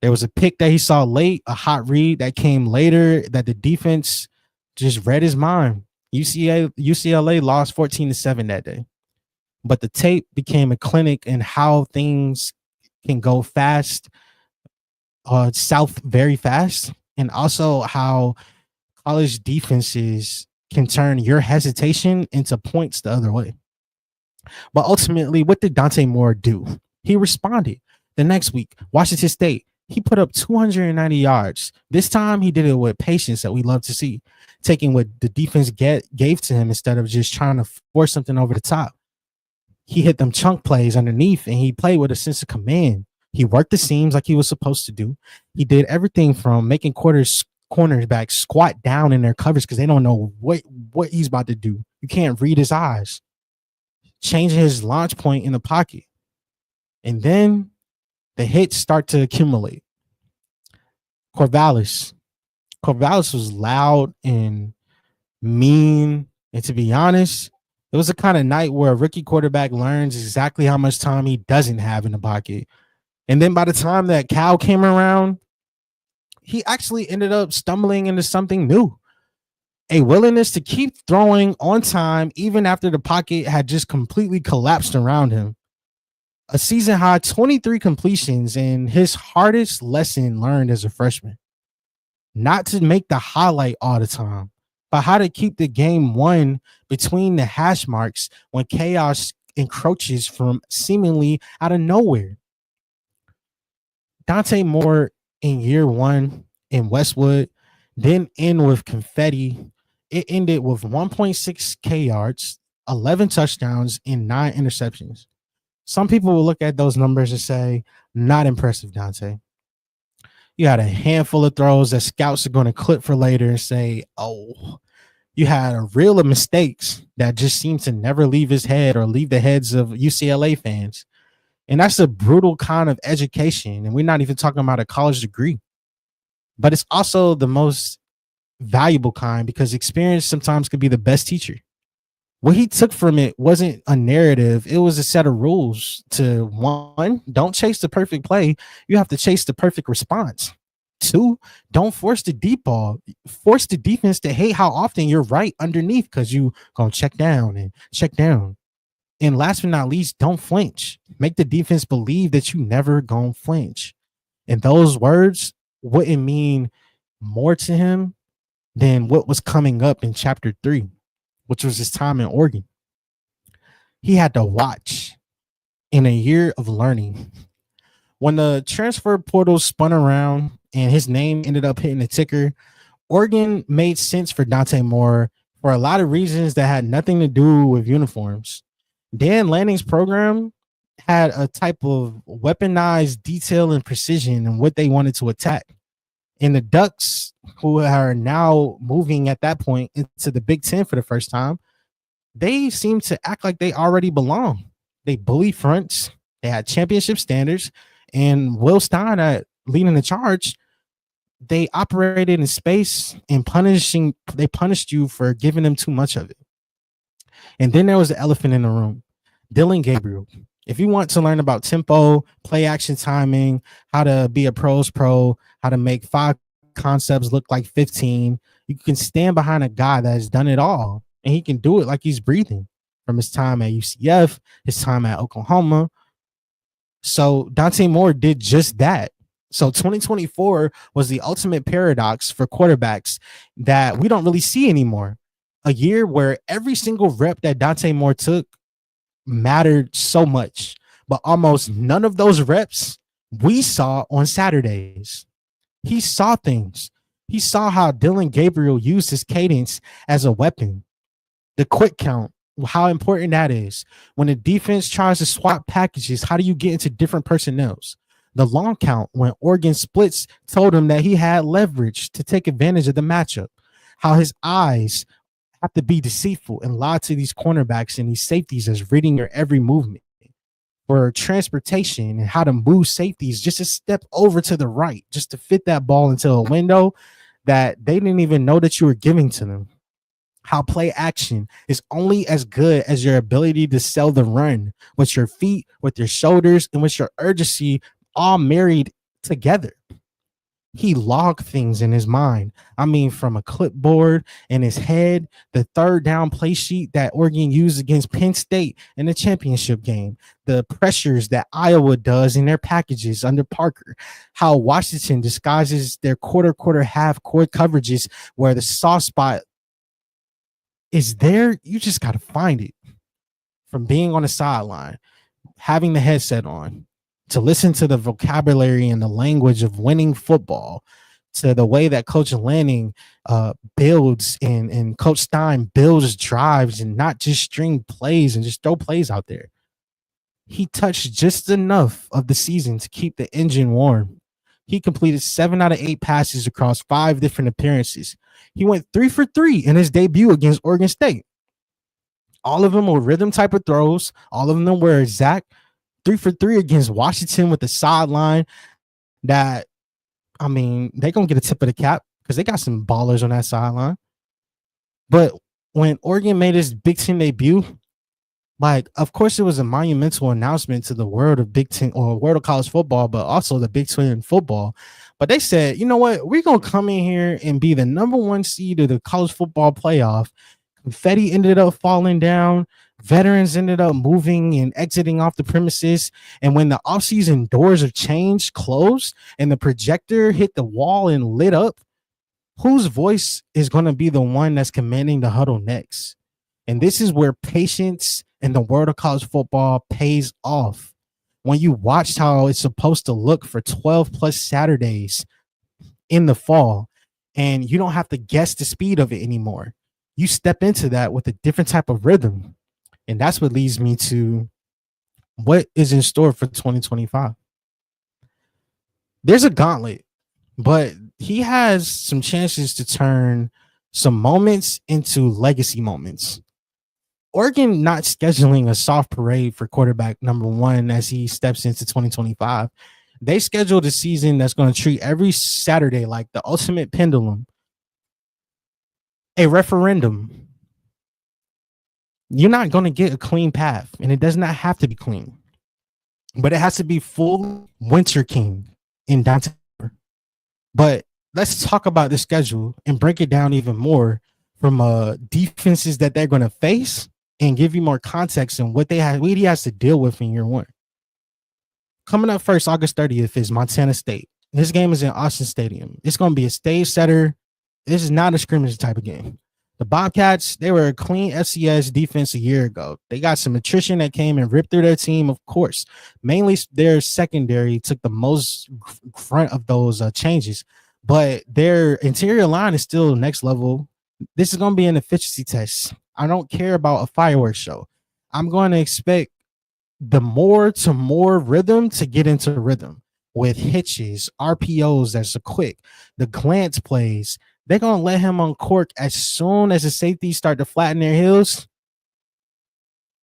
There was a pick that he saw late, a hot read that came later that the defense just read his mind. UCLA lost 14-7 that day. But the tape became a clinic in how things can go fast, south very fast, and also how college defenses can turn your hesitation into points the other way. But ultimately, what did Dante Moore do? He responded. The next week, Washington State, he put up 290 yards. This time, he did it with patience that we love to see, taking what the defense gave to him instead of just trying to force something over the top. He hit them chunk plays underneath, and he played with a sense of command. He worked the seams like he was supposed to do. He did everything from making cornerbacks squat down in their coverage because they don't know what he's about to do. You can't read his eyes. Changing his launch point in the pocket. And then the hits start to accumulate. Corvallis. Corvallis was loud and mean. And to be honest, it was the kind of night where a rookie quarterback learns exactly how much time he doesn't have in the pocket. And then by the time that Cal came around, he actually ended up stumbling into something new. A willingness to keep throwing on time even after the pocket had just completely collapsed around him. A season high 23 completions and his hardest lesson learned as a freshman. Not to make the highlight all the time, but how to keep the game won between the hash marks when chaos encroaches from seemingly out of nowhere. Dante Moore in year one in Westwood didn't end with confetti. It ended with 1.6K yards, 11 touchdowns, and 9 interceptions. Some people will look at those numbers and say, not impressive, Dante. You had a handful of throws that scouts are going to clip for later and say, oh, you had a reel of mistakes that just seem to never leave his head or leave the heads of UCLA fans. And that's a brutal kind of education. And we're not even talking about a college degree. But it's also the most valuable kind because experience sometimes can be the best teacher. What he took from it wasn't a narrative. It was a set of rules to, one, don't chase the perfect play. You have to chase the perfect response. Two, don't force the deep ball. Force the defense to hate how often you're right underneath because you going to check down and check down. And last but not least, don't flinch. Make the defense believe that you never going to flinch. And those words wouldn't mean more to him than what was coming up in chapter 3, which was his time in Oregon. He had to watch in a year of learning. When the transfer portal spun around and his name ended up hitting the ticker, Oregon made sense for Dante Moore for a lot of reasons that had nothing to do with uniforms. Dan Lanning's program had a type of weaponized detail and precision in what they wanted to attack. And the Ducks, who are now moving at that point into the Big Ten for the first time, they seem to act like they already belong. They bully fronts. They had championship standards. And Will Stein, leading the charge, they operated in space and they punished you for giving them too much of it. And then there was the elephant in the room, Dylan Gabriel. If you want to learn about tempo, play action timing, how to be a pro's pro, how to make 5 concepts look like 15, you can stand behind a guy that has done it all. And he can do it like he's breathing from his time at UCF, his time at Oklahoma. So Dante Moore did just that. So 2024 was the ultimate paradox for quarterbacks that we don't really see anymore. A year where every single rep that Dante Moore took mattered so much, but almost none of those reps we saw on Saturdays. He saw things. He saw how Dylan Gabriel used his cadence as a weapon. The quick count, how important that is. When the defense tries to swap packages, how do you get into different personnels? The long count, when Oregon splits told him that he had leverage to take advantage of the matchup. How his eyes have to be deceitful and lie to these cornerbacks and these safeties as reading your every movement. For transportation and how to move safeties just a step over to the right, just to fit that ball into a window that they didn't even know that you were giving to them. How play action is only as good as your ability to sell the run with your feet, with your shoulders, and with your urgency all married together. He logged things in his mind. I mean, from a clipboard in his head, the third down play sheet that Oregon used against Penn State in the championship game, the pressures that Iowa does in their packages under Parker, how Washington disguises their quarter, half court coverages where the soft spot is there. You just got to find it. From being on the sideline, having the headset on, to listen to the vocabulary and the language of winning football, to the way that Coach Lanning builds and Coach Stein builds drives and not just string plays and just throw plays out there. He touched just enough of the season to keep the engine warm. He completed 7 out of 8 passes across 5 different appearances. He went 3 for 3 in his debut against Oregon State. All of them were rhythm type of throws. All of them were exact. 3 for 3 against Washington with the sideline. That, I mean, they're going to get a tip of the cap because they got some ballers on that sideline. But when Oregon made his Big Ten debut, like, of course, it was a monumental announcement to the world of Big Ten or world of college football, but also the Big Ten football. But they said, you know what? We're going to come in here and be the #1 seed of the college football playoff. Confetti ended up falling down. Veterans ended up moving and exiting off the premises. And when the offseason doors are changed, closed, and the projector hit the wall and lit up, whose voice is going to be the one that's commanding the huddle next? And this is where patience in the world of college football pays off. When you watched how it's supposed to look for 12 plus Saturdays in the fall, and you don't have to guess the speed of it anymore. You step into that with a different type of rhythm. And that's what leads me to what is in store for 2025. There's a gauntlet, but he has some chances to turn some moments into legacy moments. Oregon not scheduling a soft parade for quarterback #1 as he steps into 2025. They scheduled a season that's going to treat every Saturday like the ultimate pendulum, a referendum. You're not going to get a clean path, and it does not have to be clean, but it has to be full Winter King in Dante. But let's talk about the schedule and break it down even more from defenses that they're going to face and give you more context on what he has to deal with in year one. Coming up first, August 30th, is Montana State. This game is in Austin Stadium. It's going to be a stage setter. This is not a scrimmage type of game. The Bobcats, they were a clean FCS defense a year ago. They got some attrition that came and ripped through their team, of course. Mainly their secondary took the most front of those changes. But their interior line is still next level. This is going to be an efficiency test. I don't care about a fireworks show. I'm going to expect the more to more rhythm to get into rhythm with hitches, RPOs that's a quick, the glance plays. They're going to let him uncork as soon as the safeties start to flatten their heels.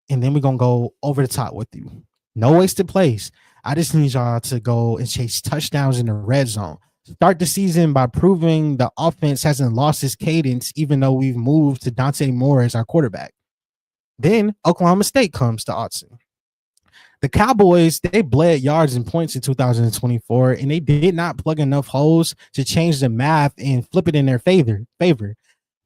And then we're going to go over the top with you. No wasted plays. I just need y'all to go and chase touchdowns in the red zone. Start the season by proving the offense hasn't lost its cadence, even though we've moved to Dante Moore as our quarterback. Then Oklahoma State comes to Autzen. The Cowboys, they bled yards and points in 2024, and they did not plug enough holes to change the math and flip it in their favor.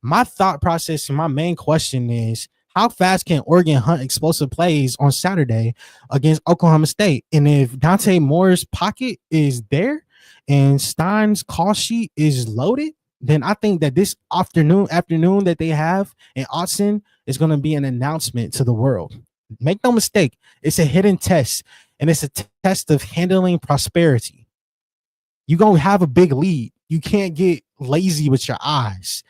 My thought process and my main question is, how fast can Oregon hunt explosive plays on Saturday against Oklahoma State? And if Dante Moore's pocket is there and Stein's call sheet is loaded, then I think that this afternoon that they have in Autzen is going to be an announcement to the world. Make no mistake, it's a hidden test, and it's a test of handling prosperity. You're going to have a big lead. You can't get lazy with your eyes.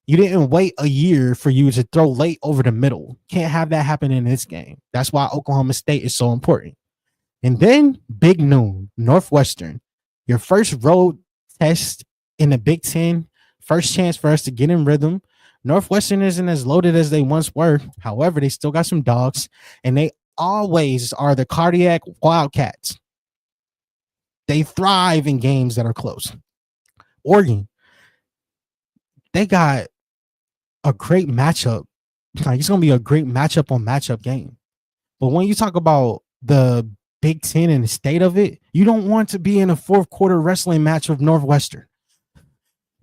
You didn't wait a year for you to throw late over the middle. Can't have that happen in this game. That's why Oklahoma State is so important. And then Big Noon, Northwestern, your first road test in the Big Ten, first chance for us to get in rhythm. Northwestern isn't as loaded as they once were. However, they still got some dogs, and they always are the cardiac Wildcats. They thrive in games that are close. Oregon, they got a great matchup. Like, it's going to be a great matchup on matchup game. But when you talk about the Big Ten and the state of it, you don't want to be in a fourth quarter wrestling match with Northwestern.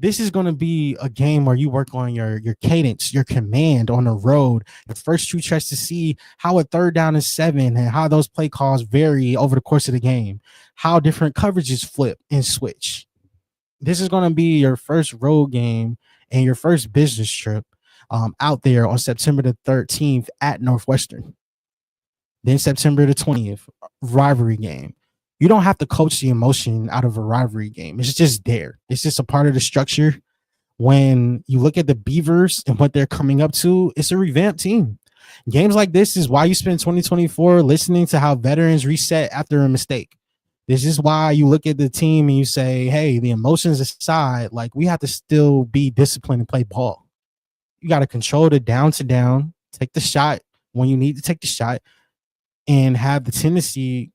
This is going to be a game where you work on your cadence, your command on the road. The first two tries to see how a 3rd down and 7 and how those play calls vary over the course of the game, how different coverages flip and switch. This is going to be your first road game and your first business trip out there on September the 13th at Northwestern. Then September the 20th, rivalry game. You don't have to coach the emotion out of a rivalry game. It's just there. It's just a part of the structure. When you look at the Beavers and what they're coming up to, it's a revamped team. Games like this is why you spend 2024 listening to how veterans reset after a mistake. This is why you look at the team and you say, hey, the emotions aside, like we have to still be disciplined and play ball. You got to control the down to down, take the shot when you need to take the shot, and have the tendency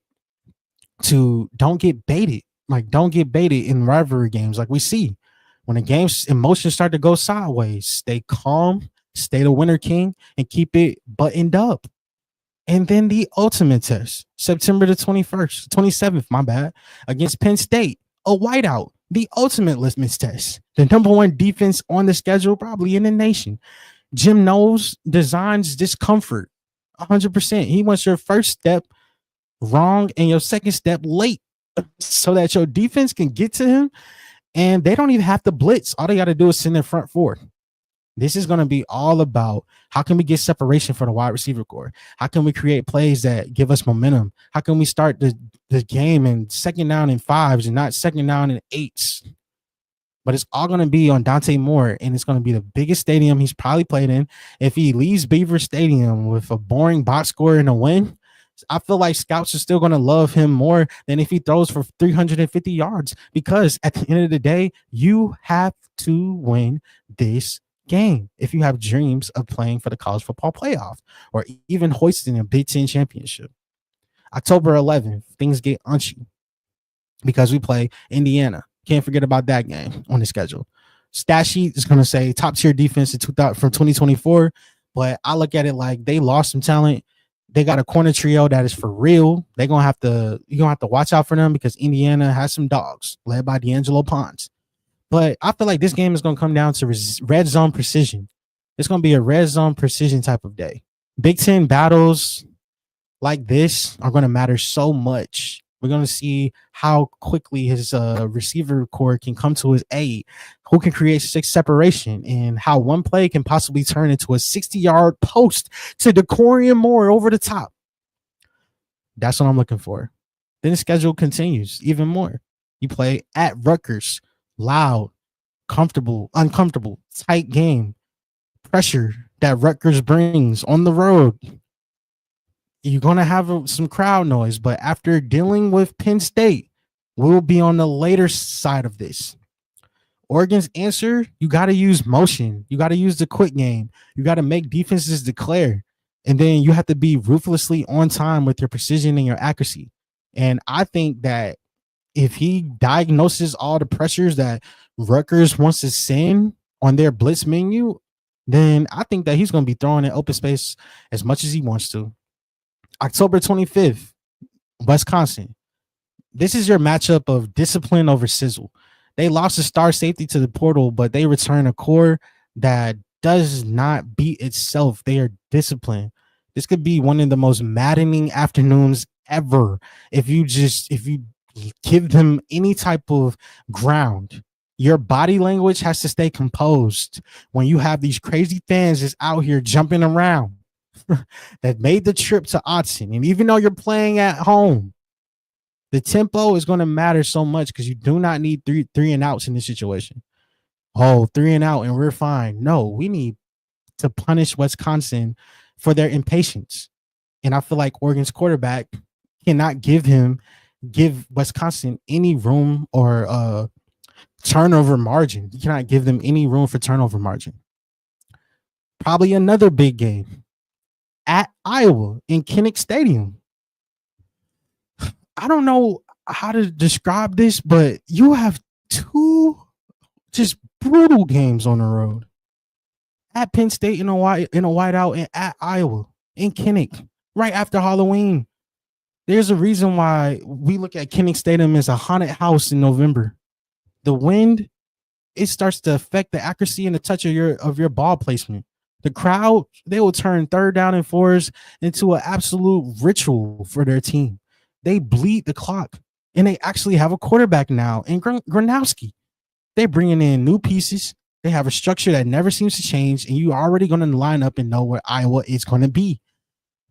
to don't get baited. Like, don't get baited in rivalry games. Like we see when the game's emotions start to go sideways, stay calm, stay the winner king, and keep it buttoned up. And then the ultimate test, September the 21st, 27th, my bad, against Penn State, a whiteout, the ultimate litmus test, the number one defense on the schedule, probably in the nation. Jim Knowles designs discomfort 100%. He wants your first step wrong and your second step late so that your defense can get to him and they don't even have to blitz. All they got to do is send their front four. This is going to be all about how can we get separation for the wide receiver core? How can we create plays that give us momentum? How can we start the game in second down and 5s and not second down and 8s? But it's all going to be on Dante Moore, and it's going to be the biggest stadium he's probably played in. If he leaves Beaver Stadium with a boring box score and a win, I feel like scouts are still going to love him more than if he throws for 350 yards, because at the end of the day, you have to win this game if you have dreams of playing for the college football playoff or even hoisting a Big Ten championship. October 11th, things get unchy because we play Indiana. Can't forget about that game on the schedule. Stat sheet is going to say top tier defense in 2000 from 2024, but I look at it like they lost some talent. They got a corner trio that is for real. You're gonna have to watch out for them because Indiana has some dogs led by D'Angelo Pons. But I feel like this game is going to come down to red zone precision. It's going to be a red zone precision type of day. Big Ten battles like this are going to matter so much. We're going to see how quickly his receiver core can come to his aid, who can create separation, and how one play can possibly turn into a 60-yard post to Decorian Moore over the top. That's what I'm looking for. Then the schedule continues even more. You play at Rutgers. Loud, comfortable, uncomfortable, tight game, pressure that Rutgers brings on the road. You're going to have some crowd noise, but after dealing with Penn State, we'll be on the later side of this. Oregon's answer, you got to use motion. You got to use the quick game. You got to make defenses declare. And then you have to be ruthlessly on time with your precision and your accuracy. And I think that if he diagnoses all the pressures that Rutgers wants to send on their blitz menu, then I think that he's going to be throwing in open space as much as he wants to. October 25th, Wisconsin. This is your matchup of discipline over sizzle. They lost a star safety to the portal, but they return a core that does not beat itself. They are disciplined. This could be one of the most maddening afternoons ever if you give them any type of ground. Your body language has to stay composed when you have these crazy fans just out here jumping around that made the trip to Autzen. And even though you're playing at home, the tempo is going to matter so much because you do not need three and outs in this situation. Oh, 3 and out and we're fine. No, we need to punish Wisconsin for their impatience. And I feel like Oregon's quarterback cannot give Wisconsin any room or turnover margin. You cannot give them any room for turnover margin. Probably another big game at Iowa in Kinnick Stadium. I don't know how to describe this, but you have two just brutal games on the road. At Penn State in a whiteout, and at Iowa in Kinnick right after Halloween. There's a reason why we look at Kinnick Stadium as a haunted house in November. The wind, it starts to affect the accuracy and the touch of your ball placement. The crowd, they will turn 3rd down and 4s into an absolute ritual for their team. They bleed the clock, and they actually have a quarterback now in Gronowski. They're bringing in new pieces. They have a structure that never seems to change, and you're already going to line up and know where Iowa is going to be.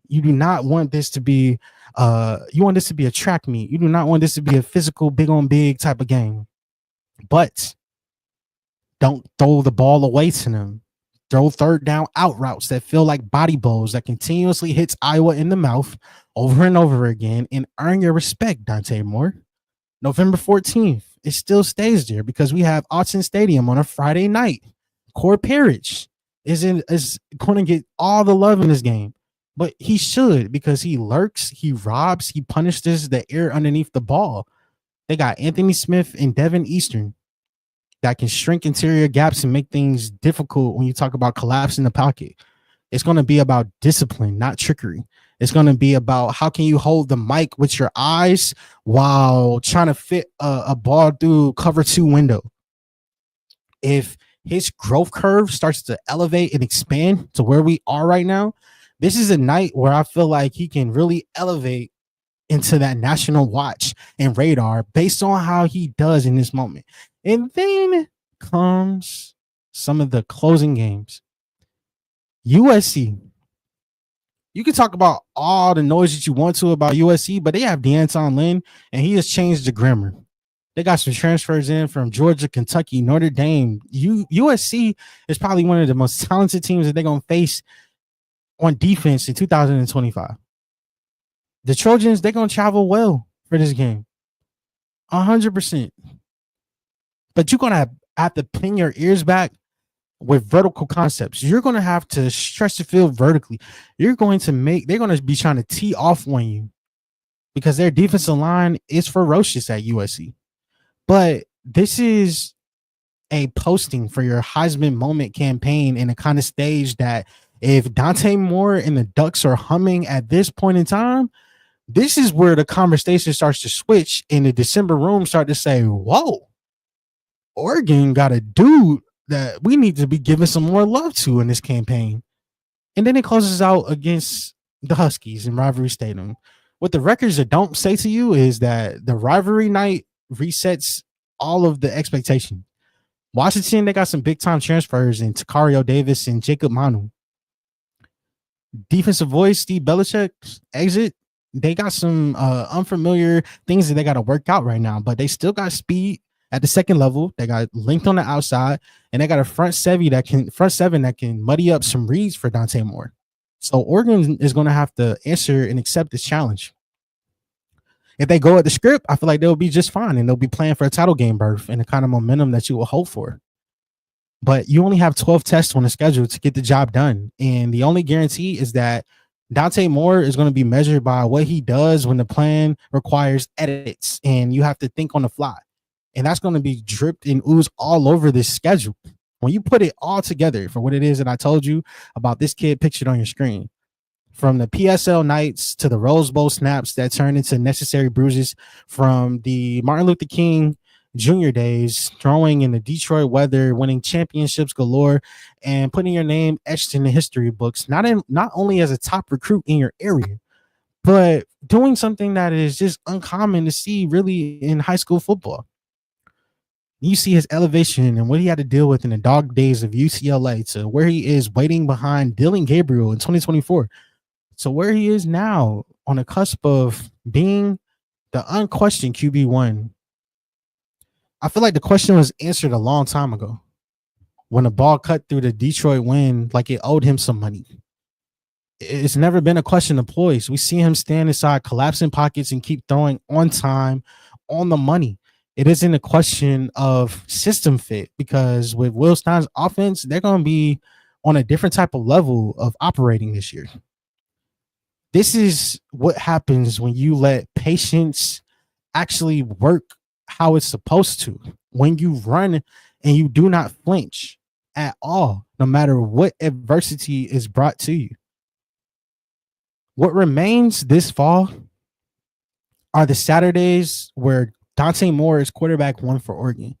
You do not want this to be you want this to be a track meet. You do not want this to be a physical big on big type of game. But don't throw the ball away to them. Throw 3rd down out routes that feel like body blows that continuously hits Iowa in the mouth over and over again and earn your respect, Dante Moore. November 14th, it still stays there because we have Autzen Stadium on a Friday night. Core Parrish is going to get all the love in this game, but he should because he lurks, he robs, he punishes the air underneath the ball. They got Anthony Smith and Devin Eastern that can shrink interior gaps and make things difficult when you talk about collapsing the pocket. It's going to be about discipline, not trickery. It's going to be about how can you hold the mic with your eyes while trying to fit a ball through cover 2 window. If his growth curve starts to elevate and expand to where we are right now, this is a night where I feel like he can really elevate into that national watch and radar based on how he does in this moment. And then comes some of the closing games. USC. You can talk about all the noise that you want to about USC, but they have D'Anton Lynn, and he has changed the grammar. They got some transfers in from Georgia, Kentucky, Notre Dame. USC is probably one of the most talented teams that they're going to face on defense in 2025. The Trojans, they're going to travel well for this game. 100%. But you're going to have to pin your ears back with vertical concepts. You're going to have to stretch the field vertically. They're going to be trying to tee off on you because their defensive line is ferocious at USC. But this is a posting for your Heisman moment campaign in a kind of stage that if Dante Moore and the Ducks are humming at this point in time, this is where the conversation starts to switch and the December room start to say, whoa, Oregon got a dude that we need to be giving some more love to in this campaign. And then it closes out against the Huskies in Rivalry Stadium. What the records that don't say to you is that the rivalry night resets all of the expectation. Washington, they got some big time transfers in Takario Davis and Jacob Manu. Defensive voice, Steve Belichick's exit. They got some unfamiliar things that they got to work out right now, but they still got speed at the second level. They got length on the outside, and they got a front seven that can muddy up some reads for Dante Moore. So Oregon is going to have to answer and accept this challenge. If they go at the script, I feel like they'll be just fine, and they'll be playing for a title game berth and the kind of momentum that you will hope for. But you only have 12 tests on the schedule to get the job done, and the only guarantee is that Dante Moore is going to be measured by what he does when the plan requires edits, and you have to think on the fly. And that's going to be dripped and oozed all over this schedule. When you put it all together for what it is that I told you about this kid pictured on your screen, from the PSL nights to the Rose Bowl snaps that turn into necessary bruises, from the Martin Luther King Jr. days, throwing in the Detroit weather, winning championships galore, and putting your name etched in the history books, not only as a top recruit in your area, but doing something that is just uncommon to see really in high school football. You see his elevation and what he had to deal with in the dog days of UCLA to where he is waiting behind Dylan Gabriel in 2024 to where he is now on the cusp of being the unquestioned QB1. I feel like the question was answered a long time ago when the ball cut through the Detroit wind like it owed him some money. It's never been a question of poise. We see him stand inside collapsing pockets and keep throwing on time, on the money. It isn't a question of system fit because with Will Stein's offense, they're going to be on a different type of level of operating this year. This is what happens when you let patience actually work how it's supposed to. When you run and you do not flinch at all, no matter what adversity is brought to you. What remains this fall are the Saturdays where Dante Moore is quarterback one for Oregon.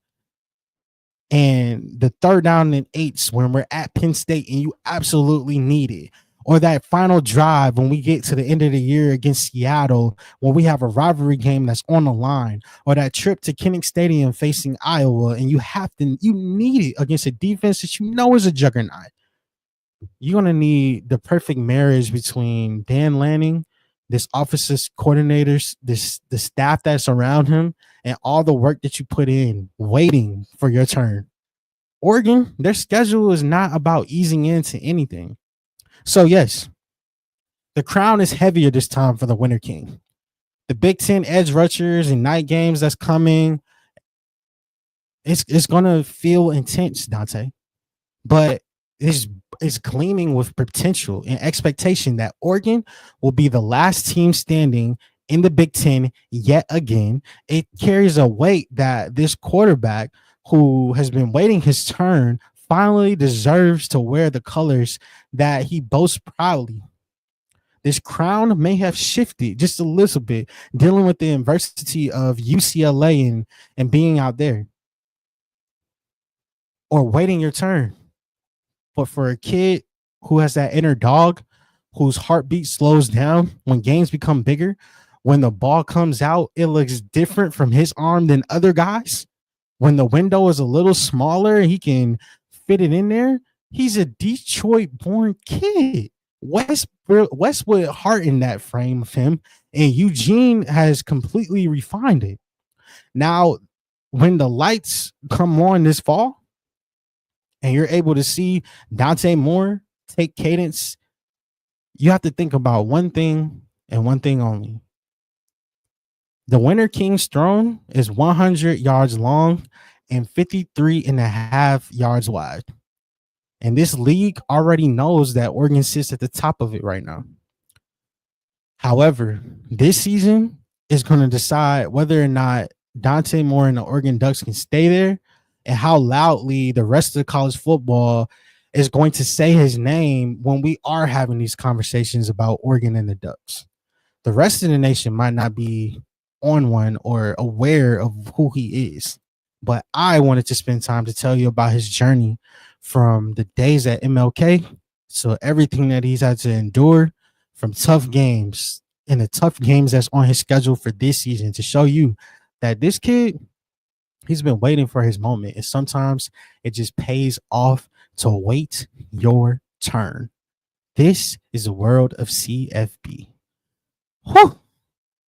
And the 3rd down and 8s when we're at Penn State and you absolutely need it. Or that final drive when we get to the end of the year against Seattle, when we have a rivalry game that's on the line, or that trip to Kinnick Stadium facing Iowa, and you need it against a defense that you know is a juggernaut. You're going to need the perfect marriage between Dan Lanning, this office's coordinators, the staff that's around him, and all the work that you put in waiting for your turn. Oregon, their schedule is not about easing into anything. So, yes, the crown is heavier this time for the Winter King. The Big Ten edge rushers and night games that's coming, it's gonna feel intense, Dante. But it's gleaming with potential and expectation that Oregon will be the last team standing in the Big Ten yet again. It carries a weight that this quarterback who has been waiting his turn finally deserves to wear the colors that he boasts proudly. This crown may have shifted just a little bit, dealing with the adversity of UCLA and being out there or waiting your turn. But for a kid who has that inner dog, whose heartbeat slows down when games become bigger, when the ball comes out, it looks different from his arm than other guys. When the window is a little smaller, he can fit it in there. He's a Detroit-born kid. Westwood heart in that frame of him, and Eugene has completely refined it. Now, when the lights come on this fall, and you're able to see Dante Moore take cadence, you have to think about one thing and one thing only. The Winter King's throne is 100 yards long and 53 and a half yards wide. And this league already knows that Oregon sits at the top of it right now. However, this season is going to decide whether or not Dante Moore and the Oregon Ducks can stay there, and how loudly the rest of the college football is going to say his name when we are having these conversations about Oregon and the Ducks. The rest of the nation might not be on one or aware of who he is, but I wanted to spend time to tell you about his journey from the days at MLK to everything that he's had to endure, from tough games and the tough games that's on his schedule for this season, to show you that this kid, he's been waiting for his moment. And sometimes it just pays off to wait your turn. This is the world of CFB. Whew.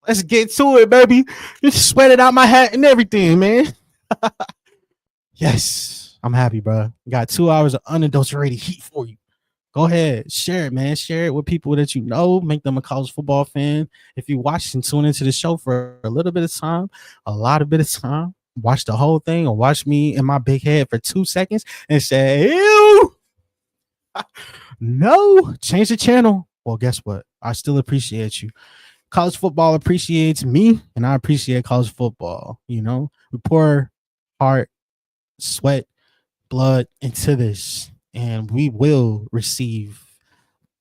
Let's get to it, baby. Just sweated out my hat and everything, man. Yes, I'm happy, bro. Got 2 hours of unadulterated heat for you. Go ahead, share it, man. Share it with people that you know. Make them a college football fan. If you watch and tune into the show for a little bit of time, a lot of bit of time, watch the whole thing or watch me in my big head for 2 seconds and say, ew, no, change the channel. Well, guess what? I still appreciate you. College football appreciates me, and I appreciate college football. You know, we pour heart, sweat, blood into this, and we will receive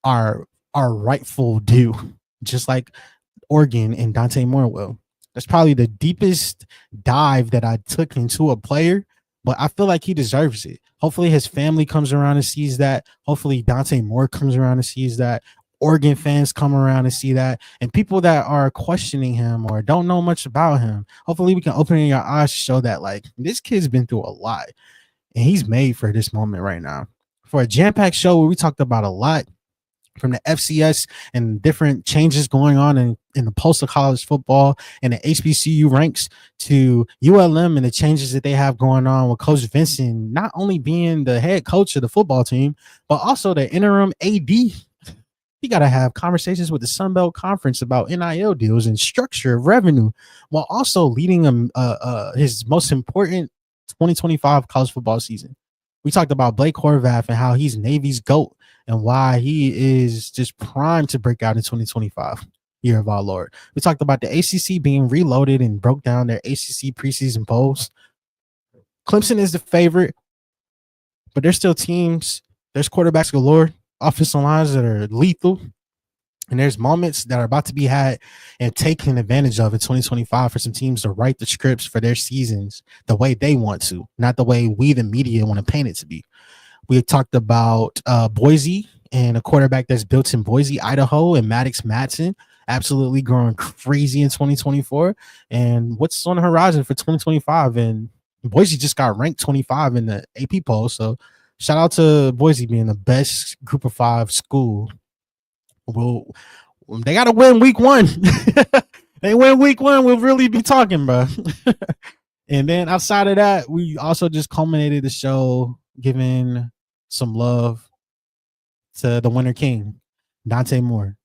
our rightful due, just like Oregon and Dante Moore will. That's probably the deepest dive that I took into a player, but I feel like he deserves it. Hopefully his family comes around and sees that. Hopefully Dante Moore comes around and sees that. Oregon fans come around and see that. And people that are questioning him or don't know much about him, hopefully we can open your eyes to show that, like, this kid's been through a lot and he's made for this moment right now. For a jam-packed show where we talked about a lot, from the FCS and different changes going on in the pulse of college football and the HBCU ranks, to ULM and the changes that they have going on with Coach Vincent not only being the head coach of the football team, but also the interim AD. He got to have conversations with the Sun Belt Conference about NIL deals and structure of revenue, while also leading his most important 2025 college football season. We talked about Blake Horvath and how he's Navy's GOAT and why he is just primed to break out in 2025, year of our Lord. We talked about the ACC being reloaded and broke down their ACC preseason polls. Clemson is the favorite, but there's still teams, there's quarterbacks galore, offensive lines that are lethal, and there's moments that are about to be had and taken advantage of in 2025 for some teams to write the scripts for their seasons the way they want to, not the way we, the media, want to paint it to be. We talked about Boise and a quarterback that's built in Boise, Idaho, and Maddox Matson absolutely growing crazy in 2024. And what's on the horizon for 2025? And Boise just got ranked 25 in the AP poll. So shout out to Boise being the best group of 5 school. Well, they got to win week 1. They win week 1, we'll really be talking, bro. And then outside of that, we also just culminated the show giving some love to the Winter King, Dante Moore.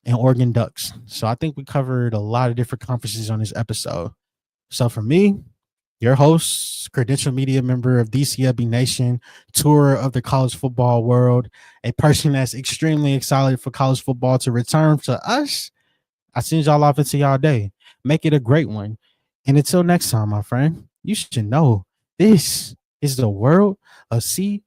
and Oregon Ducks. So I think we covered a lot of different conferences on this episode. So for me, your host, credential media member of DCFB Nation, tour of the college football world, a person that's extremely excited for college football to return to us, I send y'all off into y'all day. Make it a great one. And until next time, my friend, you should know this is the world of CFB.